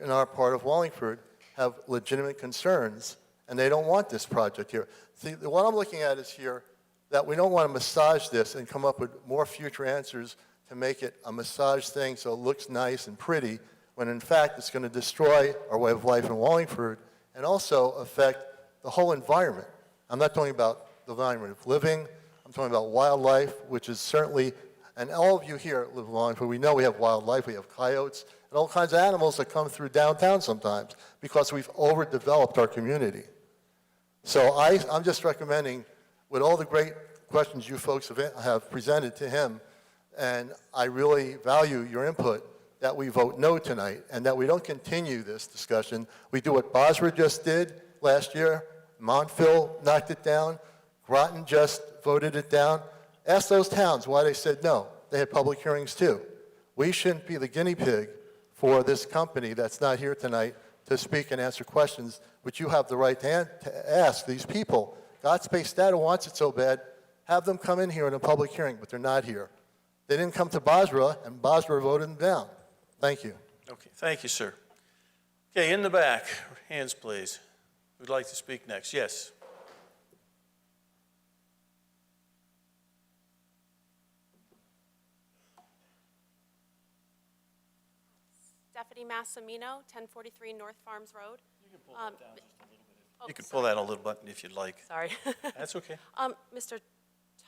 in our part of Wallingford have legitimate concerns, and they don't want this project here. See, what I'm looking at is here that we don't want to massage this and come up with more future answers to make it a massage thing so it looks nice and pretty, when in fact it's going to destroy our way of life in Wallingford and also affect the whole environment. I'm not talking about the environment of living, I'm talking about wildlife, which is certainly, and all of you here live in Wallingford, we know we have wildlife, we have coyotes, and all kinds of animals that come through downtown sometimes because we've overdeveloped our community. So I'm just recommending, with all the great questions you folks have presented to him, and I really value your input, that we vote no tonight and that we don't continue this discussion. We do what Bosra just did last year. Montville knocked it down. Groton just voted it down. Ask those towns why they said no. They had public hearings too. We shouldn't be the guinea pig for this company that's not here tonight to speak and answer questions, which you have the right to ask these people. God Space Data wants it so bad, have them come in here in a public hearing, but they're not here. They didn't come to Bosra, and Bosra voted them down. Thank you. Okay, thank you, sir. Okay, in the back, hands please. Who'd like to speak next? Yes. Stephanie Massimino, 1043 North Farms Road. You can pull that a little button if you'd like. Sorry. That's okay. Mr.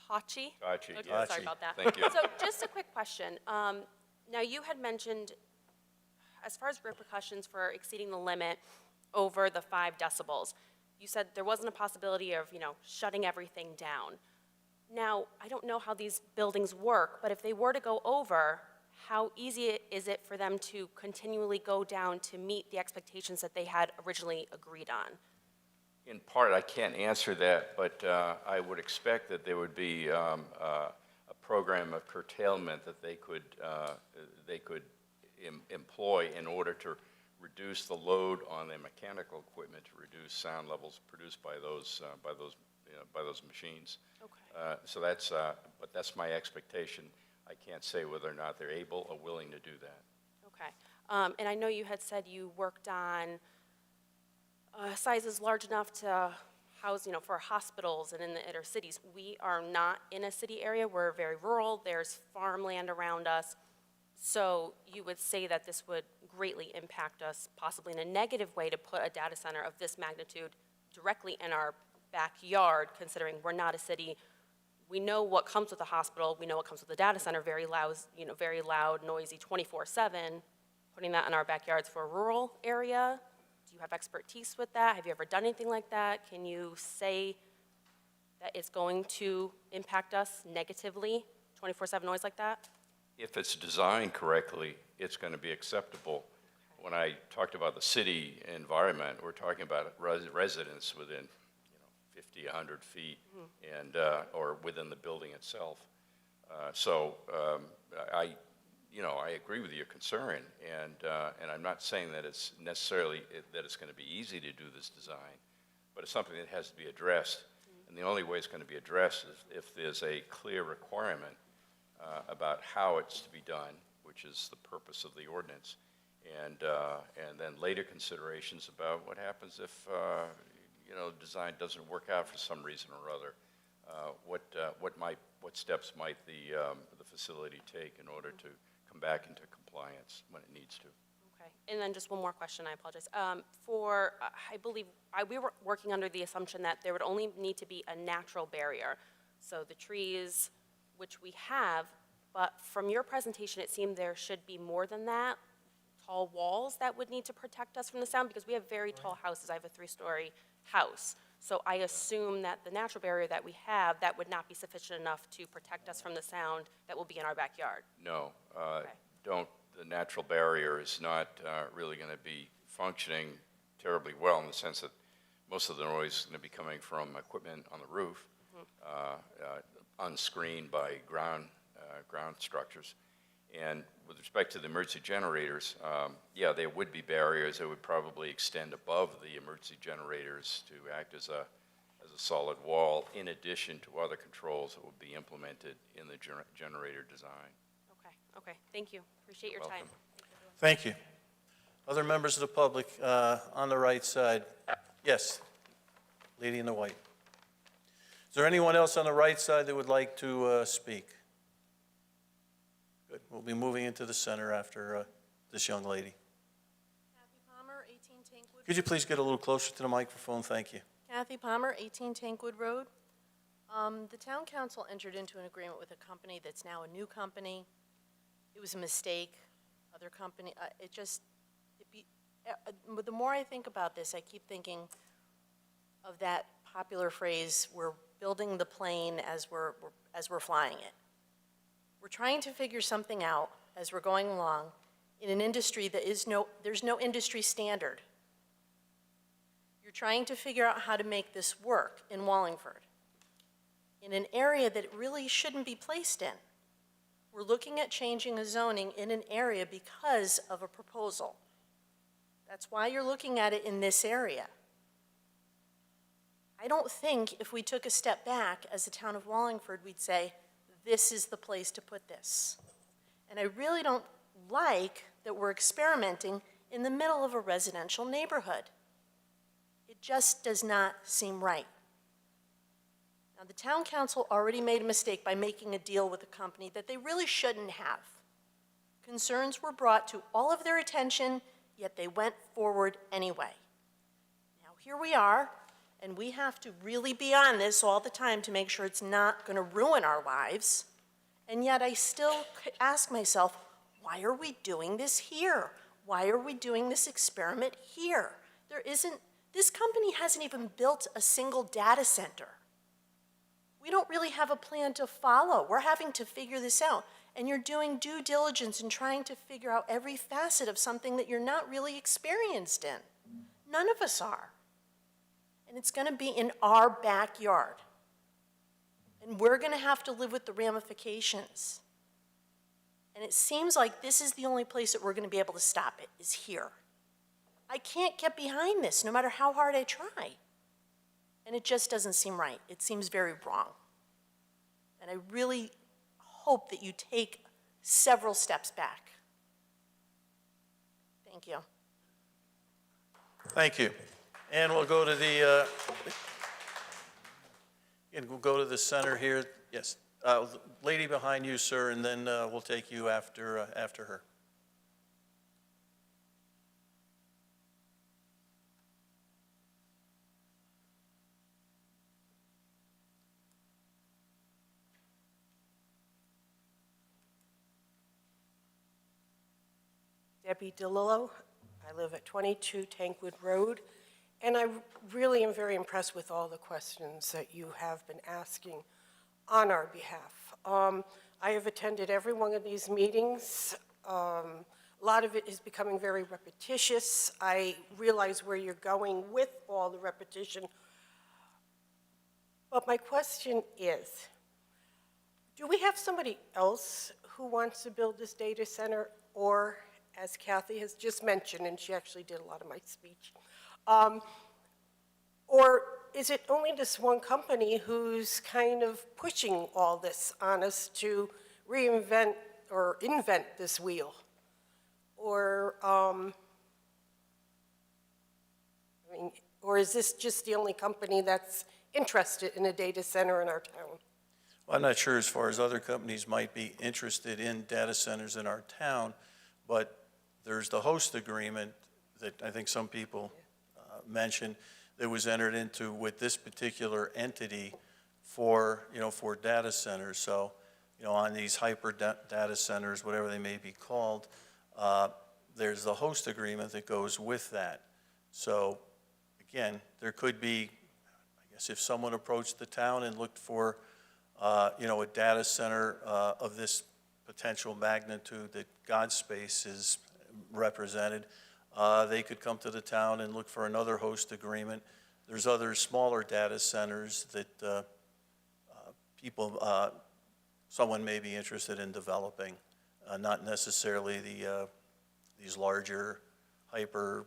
Tachi? Tachi, Okay, yes. sorry about that. Thank you. So just a quick question. Now you had mentioned, as far as repercussions for exceeding the limit over the 5 decibels, you said there wasn't a possibility of, shutting everything down. Now, I don't know how these buildings work, but if they were to go over, how easy is it for them to continually go down to meet the expectations that they had originally agreed on? In part, I can't answer that, but I would expect that there would be a program of curtailment that they could employ in order to reduce the load on their mechanical equipment, to reduce sound levels produced by those machines. Okay. So but that's my expectation. I can't say whether or not they're able or willing to do that. Okay. And I know you had said you worked on sizes large enough to house, for hospitals and in the inner cities. We are not in a city area. We're very rural. There's farmland around us. So you would say that this would greatly impact us, possibly in a negative way, to put a data center of this magnitude directly in our backyard, considering we're not a city. We know what comes with a hospital. We know what comes with a data center, very loud, noisy, 24/7. Putting that in our backyards for a rural area, do you have expertise with that? Have you ever done anything like that? Can you say that it's going to impact us negatively, 24/7 noise like that? If it's designed correctly, it's going to be acceptable. When I talked about the city environment, we're talking about residents within 50, 100 feet, and or within the building itself. I agree with your concern, and I'm not saying that it's necessarily that it's going to be easy to do this design, but it's something that has to be addressed. And the only way it's going to be addressed is if there's a clear requirement about how it's to be done, which is the purpose of the ordinance, and then later considerations about what happens if design doesn't work out for some reason or other. What steps might the facility take in order to come back into compliance when it needs to? Okay. And then just one more question, I apologize. I believe, we were working under the assumption that there would only need to be a natural barrier. So the trees, which we have, but from your presentation, it seemed there should be more than that, tall walls that would need to protect us from the sound, because we have very tall houses. I have a 3-story house. So I assume that the natural barrier that we have, that would not be sufficient enough to protect us from the sound that will be in our backyard. No, Okay. the natural barrier is not really going to be functioning terribly well, in the sense that most of the noise is going to be coming from equipment on the roof, unscreened by ground structures. And with respect to the emergency generators, there would be barriers that would probably extend above the emergency generators to act as a solid wall, in addition to other controls that would be implemented in the generator design. Okay, thank you. Appreciate your time. Thank you. Other members of the public on the right side? Yes, lady in the white. Is there anyone else on the right side that would like to speak? Good. We'll be moving into the center after this young lady. Kathy Palmer, 18 Tankwood. Could you please get a little closer to the microphone? Thank you. Kathy Palmer, 18 Tankwood Road. The town council entered into an agreement with a company that's now a new company. It was a mistake. Other company, the more I think about this, I keep thinking of that popular phrase, we're building the plane as we're flying it. We're trying to figure something out as we're going along in an industry that there's no industry standard. You're trying to figure out how to make this work in Wallingford, in an area that it really shouldn't be placed in. We're looking at changing a zoning in an area because of a proposal. That's why you're looking at it in this area. I don't think if we took a step back as the town of Wallingford, we'd say, this is the place to put this. And I really don't like that we're experimenting in the middle of a residential neighborhood. It just does not seem right. Now, the town council already made a mistake by making a deal with a company that they really shouldn't have. Concerns were brought to all of their attention, yet they went forward anyway. Now, here we are, and we have to really be on this all the time to make sure it's not going to ruin our lives. And yet I still ask myself, why are we doing this here? Why are we doing this experiment here? There isn't This company hasn't even built a single data center. We don't really have a plan to follow. We're having to figure this out. And you're doing due diligence and trying to figure out every facet of something that you're not really experienced in. None of us are. And it's going to be in our backyard. And we're going to have to live with the ramifications. And it seems like this is the only place that we're going to be able to stop it, is here. I can't get behind this, no matter how hard I try. And it just doesn't seem right. It seems very wrong. And I really hope that you take several steps back. Thank you. Thank you. And we'll go to the center here. Yes, lady behind you, sir, and then we'll take you after her. Debbie DeLillo. I live at 22 Tankwood Road, and I really am very impressed with all the questions that you have been asking on our behalf. I have attended every one of these meetings. A lot of it is becoming very repetitious. I realize where you're going with all the repetition. But my question is, do we have somebody else who wants to build this data center, or, as Kathy has just mentioned, and she actually did a lot of my speech, or is it only this one company who's kind of pushing all this on us to reinvent or invent this wheel? Or, or is this just the only company that's interested in a data center in our town? Well, I'm not sure as far as other companies might be interested in data centers in our town, but there's the host agreement that I think some people mentioned that was entered into with this particular entity for, for data centers. So, on these hyper data centers, whatever they may be called, there's the host agreement that goes with that. So, again, there could be, I guess, if someone approached the town and looked for, a data center of this potential magnitude that GodSpace is represented, they could come to the town and look for another host agreement. There's other smaller data centers that someone may be interested in developing, not necessarily these larger hyper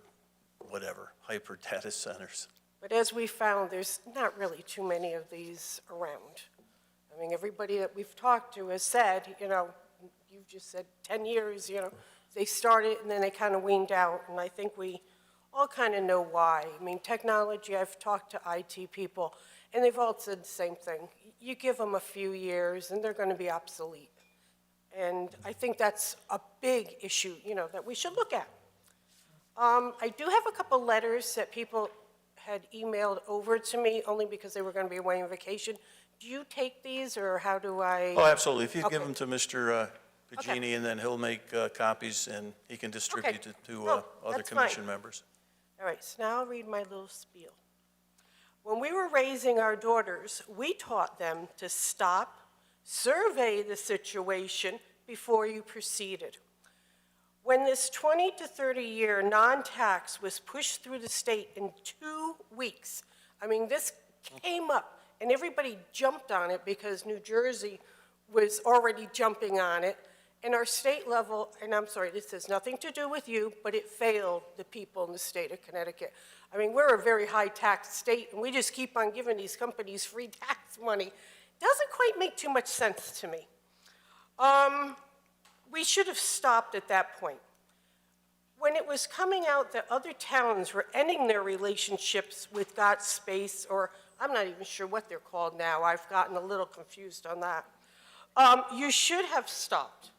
data centers. But as we found, there's not really too many of these around. I mean, everybody that we've talked to has said, you've just said 10 years, they started and then they kind of weaned out, and I think we all kind of know why. I mean, technology, I've talked to IT people, and they've all said the same thing. You give them a few years and they're going to be obsolete. And I think that's a big issue, that we should look at. I do have a couple letters that people had emailed over to me only because they were going to be away on vacation. Do you take these, or how do I? Oh, absolutely. If you Okay. give them to Mr. Pagini, Okay. and then he'll make copies and he can distribute Okay. it to No, other that's fine. commission members. All right, so now I'll read my little spiel. When we were raising our daughters, we taught them to stop, survey the situation before you proceeded. When this 20 to 30-year non-tax was pushed through the state in 2 weeks, I mean, this came up, and everybody jumped on it because New Jersey was already jumping on it. And our state level, and I'm sorry, this has nothing to do with you, but it failed the people in the state of Connecticut. I mean, we're a very high tax state, and we just keep on giving these companies free tax money. Doesn't quite make too much sense to me. We should have stopped at that point. When it was coming out that other towns were ending their relationships with GodSpace, or I'm not even sure what they're called now, I've gotten a little confused on that. You should have stopped.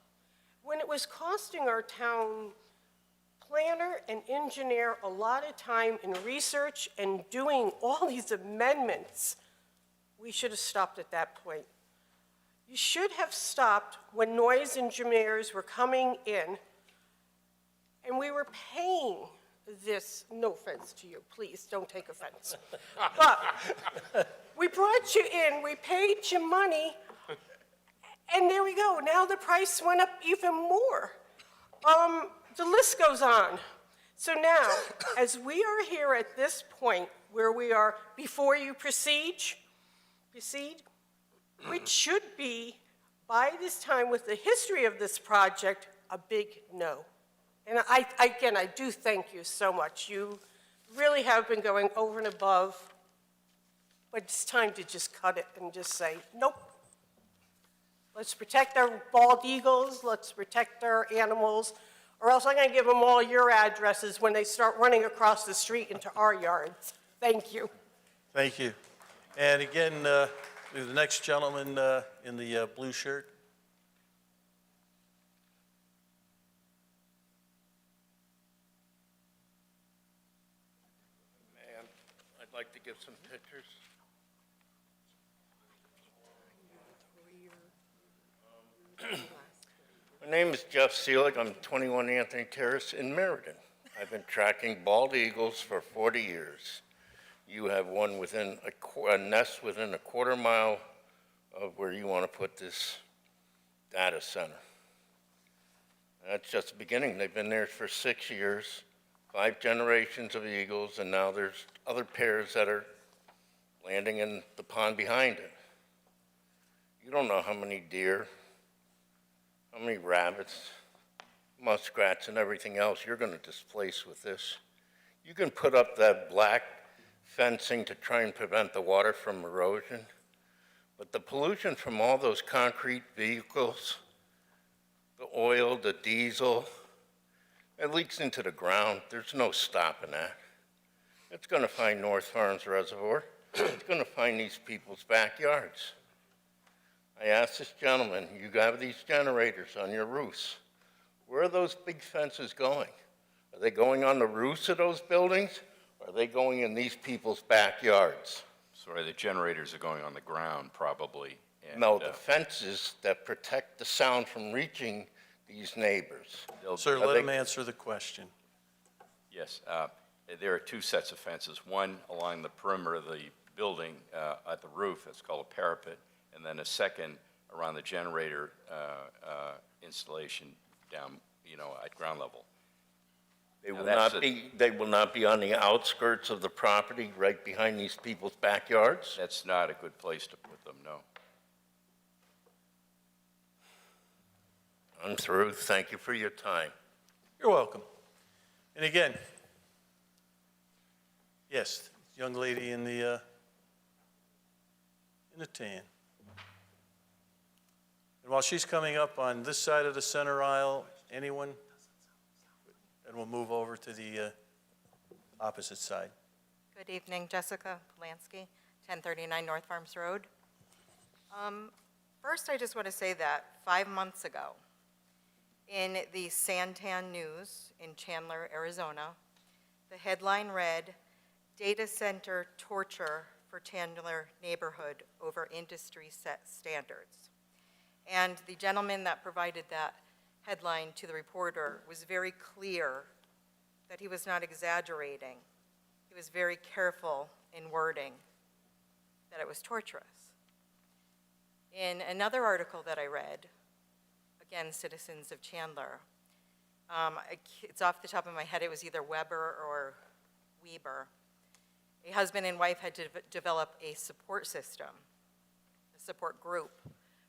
When it was costing our town planner and engineer a lot of time in research and doing all these amendments, we should have stopped at that point. You should have stopped when noise engineers were coming in and we were paying this, no offense to you, please, don't take offense. But we brought you in, we paid you money, and there we go. Now the price went up even more. The list goes on. So now, as we are here at this point where we are before you proceed, which should be, by this time with the history of this project, a big no. And again, I do thank you so much. You really have been going over and above, but it's time to just cut it and just say, nope. Let's protect our bald eagles, let's protect our animals, or else I'm gonna give them all your addresses when they start running across the street into our yards. Thank you. Thank you. And again, the next gentleman in the blue shirt. Man, I'd like to get some pictures. My name is Jeff Seelig. I'm 21 Anthony Terrace in Meriden. I've been tracking bald eagles for 40 years. You have one within a nest within a quarter mile of where you want to put this data center. That's just the beginning. They've been there for 6 years, 5 generations of eagles, and now there's other pairs that are landing in the pond behind it. You don't know how many deer, how many rabbits, muskrats, and everything else you're going to displace with this. You can put up that black fencing to try and prevent the water from erosion, but the pollution from all those concrete vehicles, the oil, the diesel, it leaks into the ground. There's no stopping that. It's going to find North Farms Reservoir. It's going to find these people's backyards. I asked this gentleman, you have these generators on your roofs. Where are those big fences going? Are they going on the roofs of those buildings? Or are they going in these people's backyards? Sorry, the generators are going on the ground, probably. And, No, the fences that protect the sound from reaching these neighbors. Sir, let him answer the question. Yes, there are 2 sets of fences. One along the perimeter of the building at the roof, that's called a parapet, and then a second around the generator installation down, at ground level. They will not be on the outskirts of the property, right behind these people's backyards? That's not a good place to put them, no. I'm through. Thank you for your time. You're welcome. And again, yes, young lady in the tan. And while she's coming up on this side of the center aisle, anyone? And we'll move over to the opposite side. Good evening, Jessica Polanski, 1039 North Farms Road. First, I just want to say that 5 months ago, in the Santan News in Chandler, Arizona, the headline read, "Data Center Torture for Chandler Neighborhood Over Industry Set Standards." And the gentleman that provided that headline to the reporter was very clear that he was not exaggerating. He was very careful in wording that it was torturous. In another article that I read, again, citizens of Chandler, it's off the top of my head, it was either Weber or Weber. A husband and wife had to develop a support system, a support group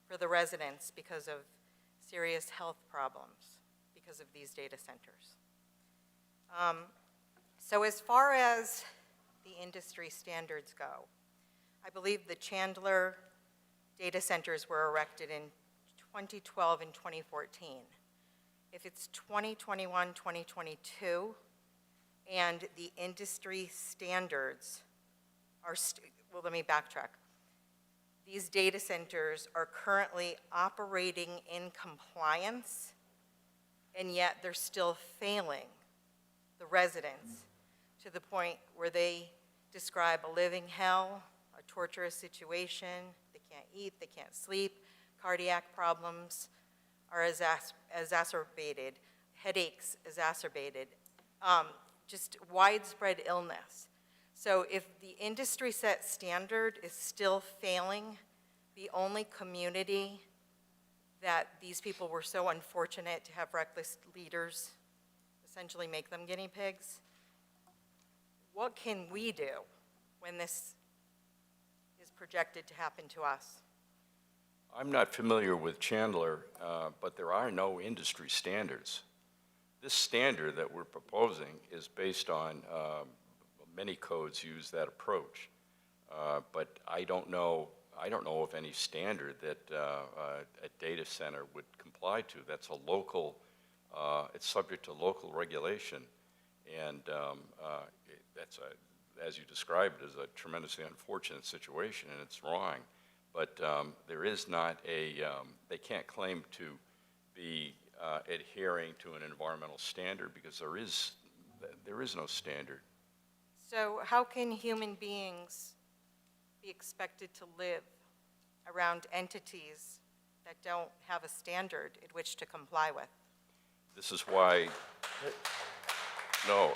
for the residents because of serious health problems because of these data centers. So as far as the industry standards go, I believe the Chandler data centers were erected in 2012 and 2014. If it's 2021, 2022, and the industry standards are, well, let me backtrack. These data centers are currently operating in compliance, and yet they're still failing the residents to the point where they describe a living hell, a torturous situation. They can't eat, they can't sleep, cardiac problems are exacerbated, headaches exacerbated. just widespread illness. So if the industry set standard is still failing, the only community that these people were so unfortunate to have reckless leaders essentially make them guinea pigs, what can we do when this is projected to happen to us? I'm not familiar with Chandler, but there are no industry standards. This standard that we're proposing is based on, many codes use that approach, but I don't know of any standard that a data center would comply to. That's a local, it's subject to local regulation, and that's as you described, is a tremendously unfortunate situation, and it's wrong. But there is not a, they can't claim to be adhering to an environmental standard because there is no standard. So how can human beings be expected to live around entities that don't have a standard in which to comply with? This is why, no,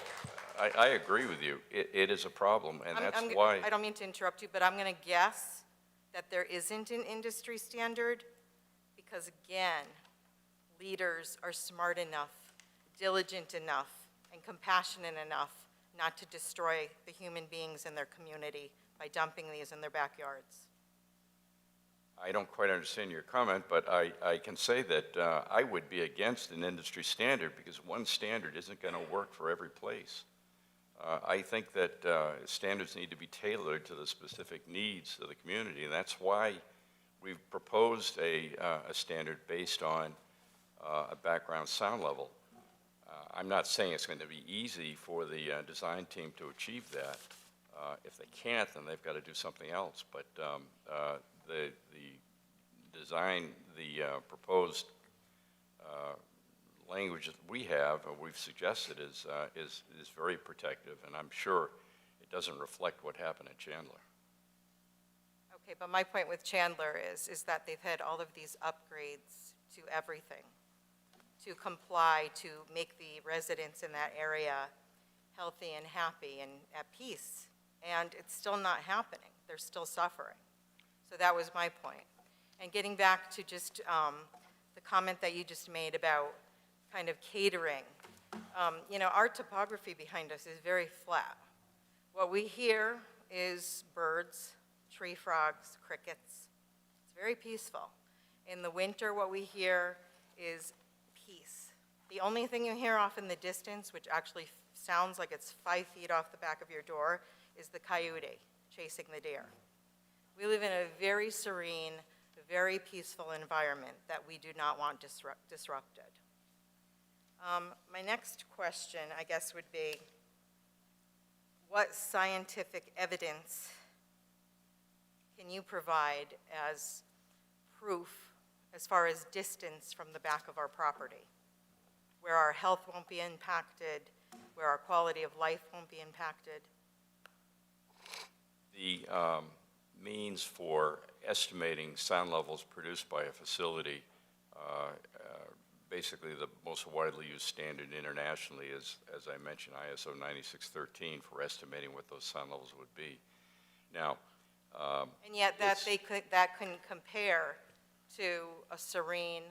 I agree with you. It is a problem, and that's why. I don't mean to interrupt you, but I'm going to guess that there isn't an industry standard because, again, leaders are smart enough, diligent enough, and compassionate enough not to destroy the human beings in their community by dumping these in their backyards. I don't quite understand your comment, but I can say that I would be against an industry standard because one standard isn't going to work for every place. I think that standards need to be tailored to the specific needs of the community, and that's why we've proposed a standard based on a background sound level. I'm not saying it's going to be easy for the design team to achieve that. If they can't, then they've got to do something else. But the design, the proposed language that we have, we've suggested, is very protective, and I'm sure it doesn't reflect what happened at Chandler. Okay, but my point with Chandler is that they've had all of these upgrades to everything to comply, to make the residents in that area healthy and happy and at peace, and it's still not happening. They're still suffering. So that was my point. And getting back to just the comment that you just made about kind of catering, you know, our topography behind us is very flat. What we hear is birds, tree frogs, crickets. It's very peaceful. In the winter, what we hear is peace. The only thing you hear off in the distance, which actually sounds like it's 5 feet off the back of your door, is the coyote chasing the deer. We live in a very serene, very peaceful environment that we do not want disrupted. My next question, I guess, would be, what scientific evidence can you provide as proof as far as distance from the back of our property, where our health won't be impacted, where our quality of life won't be impacted? The means for estimating sound levels produced by a facility, basically the most widely used standard internationally is, as I mentioned, ISO 9613 for estimating what those sound levels would be. Now, and yet that couldn't compare to a serene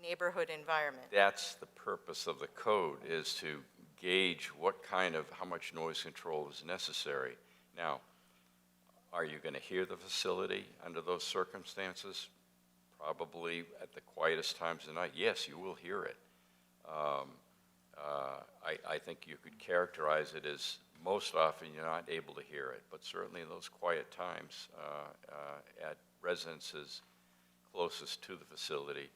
neighborhood environment. That's the purpose of the code, is to gauge how much noise control is necessary. Now, are you going to hear the facility under those circumstances? Probably at the quietest times of the night. Yes, you will hear it. I think you could characterize it as most often you're not able to hear it, but certainly in those quiet times at residences closest to the facility,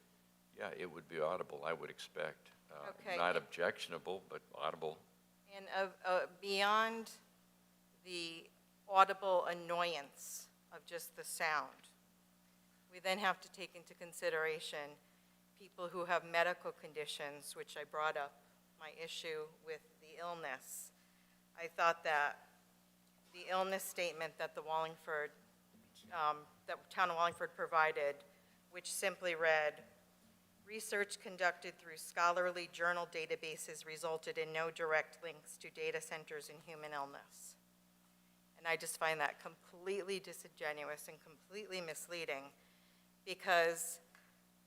yeah, it would be audible, I would expect. Okay. Not objectionable, but audible. And beyond the audible annoyance of just the sound, we then have to take into consideration people who have medical conditions, which I brought up my issue with the illness. I thought that the illness statement that the Wallingford, that town of Wallingford provided, which simply read, Research conducted through scholarly journal databases resulted in no direct links to data centers and human illness. And I just find that completely disingenuous and completely misleading, because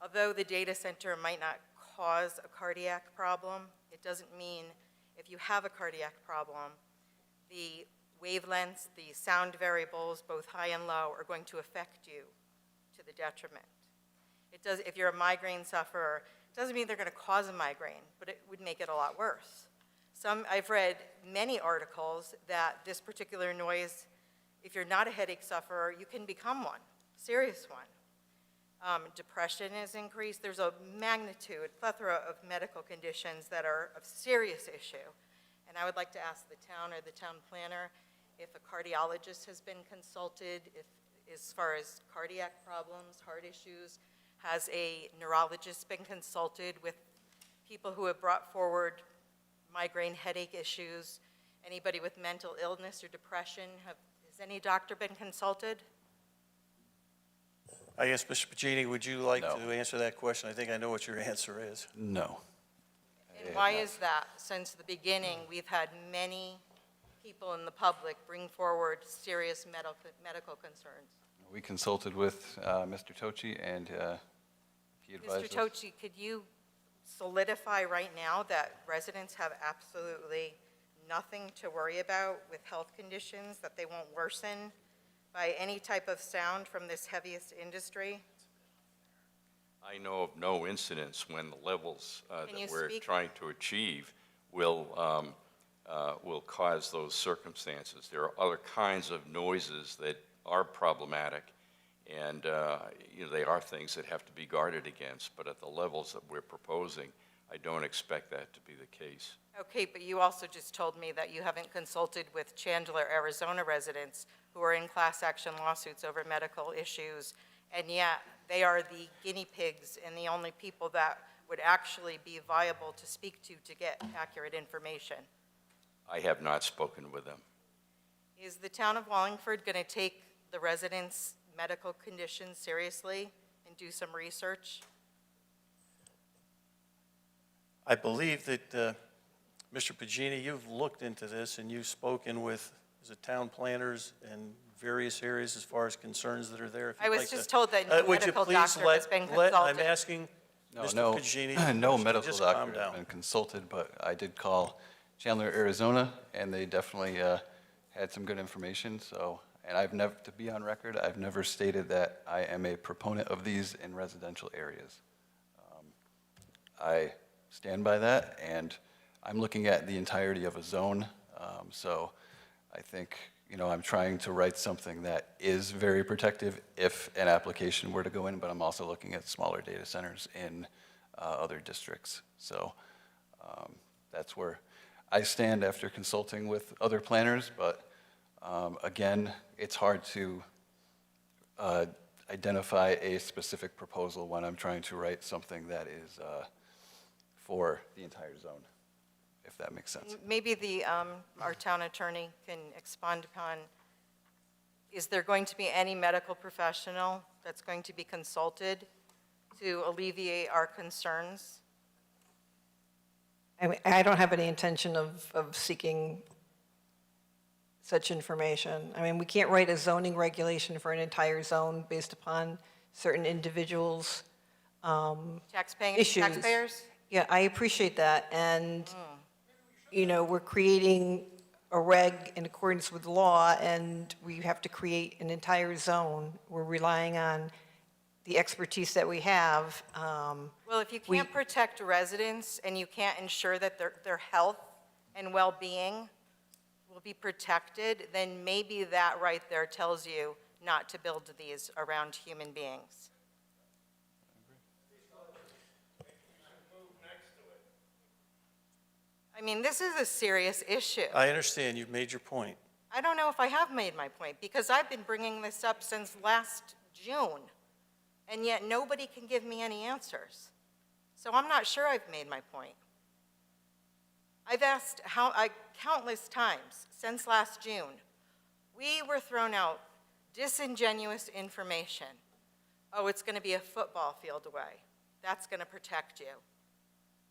although the data center might not cause a cardiac problem, it doesn't mean if you have a cardiac problem, the wavelengths, the sound variables, both high and low, are going to affect you to the detriment. It does, if you're a migraine sufferer, it doesn't mean they're going to cause a migraine, but it would make it a lot worse. I've read many articles that this particular noise, if you're not a headache sufferer, you can become one, serious one. Depression is increased. There's a plethora of medical conditions that are of serious issue. And I would like to ask the town or the town planner if a cardiologist has been consulted, if, as far as cardiac problems, heart issues. Has a neurologist been consulted with people who have brought forward migraine headache issues? Anybody with mental illness or depression? Has any doctor been consulted? I guess, Mr. Pagini, would you like No. to answer that question? I think I know what your answer is. No. And why is that? Since the beginning, we've had many people in the public bring forward serious medical concerns. We consulted with Mr. Tochi, and he advised Mr. us. Tochi, could you solidify right now that residents have absolutely nothing to worry about with health conditions, that they won't worsen by any type of sound from this heaviest industry? I know of no incidents when the levels Can you that we're speak? trying to achieve will cause those circumstances. There are other kinds of noises that are problematic, and they are things that have to be guarded against, but at the levels that we're proposing, I don't expect that to be the case. Okay, but you also just told me that you haven't consulted with Chandler, Arizona residents who are in class action lawsuits over medical issues, and yet they are the guinea pigs and the only people that would actually be viable to speak to get accurate information. I have not spoken with them. Is the town of Wallingford going to take the residents' medical conditions seriously and do some research? I believe that, Mr. Pagini, you've looked into this and you've spoken with, is it town planners in various areas as far as concerns that are there? If I you'd was like just to- told that no would you medical please doctor has been I'm consulted. asking No, Mr. Pagini. no just medical calm doctor has down. been consulted, but I did call Chandler, Arizona, and they definitely had some good information. So, and I've never, to be on record, I've never stated that I am a proponent of these in residential areas. I stand by that, and I'm looking at the entirety of a zone. So I think, I'm trying to write something that is very protective if an application were to go in, but I'm also looking at smaller data centers in other districts. So that's where I stand after consulting with other planners, but again, it's hard to identify a specific proposal when I'm trying to write something that is for the entire zone, if that makes sense. Maybe our town attorney can expand upon, is there going to be any medical professional that's going to be consulted to alleviate our concerns? I mean, I don't have any intention of seeking such information. I mean, we can't write a zoning regulation for an entire zone based upon certain individuals' issues. Taxpayers? Yeah, I appreciate that, and, we're creating a reg in accordance with law, and we have to create an entire zone. We're relying on the expertise that we have. Well, if you can't protect residents and you can't ensure that their health and well-being will be protected, then maybe that right there tells you not to build these around human beings. I mean, this is a serious issue. I understand, you've made your point. I don't know if I have made my point, because I've been bringing this up since last June, and yet nobody can give me any answers. So I'm not sure I've made my point. I've asked countless times since last June. We were thrown out disingenuous information. Oh, it's going to be a football field away. that's going to protect you.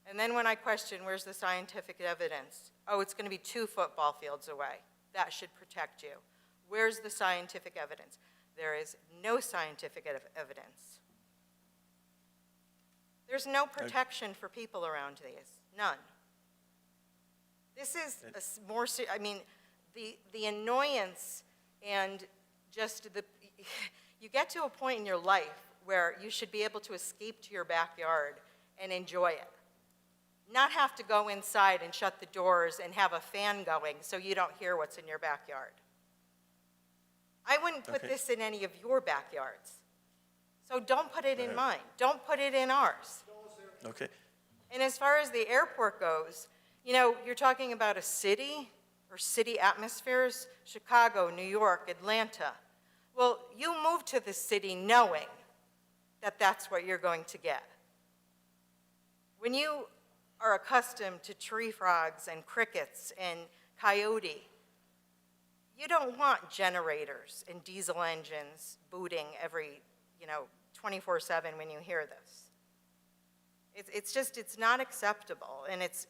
And then when I question, where's the scientific evidence? Oh, it's going to be 2 football fields away. That should protect you. Where's the scientific evidence? There is no scientific evidence. There's no protection for people around these, none. This is more, I mean, the annoyance and just you get to a point in your life where you should be able to escape to your backyard and enjoy it. Not have to go inside and shut the doors and have a fan going so you don't hear what's in your backyard. I wouldn't put this in any of your backyards. So don't put it in mine. Don't put it in ours. Okay. And as far as the airport goes, you know, you're talking about a city or city atmospheres, Chicago, New York, Atlanta. Well, you moved to the city knowing that that's what you're going to get. When you are accustomed to tree frogs and crickets and coyote, you don't want generators and diesel engines booting every, 24/7 when you hear this. It's not acceptable, and it's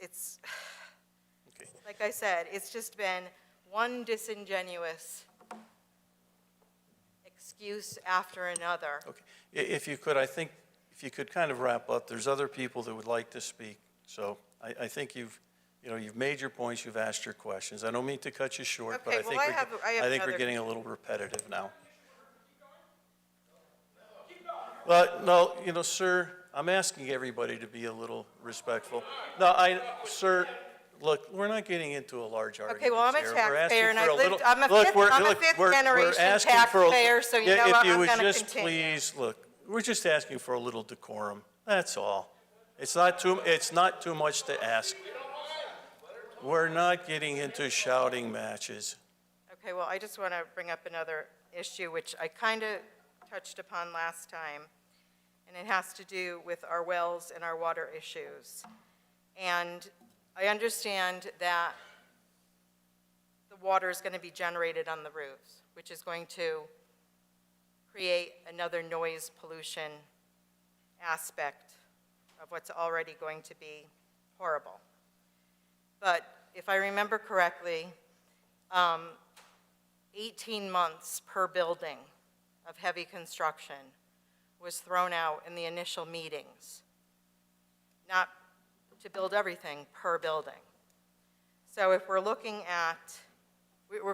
Okay. like I said, it's just been one disingenuous excuse after another. Okay. If you could, I think, if you could kind of wrap up, there's other people that would like to speak. So I think you've made your points, you've asked your questions. I don't mean to cut you short, but Okay, I think well, I have we're another- getting a little repetitive now. Well, no, sir, I'm asking everybody to be a little respectful. No, sir, look, we're not getting into a large argument Okay, well, I'm a here. We're asking taxpayer, and for a I lived, little- I'm a look, fifth, we're- I'm a look, fifth we're generation asking for a- taxpayer, so you Yeah, know what, If you I'm would gonna just continue. please, look, we're just asking for a little decorum, that's all. It's not too much to ask. We're not getting into shouting matches. Okay, well, I just want to bring up another issue, which I kind of touched upon last time, and it has to do with our wells and our water issues. And I understand that the water is going to be generated on the roofs, which is going to create another noise pollution aspect of what's already going to be horrible. But if I remember correctly, 18 months per building of heavy construction was thrown out in the initial meetings, not to build everything per building. So if we're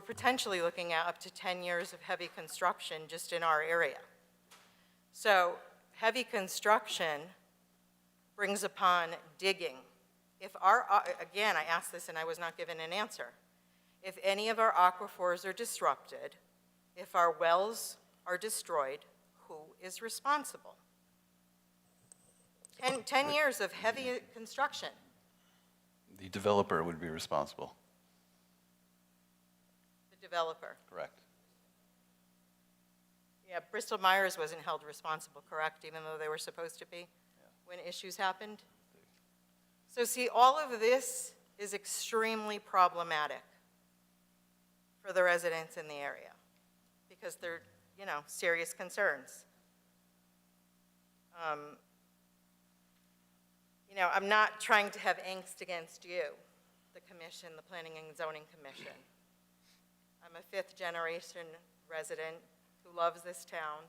potentially looking at up to 10 years of heavy construction just in our area. So heavy construction brings upon digging. If again, I asked this and I was not given an answer. If any of our aquifers are disrupted, if our wells are destroyed, who is responsible? 10 years of heavy construction. The developer would be responsible. The developer. Correct. Yeah, Bristol Myers wasn't held responsible, correct, even though they were supposed to be when issues happened? So see, all of this is extremely problematic for the residents in the area because they're, serious concerns. I'm not trying to have angst against you, the commission, the Planning and Zoning Commission. I'm a 5th-generation resident who loves this town.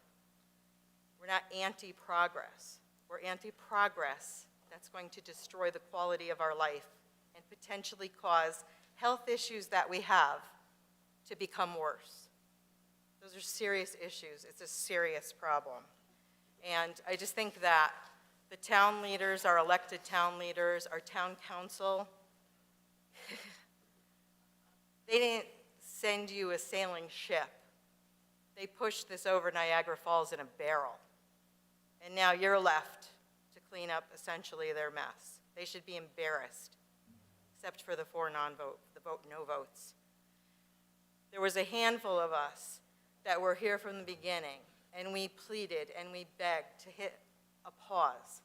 We're not anti-progress. We're anti-progress that's going to destroy the quality of our life and potentially cause health issues that we have to become worse. Those are serious issues. It's a serious problem. And I just think that the town leaders, our elected town leaders, our town council, they didn't send you a sailing ship. They pushed this over Niagara Falls in a barrel. And now you're left to clean up essentially their mess. They should be embarrassed, except for the 4 no votes. There was a handful of us that were here from the beginning, and we pleaded and we begged to hit a pause,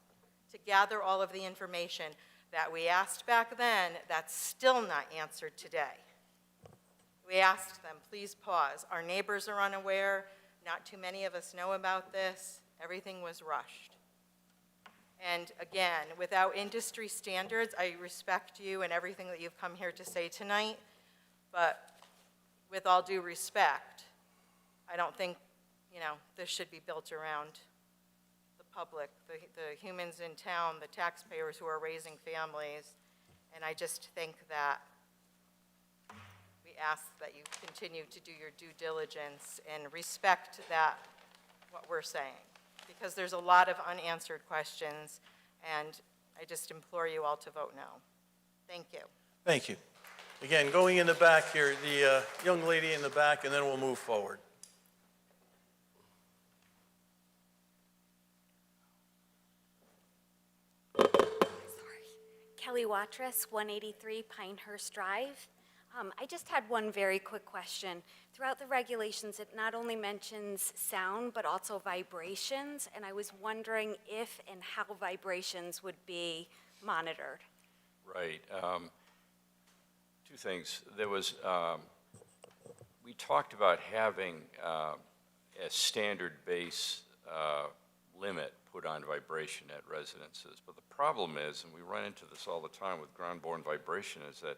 to gather all of the information that we asked back then that's still not answered today. We asked them, please pause. Our neighbors are unaware. Not too many of us know about this. Everything was rushed. And again, without industry standards, I respect you and everything that you've come here to say tonight, but with all due respect, I don't think, this should be built around the public, the humans in town, the taxpayers who are raising families. And I just think that we ask that you continue to do your due diligence and respect that, what we're saying, because there's a lot of unanswered questions, and I just implore you all to vote no. Thank you. Thank you. Again, going in the back here, the young lady in the back, and then we'll move forward. Kelly Watrous, 183 Pinehurst Drive. I just had one very quick question. Throughout the regulations, it not only mentions sound, but also vibrations, and I was wondering if and how vibrations would be monitored. Right. Two things. There was, we talked about having a standard base limit put on vibration at residences, but the problem is, and we run into this all the time with ground-borne vibration, is that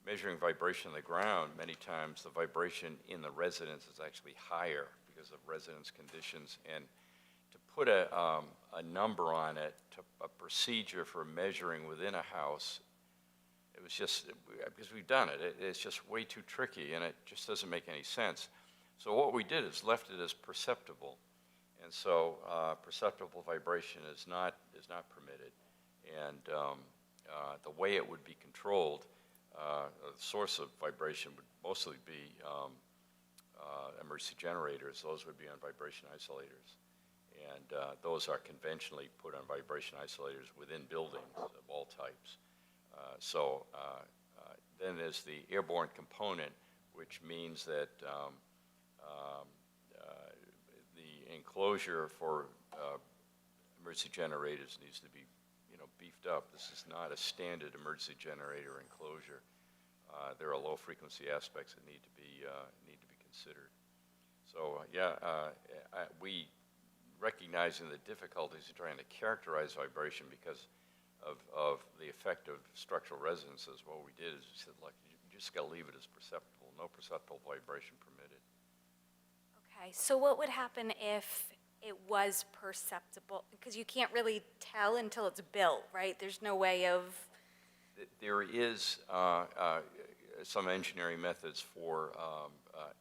measuring vibration on the ground, many times the vibration in the residence is actually higher because of residence conditions. And to put a number on it, a procedure for measuring within a house, it was just, because we've done it, it's just way too tricky, and it just doesn't make any sense. So what we did is left it as perceptible. And so perceptible vibration is not permitted. And the way it would be controlled, the source of vibration would mostly be emergency generators. Those would be on vibration isolators. And those are conventionally put on vibration isolators within buildings of all types. Then there's the airborne component, which means that the enclosure for emergency generators needs to be, beefed up. This is not a standard emergency generator enclosure. There are low-frequency aspects that need to be considered. So, we recognizing the difficulties of trying to characterize vibration because of the effect of structural residences, what we did is we said, look, you just got to leave it as perceptible. No perceptible vibration permitted. Okay, so what would happen if it was perceptible? Because you can't really tell until it's built, right? There's no way of... There is some engineering methods for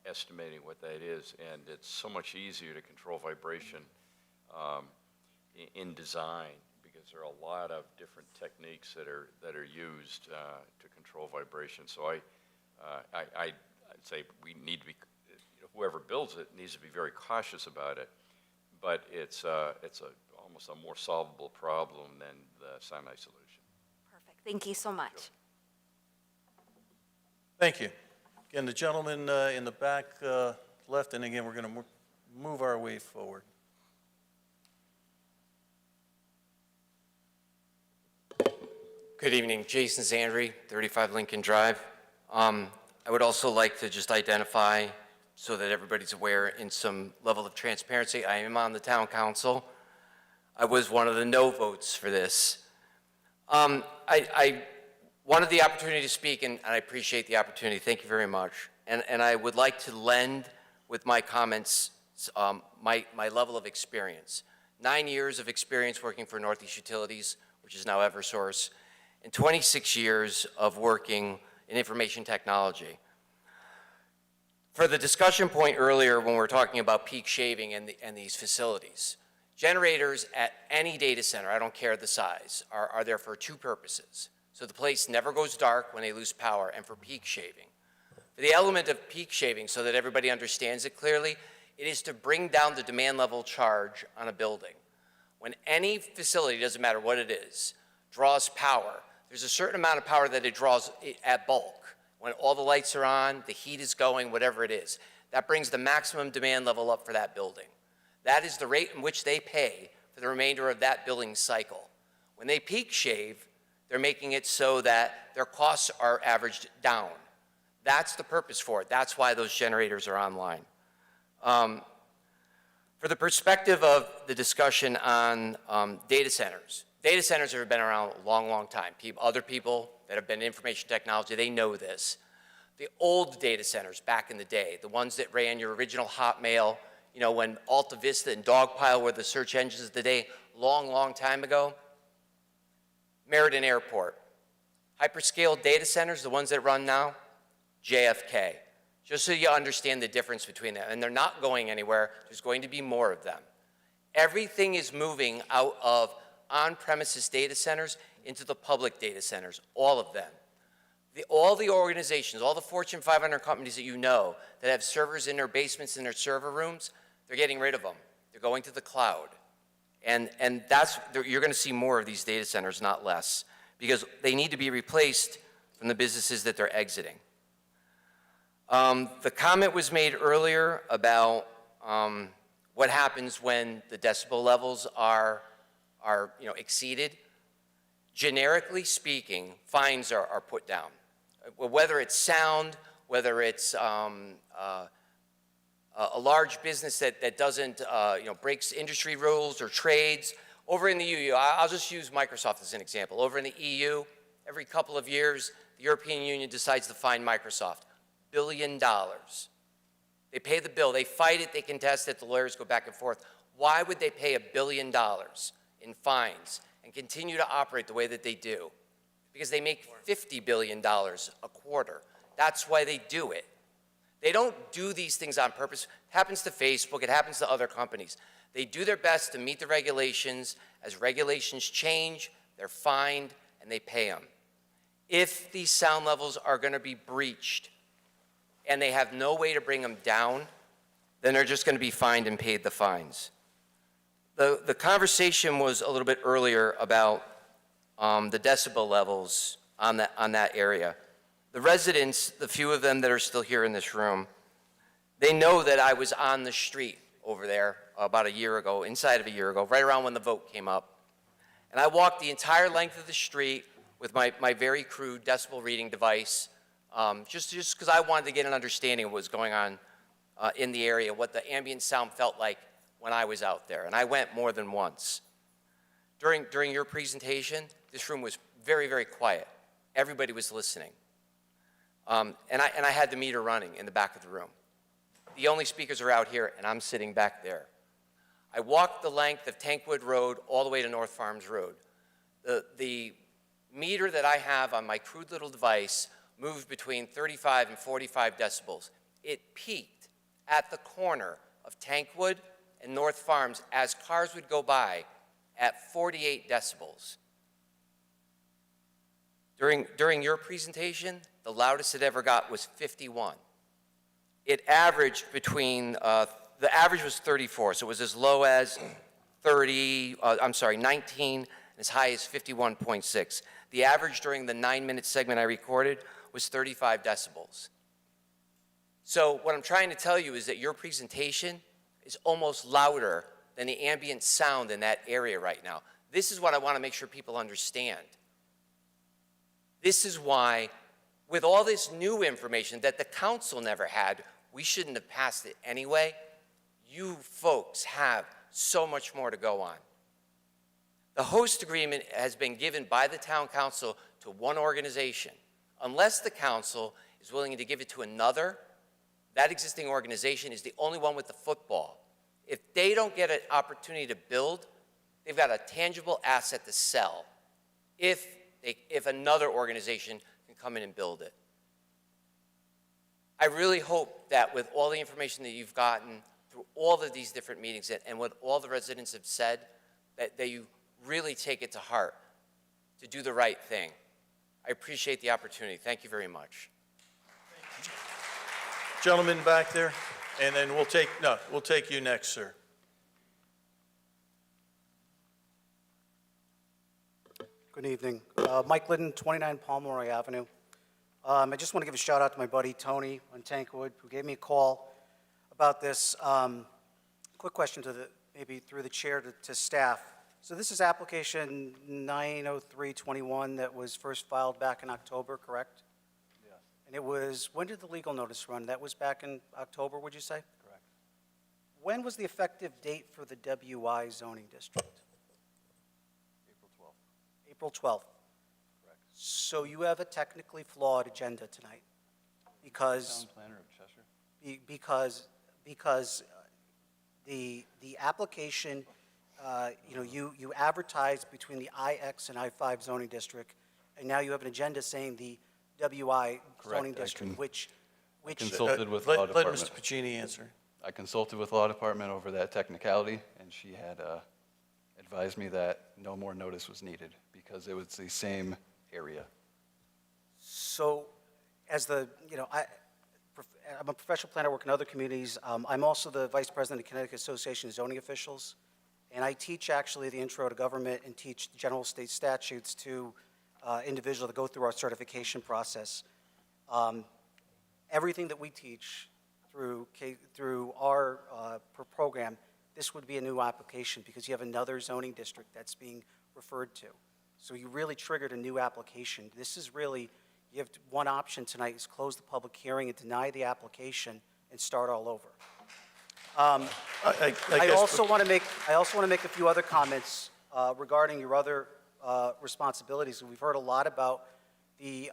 estimating what that is, and it's so much easier to control vibration in design, because there are a lot of different techniques that are used to control vibration. So I'd say we need to be, whoever builds it needs to be very cautious about it, but it's almost a more solvable problem than the sound isolation. Perfect. Thank you so much. Sure. Thank you. Again, the gentleman in the back left, and again, we're going to move our way forward. Good evening, Jason Zandri, 35 Lincoln Drive. I would also like to just identify, so that everybody's aware, in some level of transparency, I am on the town council. I was one of the no votes for this. I wanted the opportunity to speak, and I appreciate the opportunity. Thank you very much. And I would like to lend, with my comments, my level of experience. 9 years of experience working for Northeast Utilities, which is now Eversource, and 26 years of working in information technology. For the discussion point earlier when we were talking about peak shaving and these facilities, generators at any data center, I don't care the size, are there for two purposes. So the place never goes dark when they lose power, and for peak shaving. For the element of peak shaving, so that everybody understands it clearly, it is to bring down the demand level charge on a building. When any facility, doesn't matter what it is, draws power, there's a certain amount of power that it draws at bulk. When all the lights are on, the heat is going, whatever it is, that brings the maximum demand level up for that building. That is the rate in which they pay for the remainder of that billing cycle. When they peak shave, they're making it so that their costs are averaged down. That's the purpose for it. That's why those generators are online. For For the perspective of the discussion on data centers have been around a long, long time. Other people that have been in information technology, they know this. The old data centers back in the day, the ones that ran your original Hotmail, you know, when Alta Vista and Dogpile were the search engines of the day, long, long time ago. Meriden Airport. Hyperscale data centers, the ones that run now, JFK. Just so you understand the difference between them. And they're not going anywhere. There's going to be more of them. Everything is moving out of on-premises data centers into the public data centers, all of them. All the organizations, all the Fortune 500 companies that you know that have servers in their basements, in their server rooms, they're getting rid of them. They're going to the cloud. And you're going to see more of these data centers, not less, because they need to be replaced from the businesses that they're exiting. The comment was made earlier about what happens when the decibel levels are exceeded. Generically speaking, fines are put down. Whether it's sound, whether it's a large business that doesn't breaks industry rules or trades. Over in the EU, I'll just use Microsoft as an example. Over in the EU, every couple of years, the European Union decides to fine Microsoft. $1 billion. They pay the bill, they fight it, they contest it, the lawyers go back and forth. Why would they pay $1 billion in fines and continue to operate the way that they do? Because they make $50 billion a quarter. That's why they do it. They don't do these things on purpose. It happens to Facebook, it happens to other companies. They do their best to meet the regulations. As regulations change, they're fined and they pay them. If these sound levels are going to be breached and they have no way to bring them down, then they're just going to be fined and paid the fines. The conversation was a little bit earlier about the decibel levels on that area. The residents, the few of them that are still here in this room, they know that I was on the street over there about a year ago, inside of a year ago, right around when the vote came up. And I walked the entire length of the street with my very crude decibel reading device, just because I wanted to get an understanding of what was going on in the area, what the ambient sound felt like when I was out there. And I went more than once. During your presentation, this room was very, very quiet. Everybody was listening. And I had the meter running in the back of the room. The only speakers are out here, and I'm sitting back there. I walked the length of Tankwood Road all the way to North Farms Road. The meter that I have on my crude little device moved between 35 and 45 decibels. It peaked at the corner of Tankwood and North Farms as cars would go by at 48 decibels. During your presentation, the loudest it ever got was 51. It averaged between, the average was 34, so it was as low as 19, and as high as 51.6. The average during the 9-minute segment I recorded was 35 decibels. So what I'm trying to tell you is that your presentation is almost louder than the ambient sound in that area right now. This is what I want to make sure people understand. This is why, with all this new information that the council never had, we shouldn't have passed it anyway. You folks have so much more to go on. The host agreement has been given by the town council to one organization. Unless the council is willing to give it to another, that existing organization is the only one with the football. If they don't get an opportunity to build, they've got a tangible asset to sell if another organization can come in and build it. I really hope that with all the information that you've gotten through all of these different meetings and what all the residents have said, that you really take it to heart to do the right thing. I appreciate the opportunity. Thank you very much. Gentleman back there, and then we'll take you next, sir. Good evening. Mike Liddon, 29 Pomeroy Avenue. I just want to give a shout out to my buddy Tony on Tankwood, who gave me a call about this. Quick question maybe through the chair to staff. So this is application 90321 that was first filed back in October, correct? Yes. And it was, when did the legal notice run? That was back in October, would you say? Correct. when was the effective date for the WI zoning district? April 12th. April 12th. Correct. So you have a technically flawed agenda tonight because Town planner of Cheshire? because the application, you advertised between the IX and I-5 zoning district, and now you have an agenda saying the WI zoning Correct. district, which Consulted with Let- law Let department. Mr. Pagini answer. I consulted with law department over that technicality, and she had advised me that no more notice was needed because it was the same area. So, as I'm a professional planner, I work in other communities. I'm also the vice president of Connecticut Association of Zoning Officials, and I teach actually the intro to government and teach general state statutes to individuals that go through our certification process. Everything that we teach through our program, this would be a new application because you have another zoning district that's being referred to. So you really triggered a new application. This is really, you have one option tonight is close the public hearing and deny the application and start all over. I I guess- also want to make a few other comments regarding your other responsibilities. We've heard a lot about the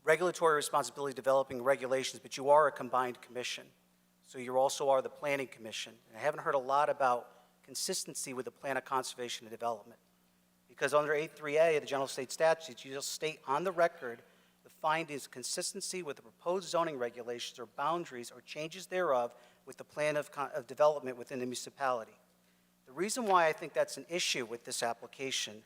regulatory responsibility developing regulations, but you are a combined commission. So you also are the planning commission. And I haven't heard a lot about consistency with the plan of conservation and development. Because under 8.3a of the general state statutes, you just state on the record the findings consistency with the proposed zoning regulations or boundaries or changes thereof with the plan of development within the municipality. The reason why I think that's an issue with this application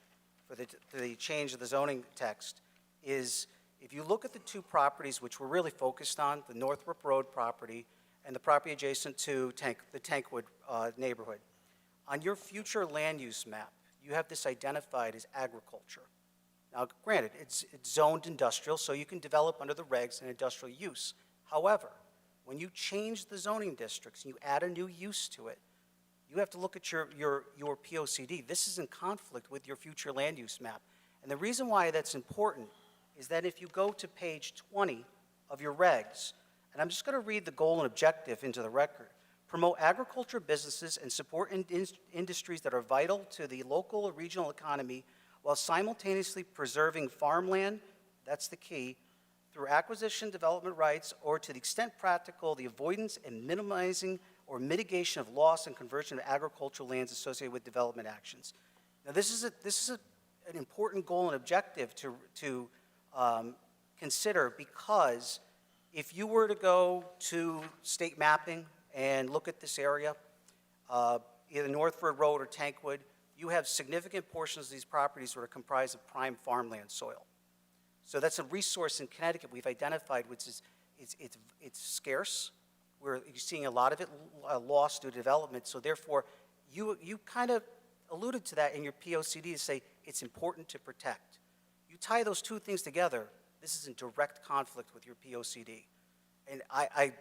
for the change of the zoning text is if you look at the two properties which we're really focused on, the Northrop Road property and the property adjacent to the Tankwood neighborhood, on your future land use map, you have this identified as agriculture. Now, granted, it's zoned industrial, so you can develop under the regs and industrial use. However, when you change the zoning districts and you add a new use to it, you have to look at your POCD. This is in conflict with your future land use map. And the reason why that's important is that if you go to page 20 of your regs, and I'm just going to read the goal and objective into the record, promote agriculture businesses and support industries that are vital to the local or regional economy while simultaneously preserving farmland, that's the key, through acquisition, development rights, or to the extent practical, the avoidance and minimizing or mitigation of loss and conversion of agricultural lands associated with development actions. Now, this is an important goal and objective to consider because if you were to go to state mapping and look at this area, either Northford Road or Tankwood, you have significant portions of these properties that are comprised of prime farmland soil. So that's a resource in Connecticut we've identified, which is it's scarce. You're seeing a lot of it lost due to development. So therefore, you kind of alluded to that in your POCD to say it's important to protect. You tie those two things together, this is in direct conflict with your POCD. And I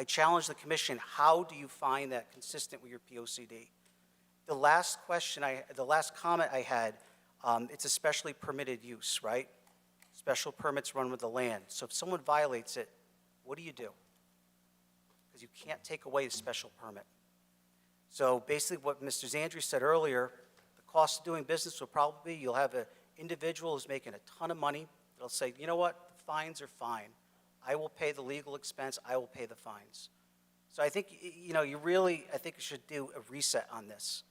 challenge the commission, how do you find that consistent with your POCD? The last comment I had, it's a specially permitted use, right? Special permits run with the land. So if someone violates it, what do you do? Because you can't take away a special permit. So basically what Mr. Zandri said earlier, the cost of doing business will probably be you'll have an individual who's making a ton of money. They'll say, you know what, the fines are fine. I will pay the legal expense, I will pay the fines. So I think, I think you should do a reset on this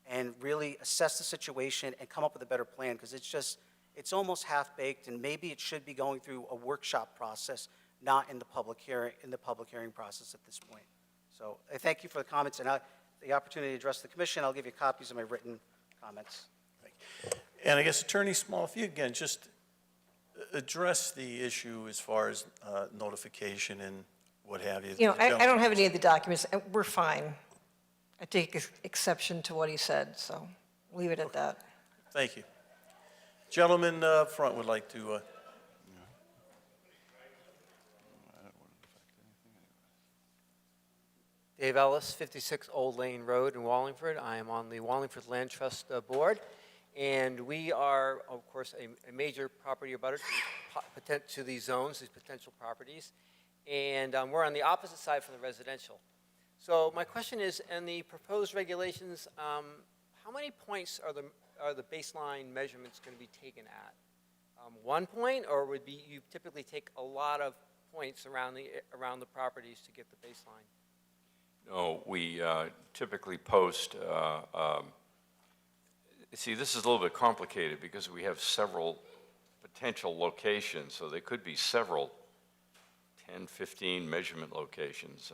and really assess the situation and come up with a better plan because it's almost half-baked and maybe it should be going through a workshop process, not in the public hearing process at this point. So I thank you for the comments and the opportunity to address the commission. I'll give you copies of my written comments. And I guess Attorney Small, if you again just address the issue as far as notification and what have you. I don't have any of the documents. We're fine. I take exception to what he said, so leave it at that. Thank you. Gentleman up front would like to. Dave Ellis, 56 Old Lane Road in Wallingford. I am on the Wallingford Land Trust Board, and we are, of course, a major property abutter to these zones, these potential properties, and we're on the opposite side from the residential. So my question is, in the proposed regulations, how many points are the baseline measurements going to be taken at? 1 point, or would be you typically take a lot of points around the properties to get the baseline? No, we typically post, see, this is a little bit complicated because we have several potential locations, so there could be several 10, 15 measurement locations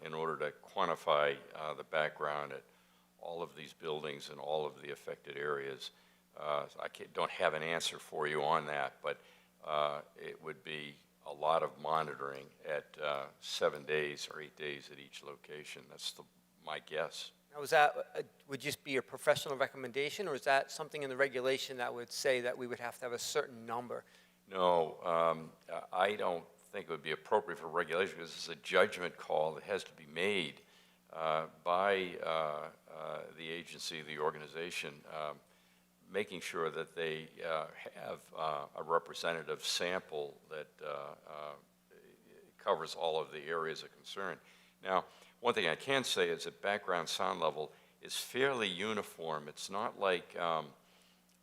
in order to quantify the background at all of these buildings and all of the affected areas. So I don't have an answer for you on that, but it would be a lot of monitoring at 7 days or 8 days at each location. That's my guess. Now, is that, would just be a professional recommendation, or is that something in the regulation that would say that we would have to have a certain number? No, I don't think it would be appropriate for regulation because it's a judgment call that has to be made by the agency, the organization, making sure that they have a representative sample that covers all of the areas of concern. Now, one thing I can say is that background sound level is fairly uniform. It's not like,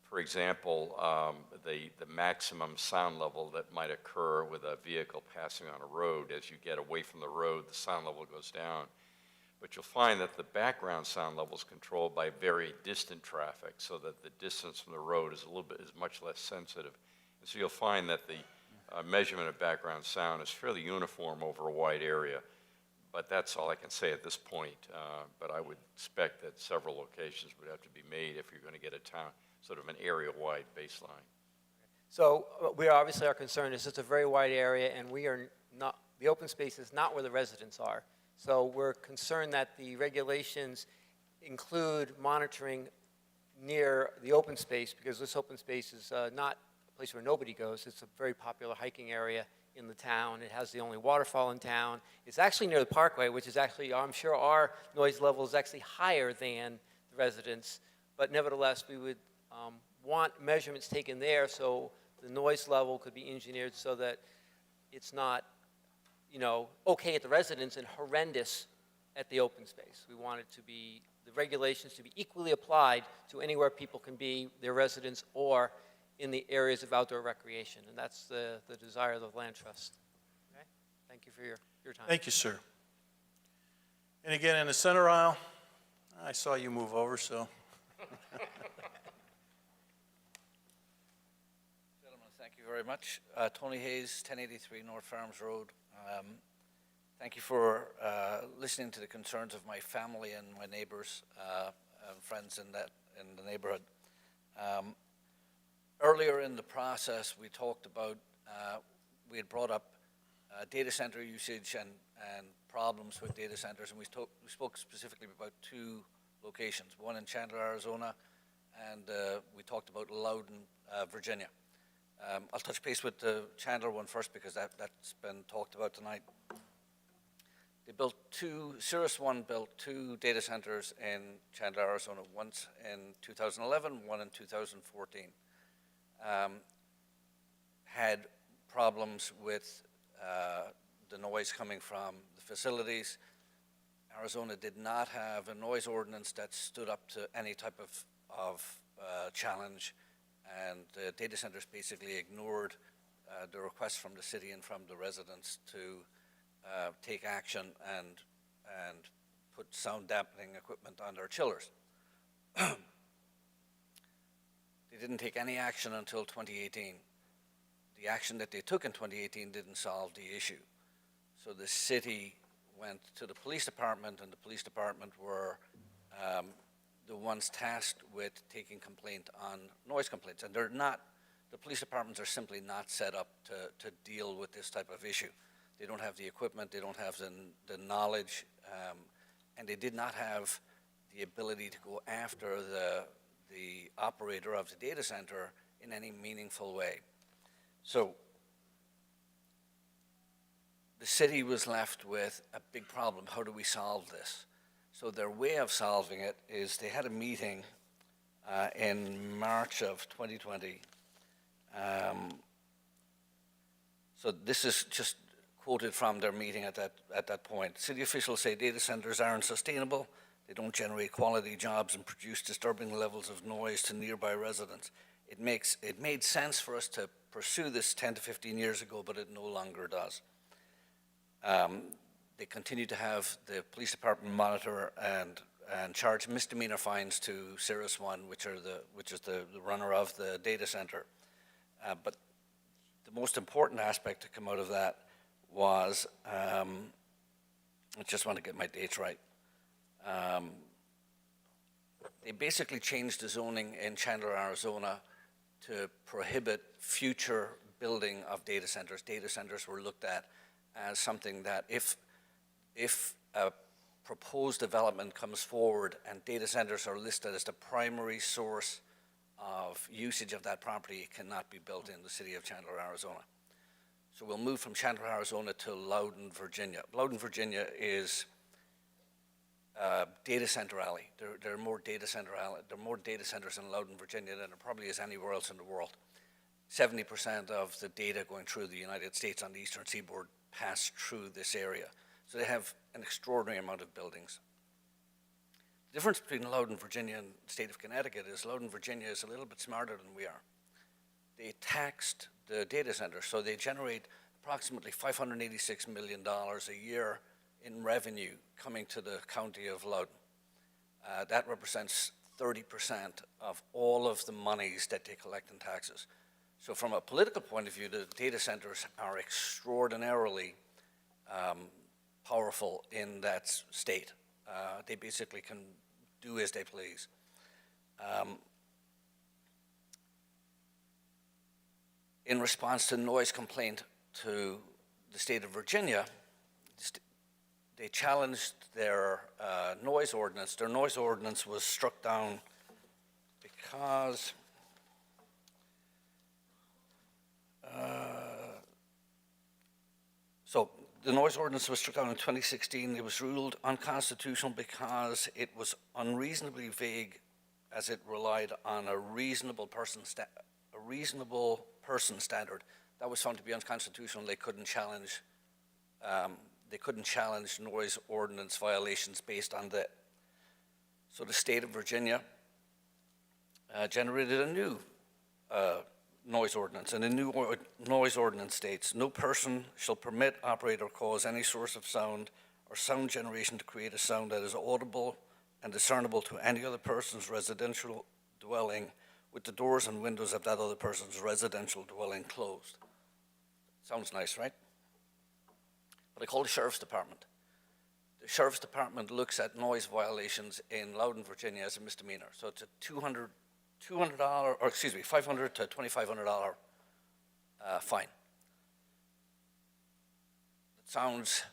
for example, the maximum sound level that might occur with a vehicle passing on a road. As you get away from the road, the sound level goes down. But you'll find that the background sound level is controlled by very distant traffic, so that the distance from the road is much less sensitive. And so you'll find that the measurement of background sound is fairly uniform over a wide area. But that's all I can say at this point. But I would expect that several locations would have to be made if you're going to get a town, sort of an area-wide baseline. So we obviously are concerned, it's a very wide area, and we are not, the open space is not where the residents are. So we're concerned that the regulations include monitoring near the open space, because this open space is not a place where nobody goes. It's a very popular hiking area in the town. It has the only waterfall in town. It's actually near the Parkway, which is actually, I'm sure our noise level is actually higher than the residents, but nevertheless, we would want measurements taken there so the noise level could be engineered so that it's not, you know, okay at the residents and horrendous at the open space. We want it to be, the regulations to be equally applied to anywhere people can be, their residents or in the areas of outdoor recreation. And that's the desire of the Land Trust. Okay? Thank you for your time. Thank you, sir. And again, in the center aisle, I saw you move over, so. Gentlemen, thank you very much. Tony Hayes, 1083 North Farms Road. Thank you for listening to the concerns of my family and my neighbors and friends in the neighborhood. Earlier in the process, we talked about, we had brought up data center usage and problems with data centers, and we spoke specifically about two locations, one in Chandler, Arizona, and we talked about Loudon, Virginia. I'll touch base with the Chandler one first because that's been talked about tonight. They built Cirrus One built two data centers in Chandler, Arizona, once in 2011, one in 2014. Had problems with the noise coming from the facilities. Arizona did not have a noise ordinance that stood up to any type of challenge, and the data centers basically ignored the requests from the city and from the residents to take action and put sound dampening equipment on their chillers. They didn't take any action until 2018. The action that they took in 2018 didn't solve the issue. So the city went to the police department, and the police department were the ones tasked with taking complaint on noise complaints. And they're not, the police departments are simply not set up to deal with this type of issue. They don't have the equipment, they don't have the knowledge, and they did not have the ability to go after the operator of the data center in any meaningful way. So the city was left with a big problem. How do we solve this? So their way of solving it is they had a meeting in March of 2020. So this is just quoted from their meeting at that point. City officials say data centers aren't sustainable. They don't generate quality jobs and produce disturbing levels of noise to nearby residents. It made sense for us to pursue this 10 to 15 years ago, but it no longer does. They continue to have the police department monitor and charge misdemeanor fines to Cirrus One, which is the runner of the data center. But the most important aspect to come out of that was, I just want to get my dates right. They basically changed the zoning in Chandler, Arizona to prohibit future building of data centers. Data centers were looked at as something that if a proposed development comes forward and data centers are listed as the primary source of usage of that property, it cannot be built in the city of Chandler, Arizona. So we'll move from Chandler, Arizona to Loudoun, Virginia. Loudoun, Virginia is data center alley. There are more data centers in Loudoun, Virginia than there probably is anywhere else in the world. 70% of the data going through the United States on the eastern seaboard pass through this area. So they have an extraordinary amount of buildings. The difference between Loudoun, Virginia and the state of Connecticut is Loudoun, Virginia is a little bit smarter than we are. They taxed the data centers, so they generate approximately $586 million a year in revenue coming to the county of Loudoun. That represents 30% of all of the monies that they collect in taxes. So from a political point of view, the data centers are extraordinarily powerful in that state. They basically can do as they please. In response to noise complaint to the state of Virginia, they challenged their noise ordinance. Their noise ordinance was struck down because so the noise ordinance was struck down in 2016. It was ruled unconstitutional because it was unreasonably vague, as it relied on a reasonable person standard. That was found to be unconstitutional. They couldn't challenge. They couldn't challenge noise ordinance violations based on that. So the state of Virginia generated a new noise ordinance, and the new noise ordinance states, no person shall permit, operate, or cause any source of sound or sound generation to create a sound that is audible and discernible to any other person's residential dwelling with the doors and windows of that other person's residential dwelling closed. Sounds nice, right? But I call the Sheriff's Department. The Sheriff's Department looks at noise violations in Loudoun, Virginia as a misdemeanor. So it's a $500 to $2,500 fine. It sounds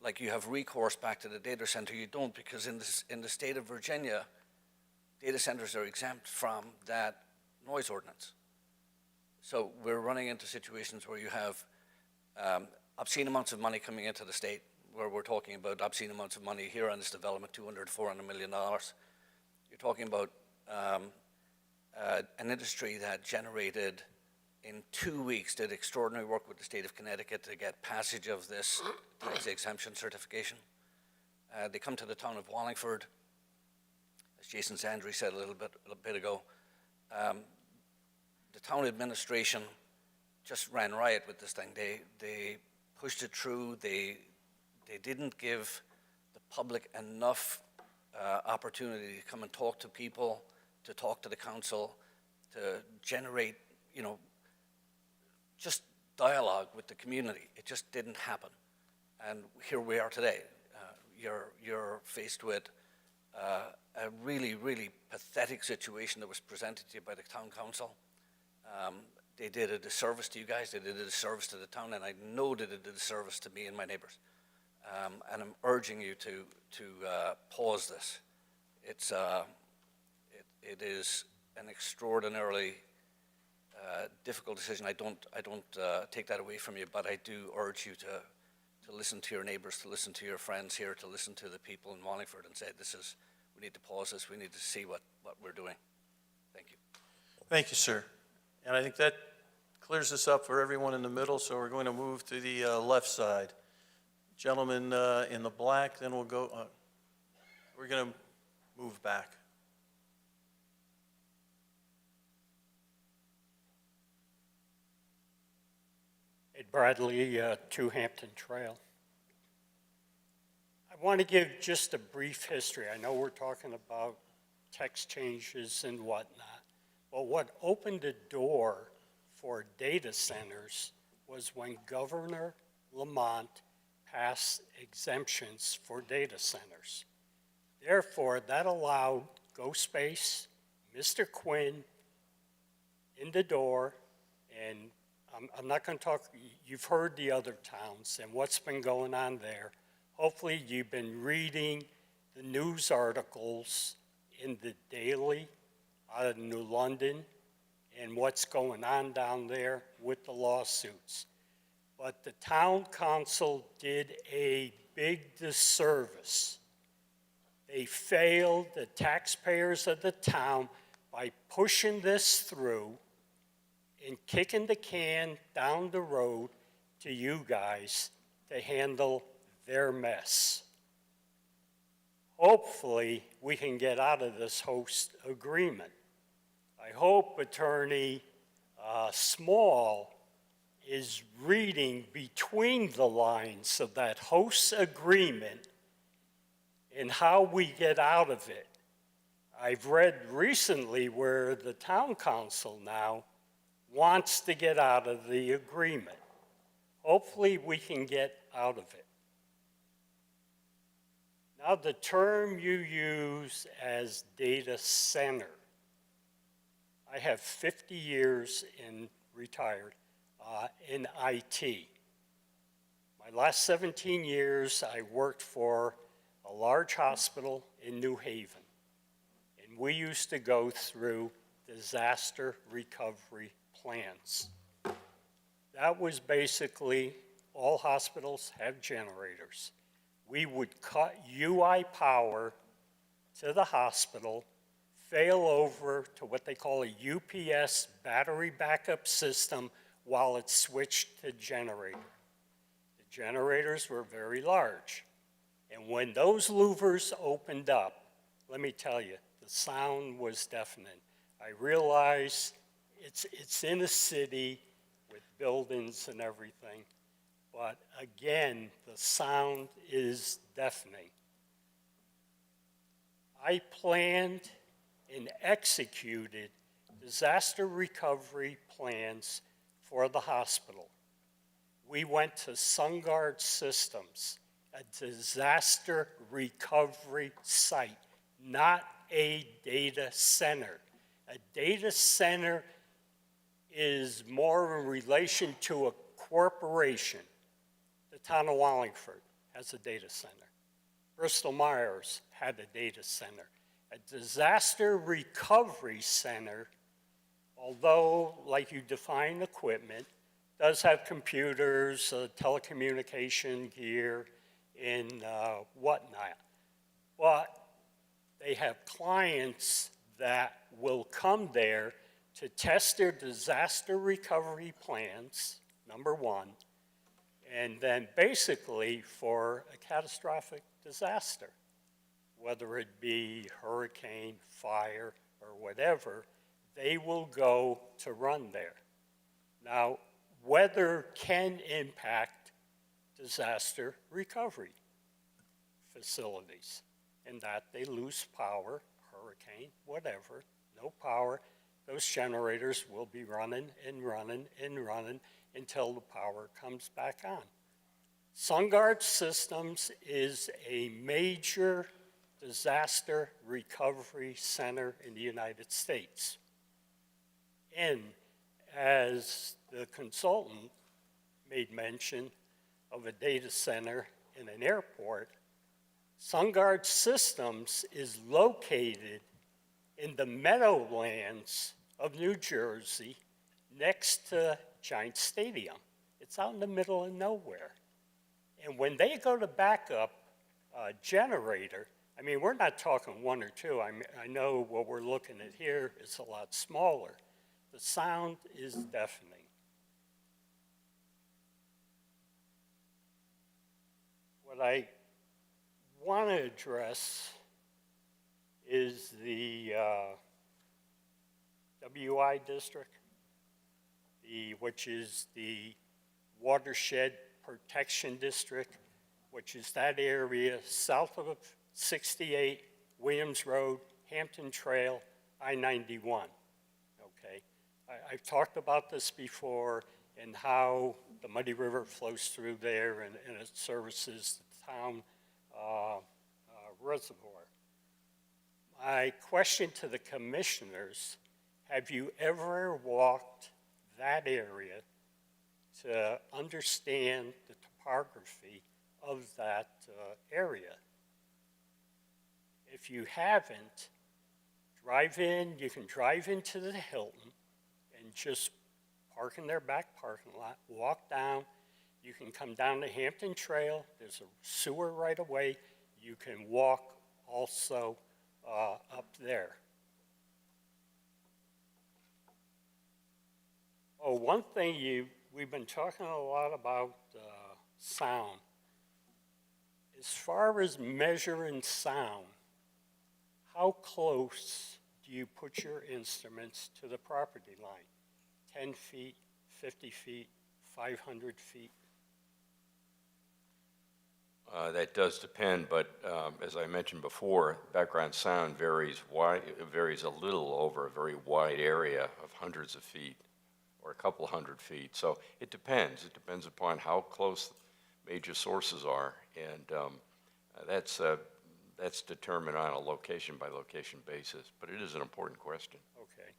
like you have recourse back to the data center. You don't, because in the state of Virginia, data centers are exempt from that noise ordinance. So we're running into situations where you have obscene amounts of money coming into the state, where we're talking about obscene amounts of money here on this development, $200 to $400 million. You're talking about an industry that generated, in 2 weeks, did extraordinary work with the state of Connecticut to get passage of this tax exemption certification. They come to the town of Wallingford, as Jason Zandri said a little bit ago. The town administration just ran riot with this thing. They pushed it through. They didn't give the public enough opportunity to come and talk to people, to talk to the council, to generate, just dialogue with the community. It just didn't happen. And here we are today. You're faced with a really, really pathetic situation that was presented to you by the town council. They did a disservice to you guys. They did a disservice to the town, and I know they did a disservice to me and my neighbors. And I'm urging you to pause this. It is an extraordinarily difficult decision. I don't take that away from you, but I do urge you to listen to your neighbors, to listen to your friends here, to listen to the people in Wallingford and say, we need to pause this. We need to see what we're doing. Thank you. Thank you, sir. And I think that clears this up for everyone in the middle, so we're going to move to the left side. Gentleman in the black, then we'll go, we're going to move back. Ed Bradley, 2 Hampton Trail. I want to give just a brief history. I know we're talking about text changes and whatnot, but what opened the door for data centers was when Governor Lamont passed exemptions for data centers. Therefore, that allowed GoSpace, Mr. Quinn, in the door, and I'm not going to talk, you've heard the other towns and what's been going on there. Hopefully you've been reading the news articles in the Daily out of New London and what's going on down there with the lawsuits. But the town council did a big disservice. They failed the taxpayers of the town by pushing this through and kicking the can down the road to you guys to handle their mess. Hopefully, we can get out of this host agreement. I hope Attorney Small is reading between the lines of that host agreement and how we get out of it. I've read recently where the town council now wants to get out of the agreement. Hopefully we can get out of it. Now the term you use as data center. I have 50 years in retired in IT. My last 17 years I worked for a large hospital in New Haven. And we used to go through disaster recovery plans. That was basically, all hospitals have generators. We would cut UI power to the hospital, fail over to what they call a UPS battery backup system while it switched to generator. The generators were very large. And when those louvers opened up, let me tell you, the sound was deafening. I realize it's in a city with buildings and everything, but again, the sound is deafening. I planned and executed disaster recovery plans for the hospital. We went to SunGuard Systems, a disaster recovery site, not a data center. A data center is more in relation to a corporation. The town of Wallingford has a data center. Bristol Myers had a data center. A disaster recovery center, although like you define equipment, does have computers, telecommunication gear, and whatnot. But they have clients that will come there to test their disaster recovery plans, number one, and then basically for a catastrophic disaster, whether it be hurricane, fire, or whatever, they will go to run there. Now, weather can impact disaster recovery facilities in that they lose power, hurricane, whatever, no power. Those generators will be running and running and running until the power comes back on. SunGuard Systems is a major disaster recovery center in the United States. And as the consultant made mention of a data center in an airport, SunGuard Systems is located in the meadowlands of New Jersey next to Giant Stadium. It's out in the middle of nowhere. And when they go to back up a generator, I mean, we're not talking one or two. I know what we're looking at here is a lot smaller. The sound is deafening. what I want to address is the WI district, which is the Watershed Protection District, which is that area south of 68, Williams Road, Hampton Trail, I-91, okay? I've talked about this before and how the Muddy River flows through there and it services the town reservoir. My question to the commissioners, have you ever walked that area to understand the topography of that area? If you haven't, you can drive into the Hilton and just park in their back parking lot, walk down. You can come down the Hampton Trail. There's a sewer right away. You can walk also up there. Oh, one thing we've been talking a lot about sound. As far as measuring sound, how close do you put your instruments to the property line? 10 feet, 50 feet, 500 feet? That does depend, but as I mentioned before, background sound varies a little over a very wide area of hundreds of feet or a couple hundred feet. So it depends. It depends upon how close major sources are, and that's determined on a location-by-location basis. But it is an important question. Okay.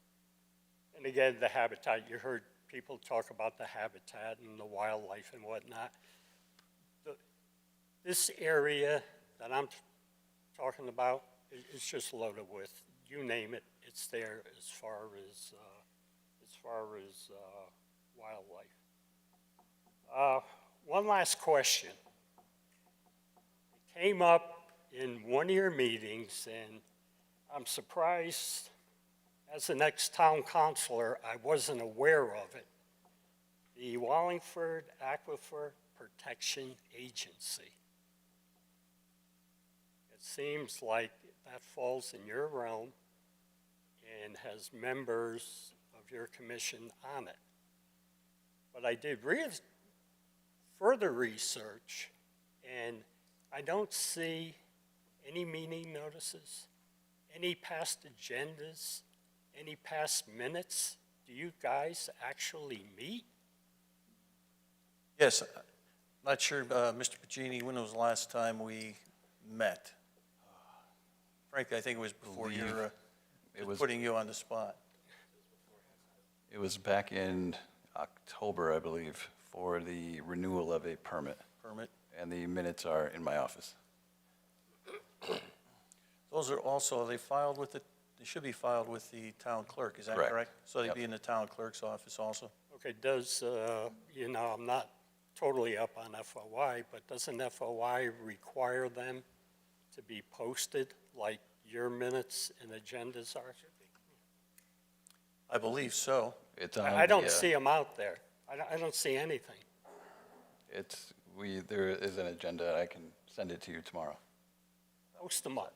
And again, the habitat, you heard people talk about the habitat and the wildlife and whatnot. This area that I'm talking about is just loaded with, you name it, it's there as far as wildlife. One last question. It came up in one of your meetings, and I'm surprised, as an ex-town councilor, I wasn't aware of it. The Wallingford Aquifer Protection Agency. It seems like that falls in your realm and has members of your commission on it. But I did further research, and I don't see any meeting notices, any past agendas, any past minutes. Do you guys actually meet? Yes, not sure, Mr. Pagini, when was the last time we met? Frankly, I think it was before your, putting you on the spot. It was back in October, I believe, for the renewal of a permit. And the minutes are in my office. Those are also, they should be filed with the town clerk, is that Correct. correct? So they'd Yep. be in the town clerk's office also? Okay, I'm not totally up on FOI, but doesn't FOI require them to be posted like your minutes and agendas are? I believe so. It's on I don't the, see them out there. I don't see anything. There is an agenda. I can send it to you tomorrow. Post them up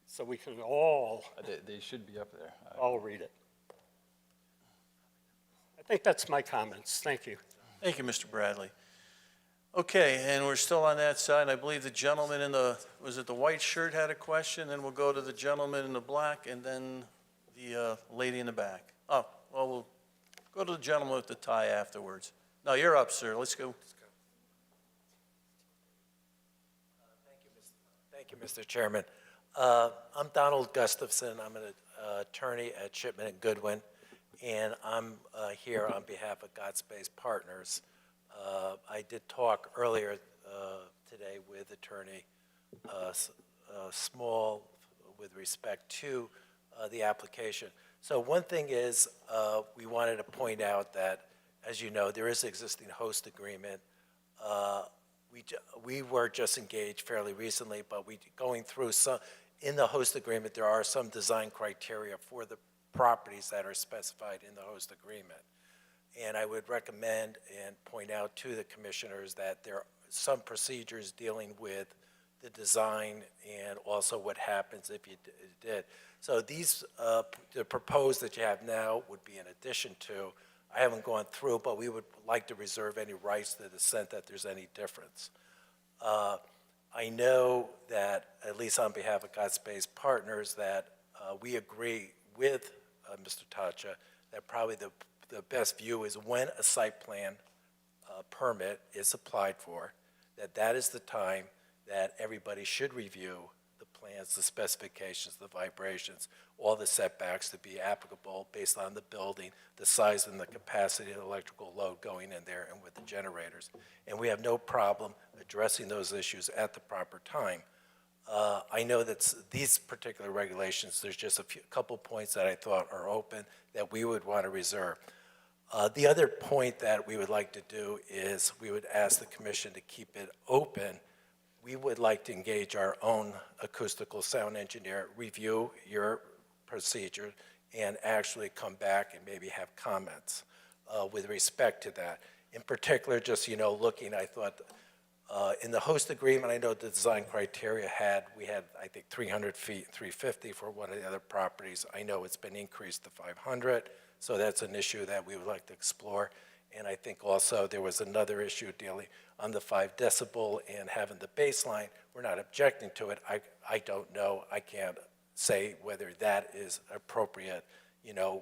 so we can all They should be up there. all read it. I think that's my comments. Thank you. Thank you, Mr. Bradley. Okay, and we're still on that side. I believe the gentleman in was it the white shirt had a question, then we'll go to the gentleman in the black, and then the lady in the back. Oh, well, we'll go to the gentleman with the tie afterwards. No, you're up, sir. Let's go. Thank you, Mr. Chairman. I'm Donald Gustafson. I'm an attorney at Shipman and Goodwin, and I'm here on behalf of God Space Partners. I did talk earlier today with Attorney Small with respect to the application. So one thing is, we wanted to point out that, as you know, there is an existing host agreement. We were just engaged fairly recently, but going through in the host agreement, there are some design criteria for the properties that are specified in the host agreement. And I would recommend and point out to the commissioners that some procedures dealing with the design and also what happens if you did. So these, the proposed that you have now would be in addition to. I haven't gone through, but we would like to reserve any rights to the extent that there's any difference. I know that, at least on behalf of Godspace Partners, that we agree with Mr. Tacha that probably the best view is when a site plan permit is applied for, that is the time that everybody should review the plans, the specifications, the vibrations, all the setbacks to be applicable based on the building, the size and the capacity of the electrical load going in there and with the generators. And we have no problem addressing those issues at the proper time. I know that these particular regulations, there's just a couple points that I thought are open that we would want to reserve. The other point that we would like to do is we would ask the commission to keep it open. We would like to engage our own acoustical sound engineer, review your procedure, and actually come back and maybe have comments with respect to that. In particular, just, looking, I thought, in the host agreement, I know the design criteria we had, I think, 300 feet, 350 for one of the other properties. I know it's been increased to 500, so that's an issue that we would like to explore. And I think also there was another issue dealing on the 5 decibel and having the baseline. We're not objecting to it. I don't know. I can't say whether that is appropriate,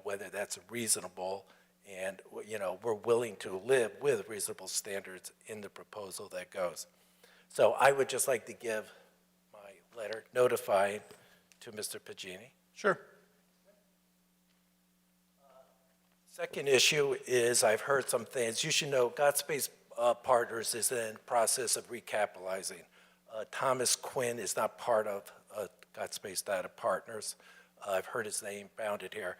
whether that's reasonable. And, we're willing to live with reasonable standards in the proposal that goes. So I would just like to give my letter notifying to Mr. Pagini. Sure. Second issue is I've heard some things. You should know Godspace Partners is in the process of recapitalizing. Thomas Quinn is not part of Godspace Data Partners. I've heard his name bounded here.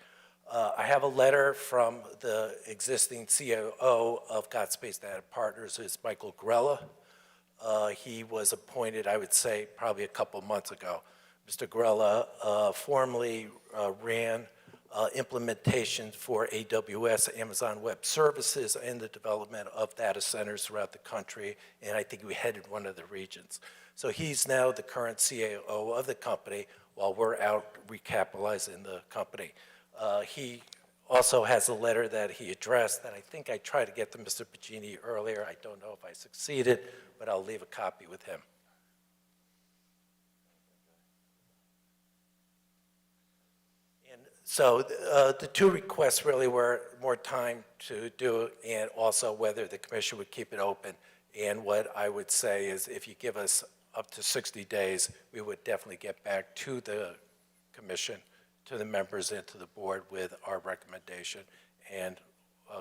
I have a letter from the existing COO of Godspace Data Partners, who's Michael Grella. He was appointed, I would say, probably a couple months ago. Mr. Grella formerly ran implementation for AWS, Amazon Web Services, and the development of data centers throughout the country, and I think we headed one of the regions. So he's now the current CAO of the company while we're out recapitalizing the company. He also has a letter that he addressed that I think I tried to get to Mr. Pagini earlier. I don't know if I succeeded, but I'll leave a copy with him. And so the 2 requests really were more time to do it and also whether the commission would keep it open. And what I would say is if you give us up to 60 days, we would definitely get back to the commission, to the members and to the board with our recommendation and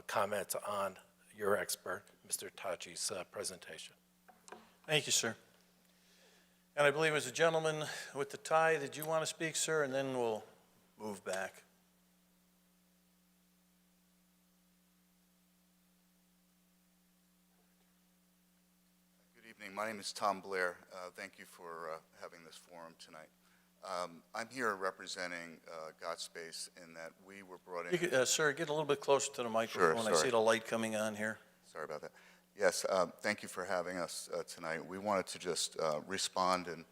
comments on your expert, Mr. Tachi's presentation. Thank you, sir. And I believe it was a gentleman with the tie. Did you want to speak, sir? And then we'll move back. Good evening. My name is Tom Blair. Thank you for having this forum tonight. I'm here representing Godspace in that we were brought in. You could, sir, get a little bit closer to the microphone. Sure, I see the light coming on here. Sorry about that. Yes, thank you for having us tonight. We wanted to just respond and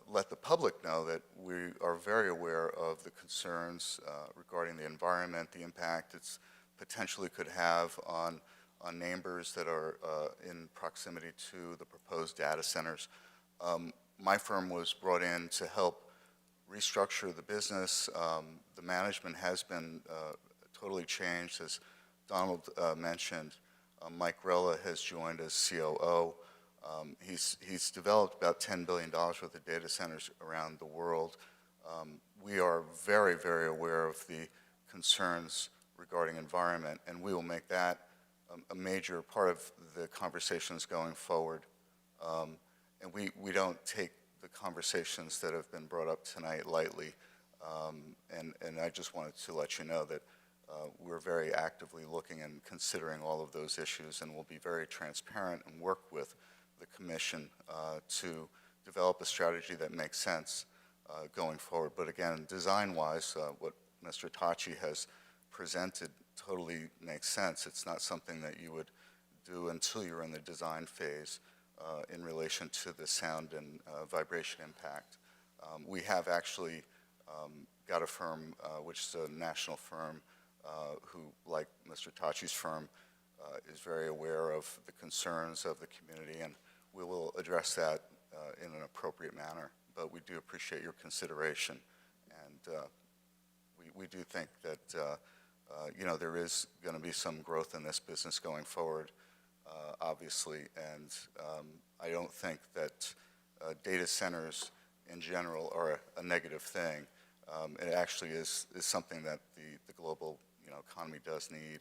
let the public know that we are very aware of the concerns regarding the environment, the impact it's potentially could have on neighbors that are in proximity to the proposed data centers. My firm was brought in to help restructure the business. The management has been totally changed. As Donald mentioned, Mike Rella has joined as COO. He's developed about $10 billion worth of data centers around the world. We are very, very aware of the concerns regarding environment, and we will make that a major part of the conversations going forward. And we don't take the conversations that have been brought up tonight lightly. And I just wanted to let you know that we're very actively looking and considering all of those issues, and we'll be very transparent and work with the commission to develop a strategy that makes sense going forward. But again, design-wise, what Mr. Tachi has presented totally makes sense. It's not something that you would do until you're in the design phase. in relation to the sound and vibration impact. We have actually got a firm, which is a national firm, who, like Mr. Tachi's firm, is very aware of the concerns of the community, and we will address that in an appropriate manner. But we do appreciate your consideration, and we do think that there is going to be some growth in this business going forward, obviously, and I don't think that data centers in general are a negative thing. It actually is something that the global economy does need.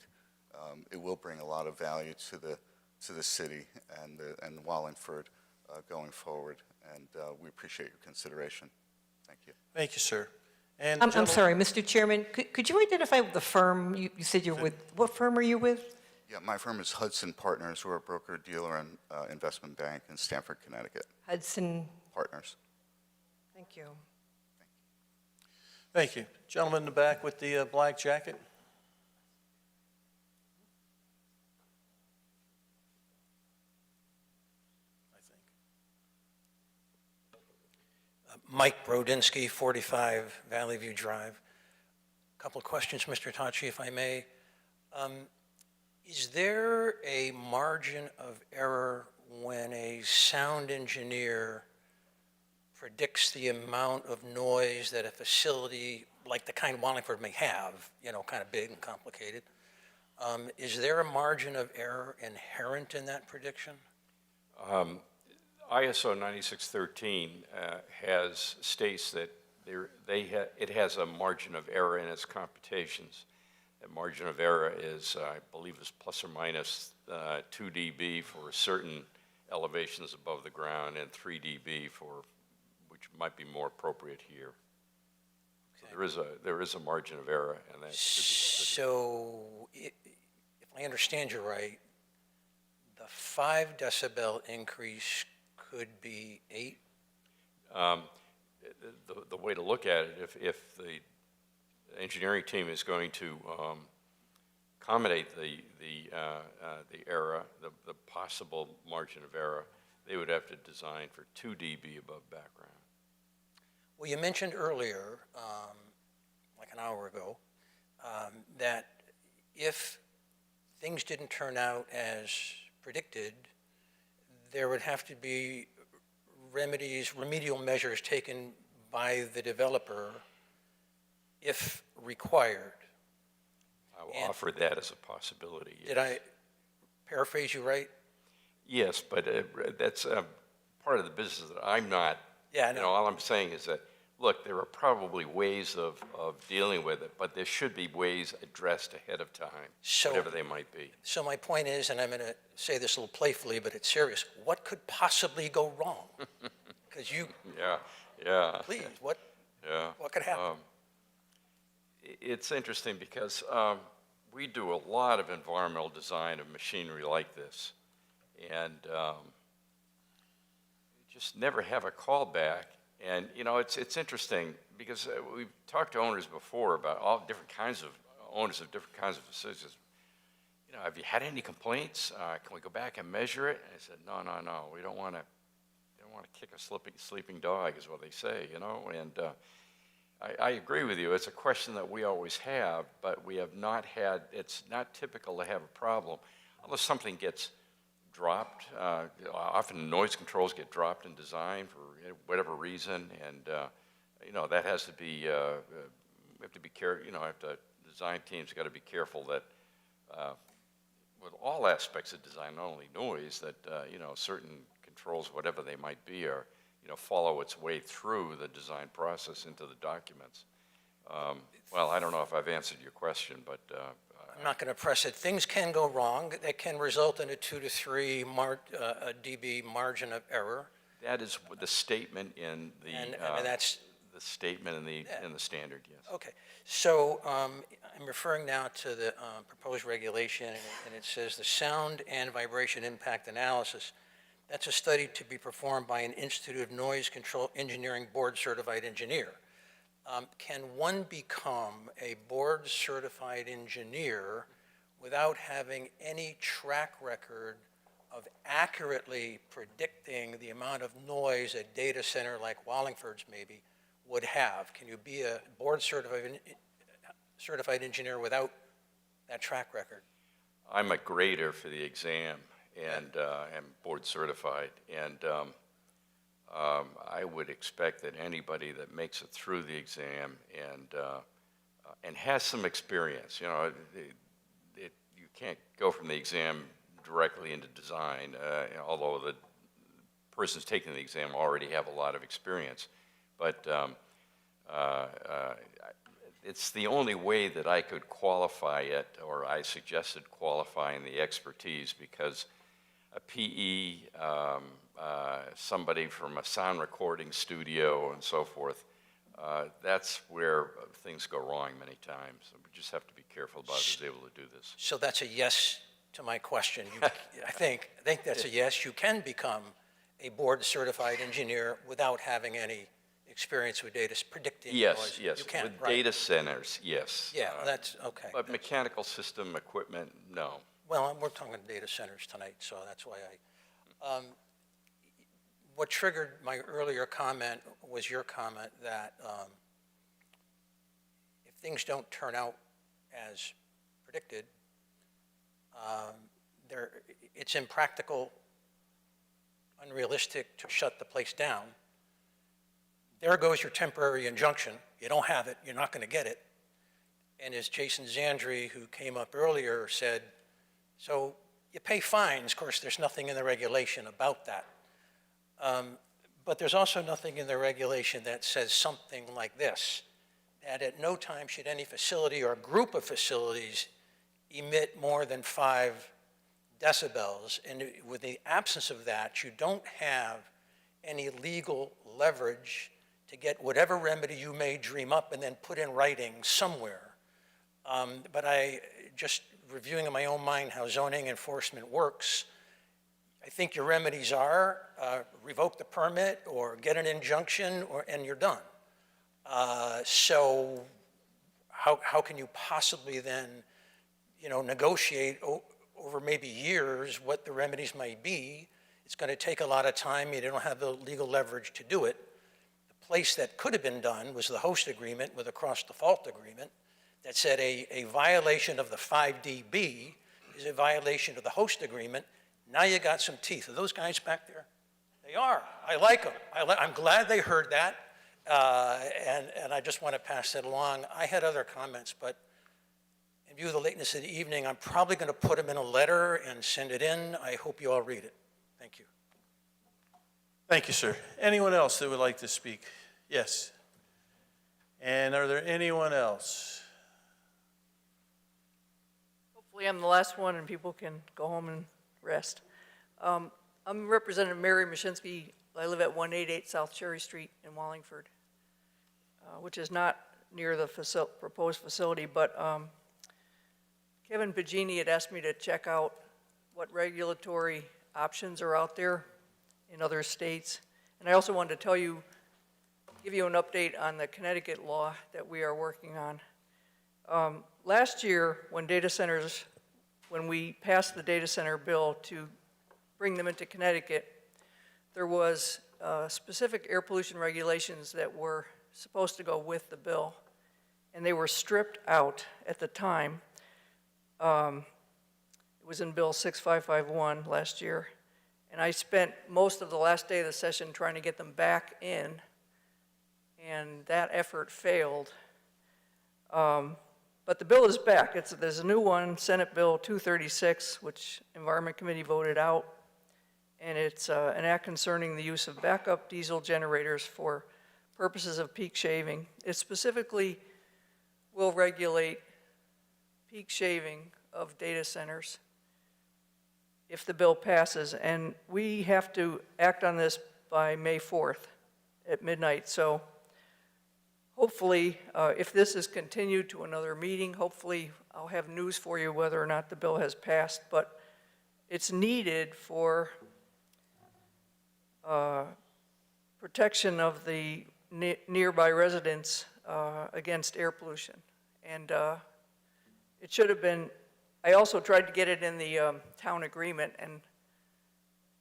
It will bring a lot of value to the city and Wallingford going forward, and we appreciate your consideration. Thank you. Thank you, sir. And I'm gentlemen- sorry, Mr. Chairman, could you identify the firm you said you're with? What firm are you with? Yeah, my firm is Hudson Partners. We're a broker, dealer, and investment bank in Stamford, Connecticut. Hudson. Partners. Thank you. Thank you. Gentleman in the back with the black jacket. Mike Brodinski, 45 Valley View Drive. A couple of questions, Mr. Tachi, if I may. Is there a margin of error when a sound engineer predicts the amount of noise that a facility like the kind Wallingford may have, kind of big and complicated? Is there a margin of error inherent in that prediction? ISO 9613 states that it has a margin of error in its computations. That margin of error is, I believe, is plus or minus 2 dB for certain elevations above the ground and 3 dB which might be more appropriate here. Okay. So there is a margin of error, and that should be considered. So if I understand you right, the 5 decibel increase could be 8? The way to look at it, if the engineering team is going to accommodate the error, the possible margin of error, they would have to design for 2 dB above background. Well, you mentioned earlier, like an hour ago, that if things didn't turn out as predicted, there would have to be remedial measures taken by the developer if required. I will offer that as a possibility. Yes. Did I paraphrase you right? Yes, but that's part of the business that I'm not. Yeah, I know. All I'm saying is that, look, there are probably ways of dealing with it, but there should be ways addressed ahead of time, whatever they might be. So my point is, and I'm going to say this a little playfully, but it's serious, what could possibly go wrong? Because you... Yeah. Please, what could happen? It's interesting because we do a lot of environmental design of machinery like this, and just never have a call back. And, it's interesting because we've talked to owners before about all different kinds of owners of different kinds of facilities. Have you had any complaints? Can we go back and measure it? And I said, no, we don't want to kick a sleeping dog is what they say, and I agree with you. It's a question that we always have, but we have not had, it's not typical to have a problem unless something gets dropped. Often noise controls get dropped in design for whatever reason, and that has to be, we have to be careful, the design team's got to be careful that with all aspects of design, not only noise, that, certain controls, whatever they might be, are, follow its way through the design process into the documents. Well, I don't know if I've answered your question, but... I'm not going to press it. Things can go wrong. That can result in a 2 to 3 dB margin of error. That is the statement in the... And that's... The statement in the standard, yes. Okay. So I'm referring now to the proposed regulation, and it says the sound and vibration impact analysis. That's a study to be performed by an Institute of Noise Control Engineering board-certified engineer. Can one become a board-certified engineer without having any track record of accurately predicting the amount of noise a data center like Wallingford's maybe would have? Can you be a certified engineer without that track record? I'm a grader for the exam and am board certified. And I would expect that anybody that makes it through the exam and has some experience, you know, you can't go from the exam directly into design, although the persons taking the exam already have a lot of experience. But it's the only way that I could qualify it, or I suggested qualifying the expertise, because a PE, somebody from a sound recording studio and so forth, that's where things go wrong many times. We just have to be careful about who's able to do this. So that's a yes to my question. I think that's a yes. You can become a board certified engineer without having any experience with data predicting Yes, noise. yes. You can, With right? data centers, yes. Yeah, that's okay. But mechanical system equipment, no. Well, we're talking data centers tonight, so that's why what triggered my earlier comment was your comment that if things don't turn out as predicted, it's impractical, unrealistic to shut the place down. There goes your temporary injunction. You don't have it, you're not going to get it. And as Jason Zandri, who came up earlier, said, so you pay fines. Of course, there's nothing in the regulation about that. But there's also nothing in the regulation that says something like this, that at no time should any facility or group of facilities emit more than 5 decibels. And with the absence of that, you don't have any legal leverage to get whatever remedy you may dream up and then put in writing somewhere. But just reviewing in my own mind how zoning enforcement works, I think your remedies are revoke the permit or get an injunction, and you're done. So how can you possibly then, negotiate over maybe years what the remedies might be? It's going to take a lot of time. You don't have the legal leverage to do it. The place that could have been done was the host agreement with a cross-default agreement that said a violation of the 5 dB is a violation of the host agreement. Now you got some teeth. Are those guys back there? They are. I like them. I'm glad they heard that, and I just want to pass that along. I had other comments, but in view of the lateness of the evening, I'm probably going to put them in a letter and send it in. I hope you all read it. Thank you. Thank you, sir. Anyone else that would like to speak? Yes. And are there anyone else? Hopefully I'm the last one and people can go home and rest. I'm Representative Mary Mashinsky. I live at 188 South Cherry Street in Wallingford, which is not near the proposed facility, but Kevin Pagini had asked me to check out what regulatory options are out there in other states. And I also wanted to give you an update on the Connecticut law that we are working on. Last year, when we passed the data center bill to bring them into Connecticut, there was specific air pollution regulations that were supposed to go with the bill, and they were stripped out at the time. It was in Bill 6551 last year, and I spent most of the last day of the session trying to get them back in, and that effort failed. But the bill is back. There's a new one, Senate Bill 236, which Environment Committee voted out, and it's an act concerning the use of backup diesel generators for purposes of peak shaving. It specifically will regulate peak shaving of data centers if the bill passes, and we have to act on this by May 4th at midnight. So hopefully, if this is continued to another meeting, hopefully I'll have news for you whether or not the bill has passed, but it's needed for protection of the nearby residents against air pollution. And it should have been, I also tried to get it in the town agreement, and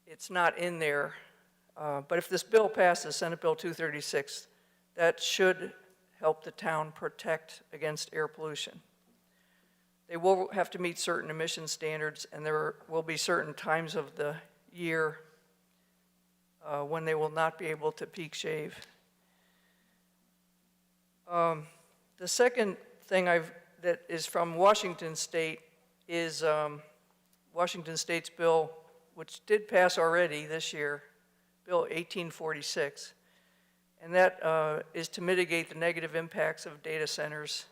it's not in there. But if this bill passes, Senate Bill 236, that should help the town protect against air pollution. They will have to meet certain emission standards, and there will be certain times of the year when they will not be able to peak shave. The second thing that is from Washington State is Washington State's bill, which did pass already this year, Bill 1846, and that is to mitigate the negative impacts of data centers.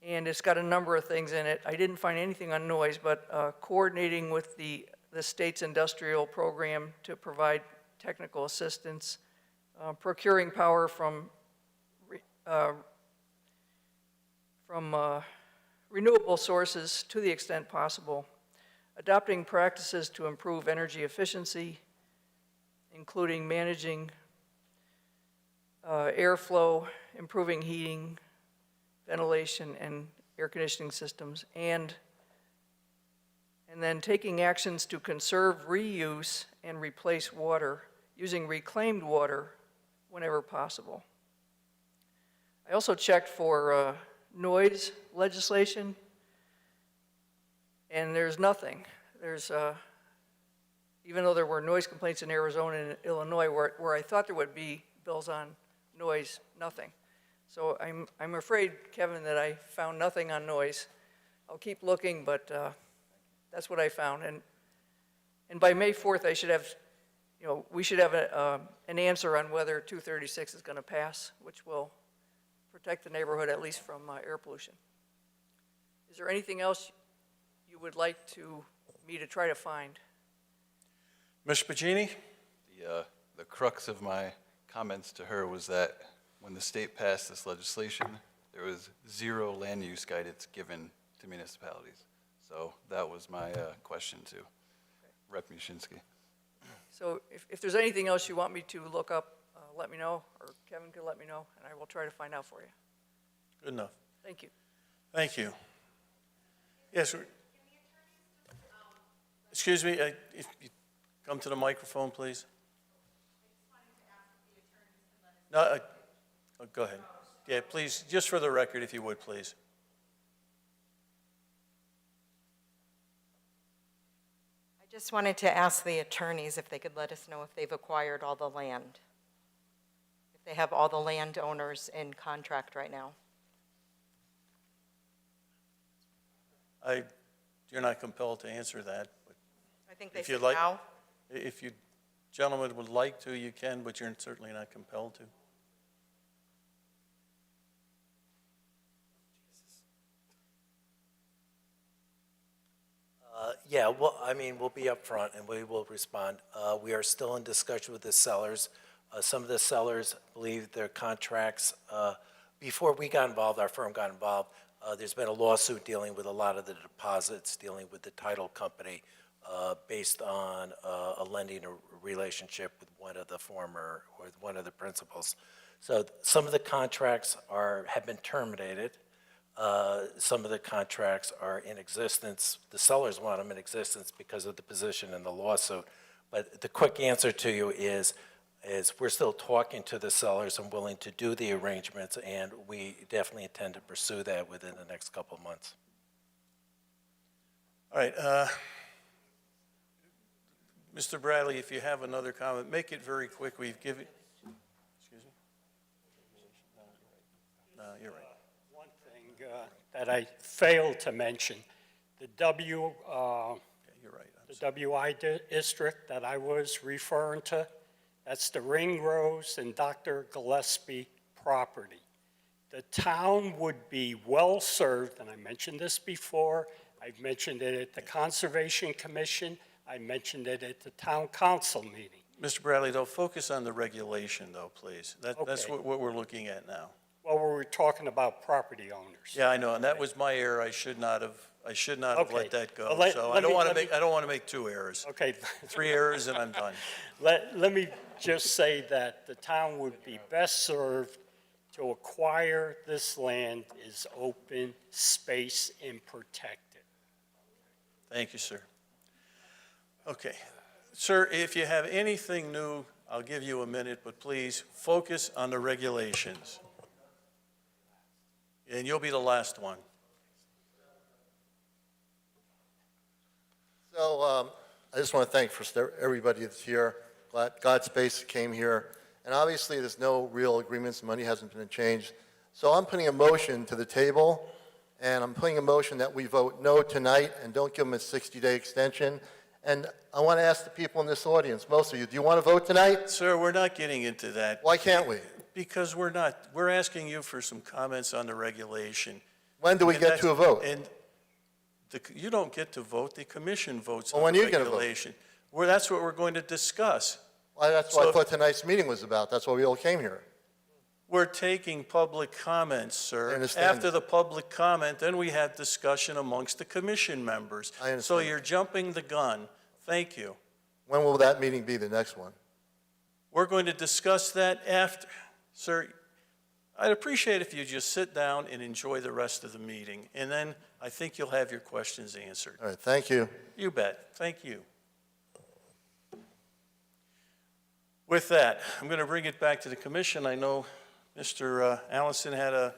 And it's got a number of things in it. I didn't find anything on noise, but coordinating with the state's industrial program to provide technical assistance, procuring power from renewable sources to the extent possible, adopting practices to improve energy efficiency, including managing airflow, improving heating, ventilation, and air conditioning systems, and then taking actions to conserve, reuse, and replace water using reclaimed water whenever possible. I also checked for noise legislation, and there's nothing. There's, even though there were noise complaints in Arizona and Illinois where I thought there would be bills on noise, nothing. So I'm afraid, Kevin, that I found nothing on noise. I'll keep looking, but that's what I found. And by May 4th, I should have, we should have an answer on whether 236 is going to pass, which will protect the neighborhood at least from air pollution. Is there anything else you would like me to try to find? Mr. Pagini? The crux of my comments to her was that when the state passed this legislation, there was zero land use guidance given to municipalities. So that was my question to Rep. Mushinski. So if there's anything else you want me to look up, let me know, or Kevin could let me know, and I will try to find out for you. Good enough. Thank you. Thank you. Yes, excuse me, if you come to the microphone, please. No, go ahead. Yeah, please, just for the record, if you would, please. I just wanted to ask the attorneys if they could let us know if they've acquired all the land, if they have all the landowners in contract right now. You're not compelled to answer that. But I think they if you'd said like, now. if you gentlemen would like to, you can, but you're certainly not compelled to. Yeah, well, I mean, we'll be upfront and we will respond. We are still in discussion with the sellers. Some of the sellers believe their contracts, before we got involved, our firm got involved, there's been a lawsuit dealing with a lot of the deposits, dealing with the title company, based on a lending relationship with one of the former, or one of the principals. So some of the contracts have been terminated. Some of the contracts are in existence. The sellers want them in existence because of the position in the lawsuit. But the quick answer to you is we're still talking to the sellers and willing to do the arrangements, and we definitely intend to pursue that within the next couple of months. All right. Mr. Bradley, if you have another comment, make it very quick. We've given, excuse me? No, you're right. One thing that I failed to mention, the You're right. WI district that I was referring to, that's the Ringrose and Dr. Gillespie property. The town would be well-served, and I mentioned this before, I've mentioned it at the Conservation Commission, I mentioned it at the town council meeting. Mr. Bradley, though, focus on the regulation, though, please. That's Okay. what we're looking at now. Well, we were talking about property owners. Yeah, I know, and that was my error. I should not have Okay. let that go. Well, So let I don't me- want to let me- I don't want to make two errors. Okay. 3 errors and I'm done. Let me just say that the town would be best served to acquire this land is open space and protect it. Thank you, sir. Okay. Sir, if you have anything new, I'll give you a minute, but please focus on the regulations. And you'll be the last one. So I just want to thank everybody that's here. Godspace came here. And obviously, there's no real agreements. Money hasn't been changed. So I'm putting a motion to the table, and I'm putting a motion that we vote no tonight and don't give them a 60-day extension. And I want to ask the people in this audience, most of you, do you want to vote tonight? Sir, we're not getting into that. Why can't we? Because we're not. We're asking you for some comments on the regulation. When do we get to a vote? And you don't get to vote. The commission votes Well, on when the are you gonna vote? regulation. Well, that's what we're going to discuss. Well, that's what I thought tonight's meeting was about. That's why we all came here. We're taking public comments, sir. I understand After the public comment, then we have discussion amongst the commission members. I understand. So you're jumping the gun. Thank you. When will that meeting be, the next one? We're going to discuss that after. Sir, I'd appreciate if you just sit down and enjoy the rest of the meeting, and then I think you'll have your questions answered. All right, thank you. You bet. Thank you. With that, I'm going to bring it back to the commission. I know Mr. Allison had a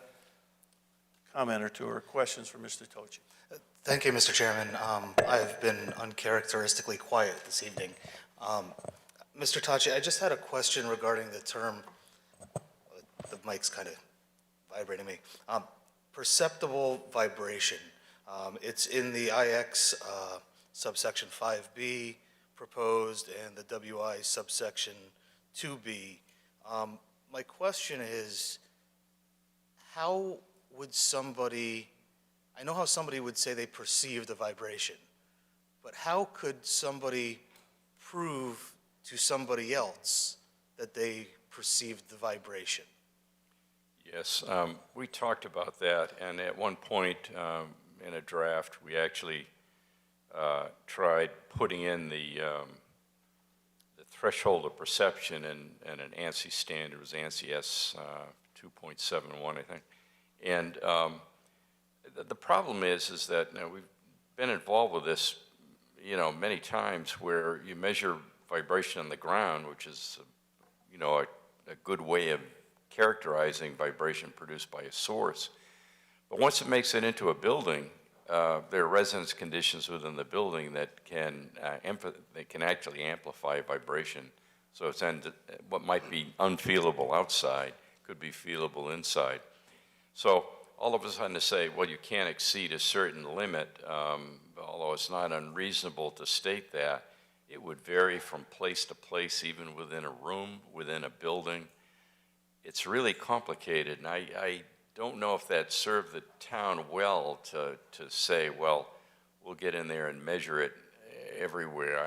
comment or two or questions for Mr. Tochi. Thank you, Mr. Chairman. I have been uncharacteristically quiet this evening. Mr. Tachi, I just had a question regarding the term, the mic's kind of vibrating me, perceptible vibration. It's in the IX subsection 5B proposed and the WI subsection 2B. My question is, how would somebody, I know how somebody would say they perceive the vibration, but how could somebody prove to somebody else that they perceived the vibration? Yes, we talked about that, and at one point in a draft, we actually tried putting in the threshold of perception in an ANSI standard. It was ANSI S 2.71, I think. And the problem is that we've been involved with this, many times where you measure vibration on the ground, which is, a good way of characterizing vibration produced by a source. But once it makes it into a building, there are resonance conditions within the building that can actually amplify vibration. So it's what might be unfeelable outside could be feelable inside. So all of a sudden to say, well, you can't exceed a certain limit, although it's not unreasonable to state that, it would vary from place to place, even within a room, within a building. It's really complicated, and I don't know if that served the town well to say, well, we'll get in there and measure it everywhere.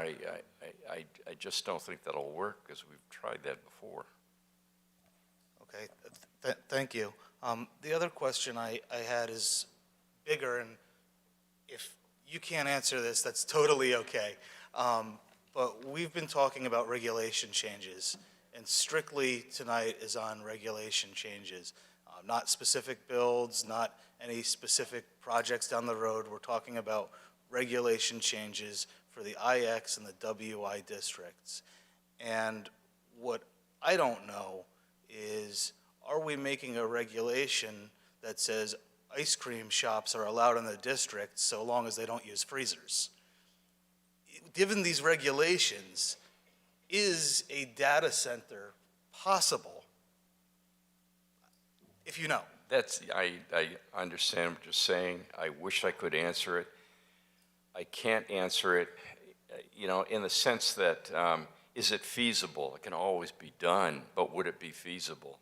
I just don't think that'll work, because we've tried that before. Okay, thank you. The other question I had is bigger, and if you can't answer this, that's totally okay. But we've been talking about regulation changes, and strictly tonight is on regulation changes. Not specific builds, not any specific projects down the road. We're talking about regulation changes for the IX and the WI districts. And what I don't know is, are we making a regulation that says ice cream shops are allowed in the district so long as they don't use freezers? Given these regulations, is a data center possible? If you know. I understand what you're saying. I wish I could answer it. I can't answer it, in the sense that, is it feasible? It can always be done, but would it be feasible?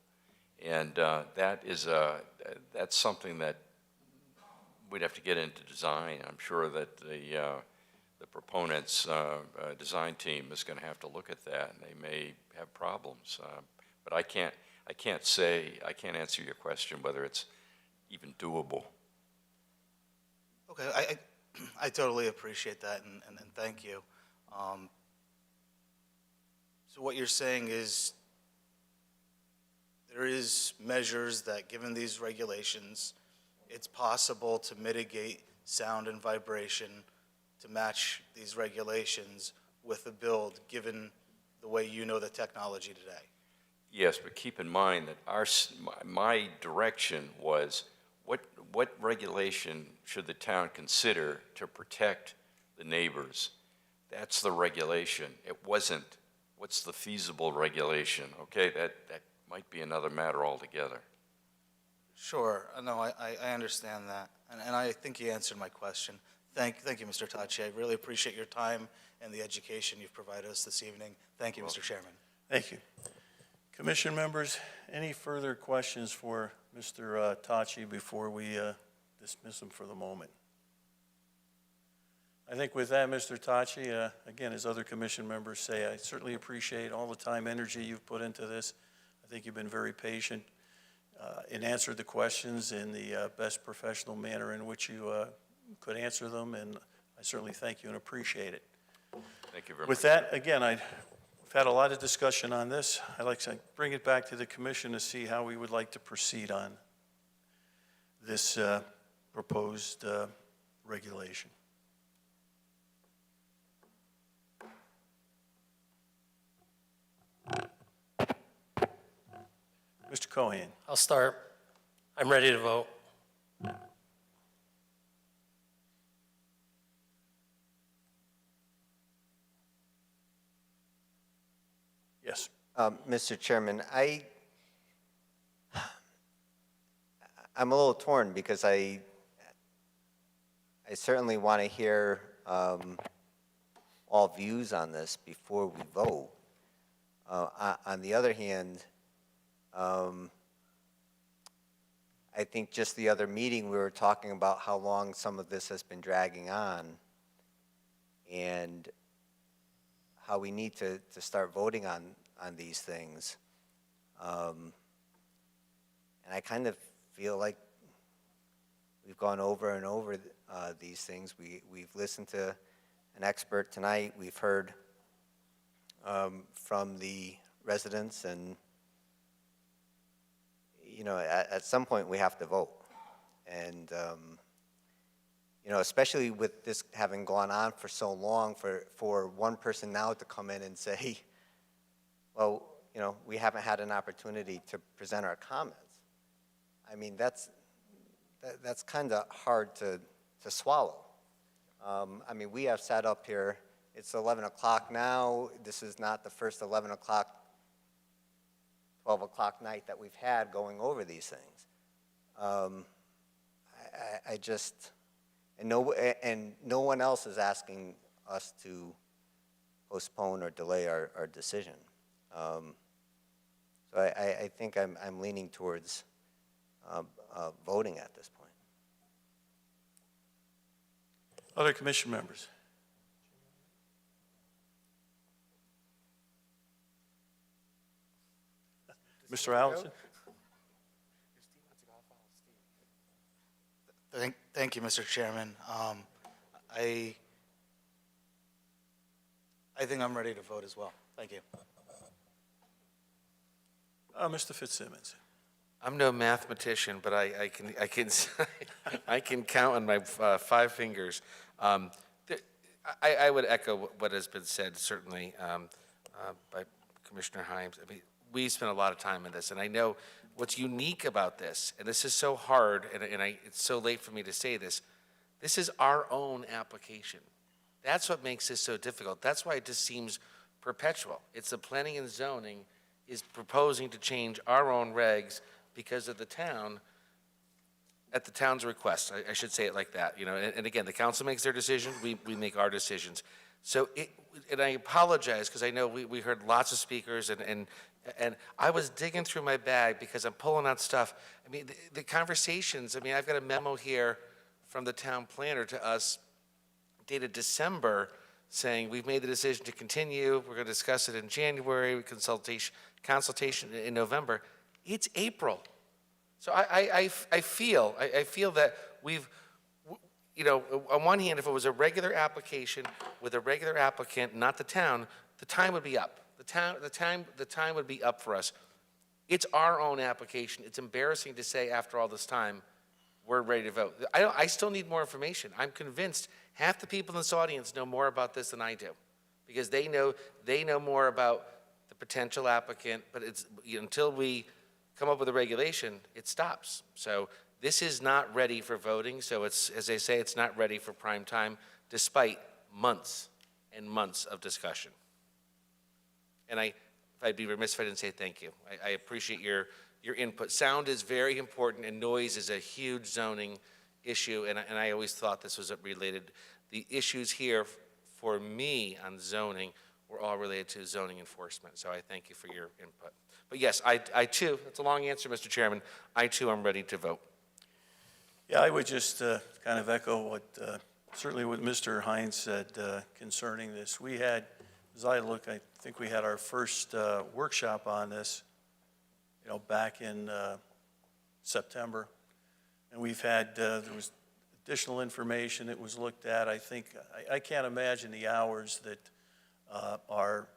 And that's something that we'd have to get into design. I'm sure that the proponents' design team is going to have to look at that, and they may have problems. But I can't answer your question whether it's even doable. Okay, I totally appreciate that, and thank you. So what you're saying is there is measures that, given these regulations, it's possible to mitigate sound and vibration to match these regulations with the build, given the way you know the technology today? Yes, but keep in mind that my direction was, what regulation should the town consider to protect the neighbors? That's the regulation. It wasn't, what's the feasible regulation? Okay, that might be another matter altogether. Sure, no, I understand that, and I think you answered my question. Thank you, Mr. Tachi. I really appreciate your time and the education you've provided us this evening. Thank you, Mr. Chairman. Thank you. Commission members, any further questions for Mr. Tachi before we dismiss him for the moment? I think with that, Mr. Tachi, again, as other commission members say, I certainly appreciate all the time, energy you've put into this. I think you've been very patient and answered the questions in the best professional manner in which you could answer them, and I certainly thank you and appreciate it. Thank you very much. With that, again, We've had a lot of discussion on this. I'd like to bring it back to the commission to see how we would like to proceed on this proposed regulation. Mr. Cohen. I'll start. I'm ready to vote. Yes. Mr. Chairman, I'm a little torn because I certainly want to hear all views on this before we vote. On the other hand, I think just the other meeting we were talking about how long some of this has been dragging on and how we need to start voting on these things. And I kind of feel like we've gone over and over these things. We've listened to an expert tonight. We've heard from the residents, and you know, at some point we have to vote. And you know, especially with this having gone on for so long, for one person now to come in and say, well, you know, we haven't had an opportunity to present our comments. I mean, that's kind of hard to swallow. I mean, we have sat up here, it's 11 o'clock now. This is not the first 11 o'clock, 12 o'clock night that we've had going over these things. I just, and no one else is asking us to postpone or delay our decision. So I think I'm leaning towards voting at this point. Other commission members? Mr. Allison? Thank you, Mr. Chairman. I think I'm ready to vote as well. Thank you. Mr. Fitzsimmons. I'm no mathematician, but I can count on my 5 fingers. I would echo what has been said, certainly, by Commissioner Himes. I mean, we spent a lot of time on this, and I know what's unique about this, and this is so hard, and it's so late for me to say this, this is our own application. That's what makes this so difficult. That's why it just seems perpetual. It's the planning and zoning is proposing to change our own regs because of the town, at the town's request. I should say it like that, you know. And again, the council makes their decision, we make our decisions. So, and I apologize, because I know we heard lots of speakers, and I was digging through my bag because I'm pulling out stuff. I mean, the conversations, I mean, I've got a memo here from the town planner to us dated December saying, we've made the decision to continue, we're going to discuss it in January, consultation in November. It's April. So I feel that we've, you know, on one hand, if it was a regular application with a regular applicant, not the town, the time would be up. The time would be up for us. It's our own application. It's embarrassing to say after all this time, we're ready to vote. I still need more information. I'm convinced half the people in this audience know more about this than I do. because they know more about the potential applicant, but until we come up with a regulation, it stops. So this is not ready for voting, so it's, as they say, it's not ready for prime time, despite months and months of discussion. And I'd be remiss if I didn't say thank you. I appreciate your input. Sound is very important, and noise is a huge zoning issue, and I always thought this was related. The issues here for me on zoning were all related to zoning enforcement, so I thank you for your input. But yes, I too, that's a long answer, Mr. Chairman, I too am ready to vote. Yeah, I would just kind of echo what, certainly what Mr. Hines said concerning this. We had, as I look, I think we had our first workshop on this, back in September. And we've had, there was additional information that was looked at. I think, I can't imagine the hours that our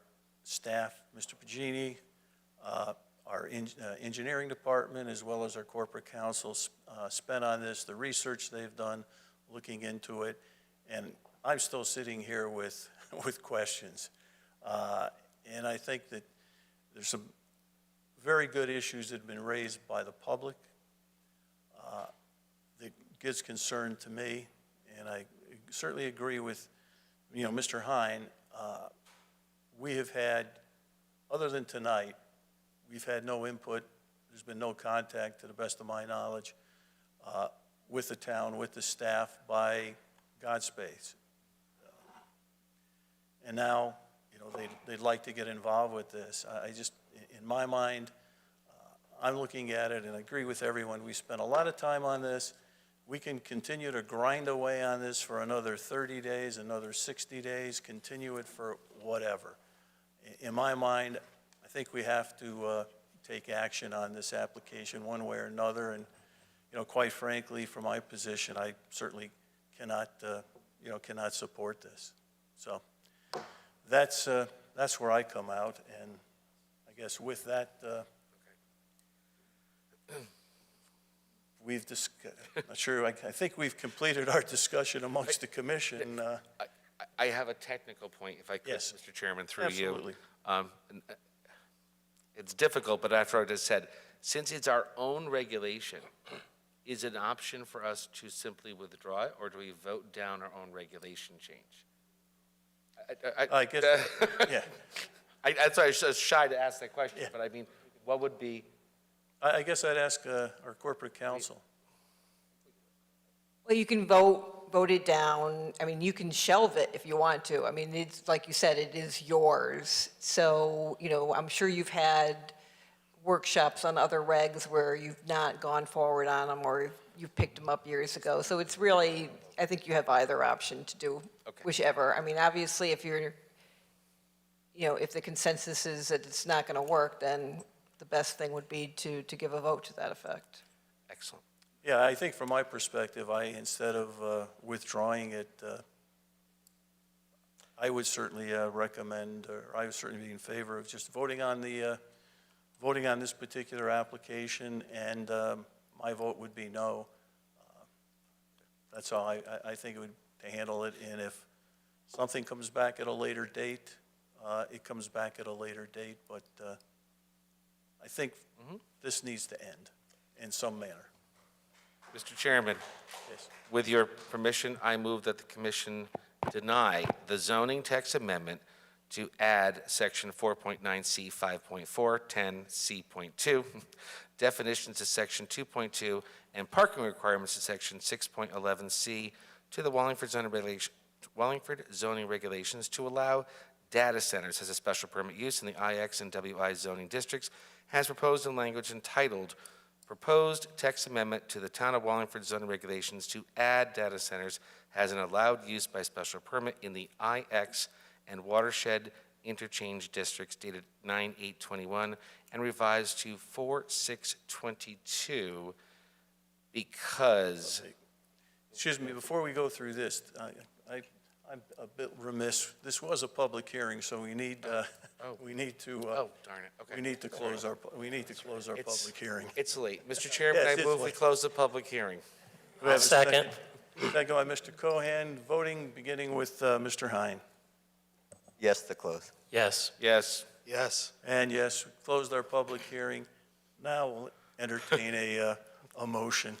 staff, Mr. Pagini, our engineering department, as well as our corporate counsel spent on this, the research they've done, looking into it. And I'm still sitting here with questions. And I think that there's some very good issues that have been raised by the public that gives concern to me. And I certainly agree with, Mr. Hine. We have had, other than tonight, we've had no input. There's been no contact, to the best of my knowledge, with the town, with the staff, by Godspace. And now, they'd like to get involved with this. I just, in my mind, I'm looking at it, and I agree with everyone. We spent a lot of time on this. We can continue to grind away on this for another 30 days, another 60 days, continue it for whatever. In my mind, I think we have to take action on this application one way or another. And, quite frankly, from my position, I certainly cannot support this. So that's where I come out. And I guess with that, we've not sure. I think we've completed our discussion amongst the commission. I have a technical point, if I could, Yes. Mr. Chairman, through Absolutely. you. It's difficult, but after I just said, since it's our own regulation, is it an option for us to simply withdraw it, or do we vote down our own regulation change? I guess, yeah. That's why I was shy to ask that question, Yeah. but I mean, what would be? I guess I'd ask our corporate counsel. Well, you can vote it down. I mean, you can shelve it if you want to. I mean, it's, like you said, it is yours. So, I'm sure you've had workshops on other regs where you've not gone forward on them, or you've picked them up years ago. So it's really, I think you have either option to do whichever. I mean, obviously, if you're, if the consensus is that it's not going to work, then the best thing would be to give a vote to that effect. Excellent. Yeah, I think from my perspective, instead of withdrawing it, I would certainly recommend, or I would certainly be in favor of just voting on this particular application, and my vote would be no. That's how I think it would to handle it. And if something comes back at a later date, it comes back at a later date. But I think this needs to end in some manner. Mr. Chairman, Yes. with your permission, I move that the commission deny the zoning text amendment to add section 4.9C 5.4, 10C.2, definitions to section 2.2, and parking requirements to section 6.11C to the Wallingford zoning regulations to allow data centers as a special permit use in the IX and WI zoning districts, has proposed in language entitled Proposed Text Amendment to the Town of Wallingford zoning regulations to add data centers as an allowed use by special permit in the IX and watershed interchange districts dated 9/8/21 and revised to 4/6/22 because. Excuse me, before we go through this, I'm a bit remiss. This was a public hearing, so we need to. Darn it, okay. We need to close our public hearing. It's late. Mr. Chairman, Yes, I it's move we late. close the public hearing. We have a Second. Second by Mr. Cohan. Voting beginning with Mr. Hine. Yes to close. Yes. Yes. Yes. And yes, we closed our public hearing. Now we'll entertain a motion.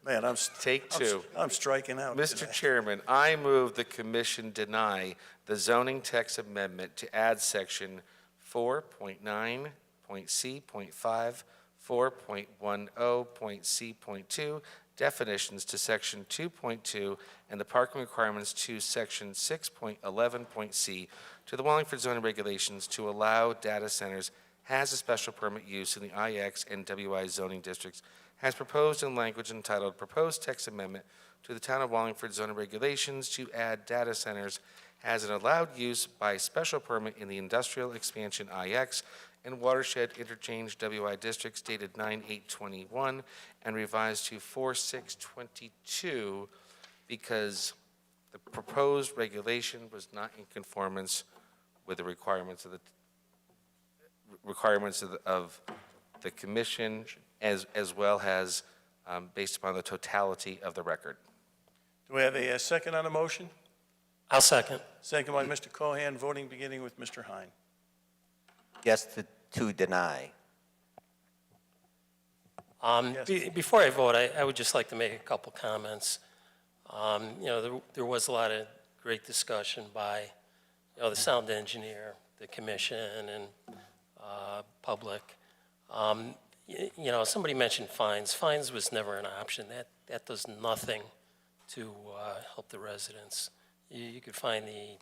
Man, Take two. I'm striking out Mr. today. Chairman, I move the commission deny the zoning text amendment to add section 4.9.c.5, 4.10.c.2, definitions to section 2.2, and the parking requirements to section 6.11.c to the Wallingford zoning regulations to allow data centers has a special permit use in the IX and WI zoning districts, has proposed in language entitled Proposed Text Amendment to the Town of Wallingford zoning regulations to add data centers as an allowed use by special permit in the Industrial Expansion IX and Watershed Interchange WI districts dated 9/8/21 and revised to 4/6/22 because the proposed regulation was not in conformance with the requirements of the commission as well as based upon the totality of the record. Do we have a second on the motion? I'll second. Second by Mr. Cohan, voting beginning with Mr. Hine. Yes to deny. Before I vote, I would just like to make a couple comments. There was a lot of great discussion by, the sound engineer, the commission, and public. Somebody mentioned fines. Fines was never an option. That does nothing to help the residents. You could find the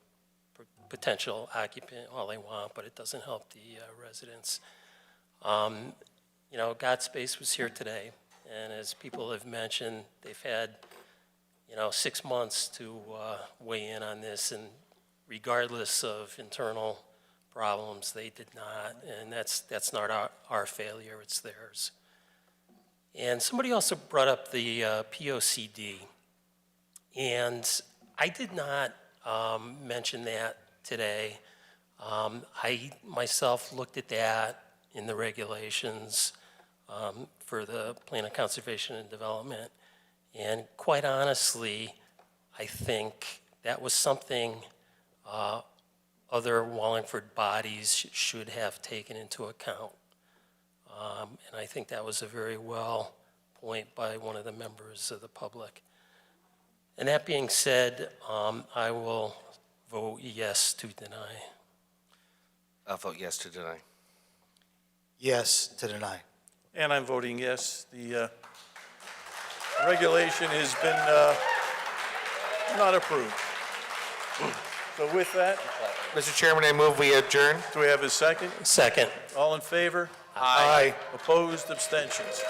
potential occupant all they want, but it doesn't help the residents. Godspace was here today, and as people have mentioned, they've had, 6 months to weigh in on this, and regardless of internal problems, they did not, and that's not our failure, it's theirs. And somebody also brought up the POCD, and I did not mention that today. I myself looked at that in the regulations for the Plan of Conservation and Development, and quite honestly, I think that was something other Wallingford bodies should have taken into account. And I think that was a very well point by one of the members of the public. And that being said, I will vote yes to deny. I'll vote yes to deny. Yes to deny. And I'm voting yes. The regulation has been not approved. So with that, Mr. Chairman, I move we adjourn. do we have a second? Second. All in favor? Aye. Opposed, abstentions?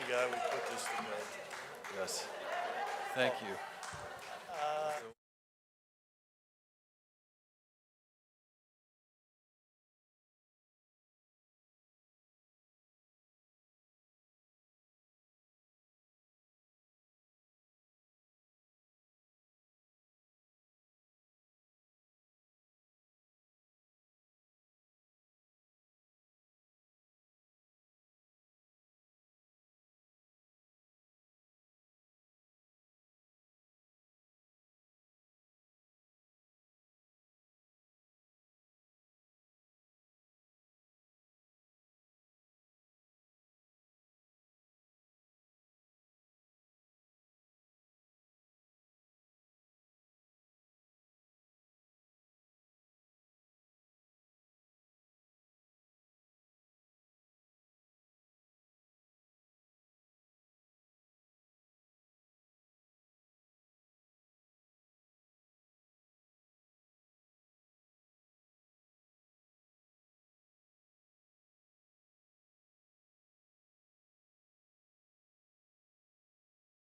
You got, we put this to bed. Yes. Thank you.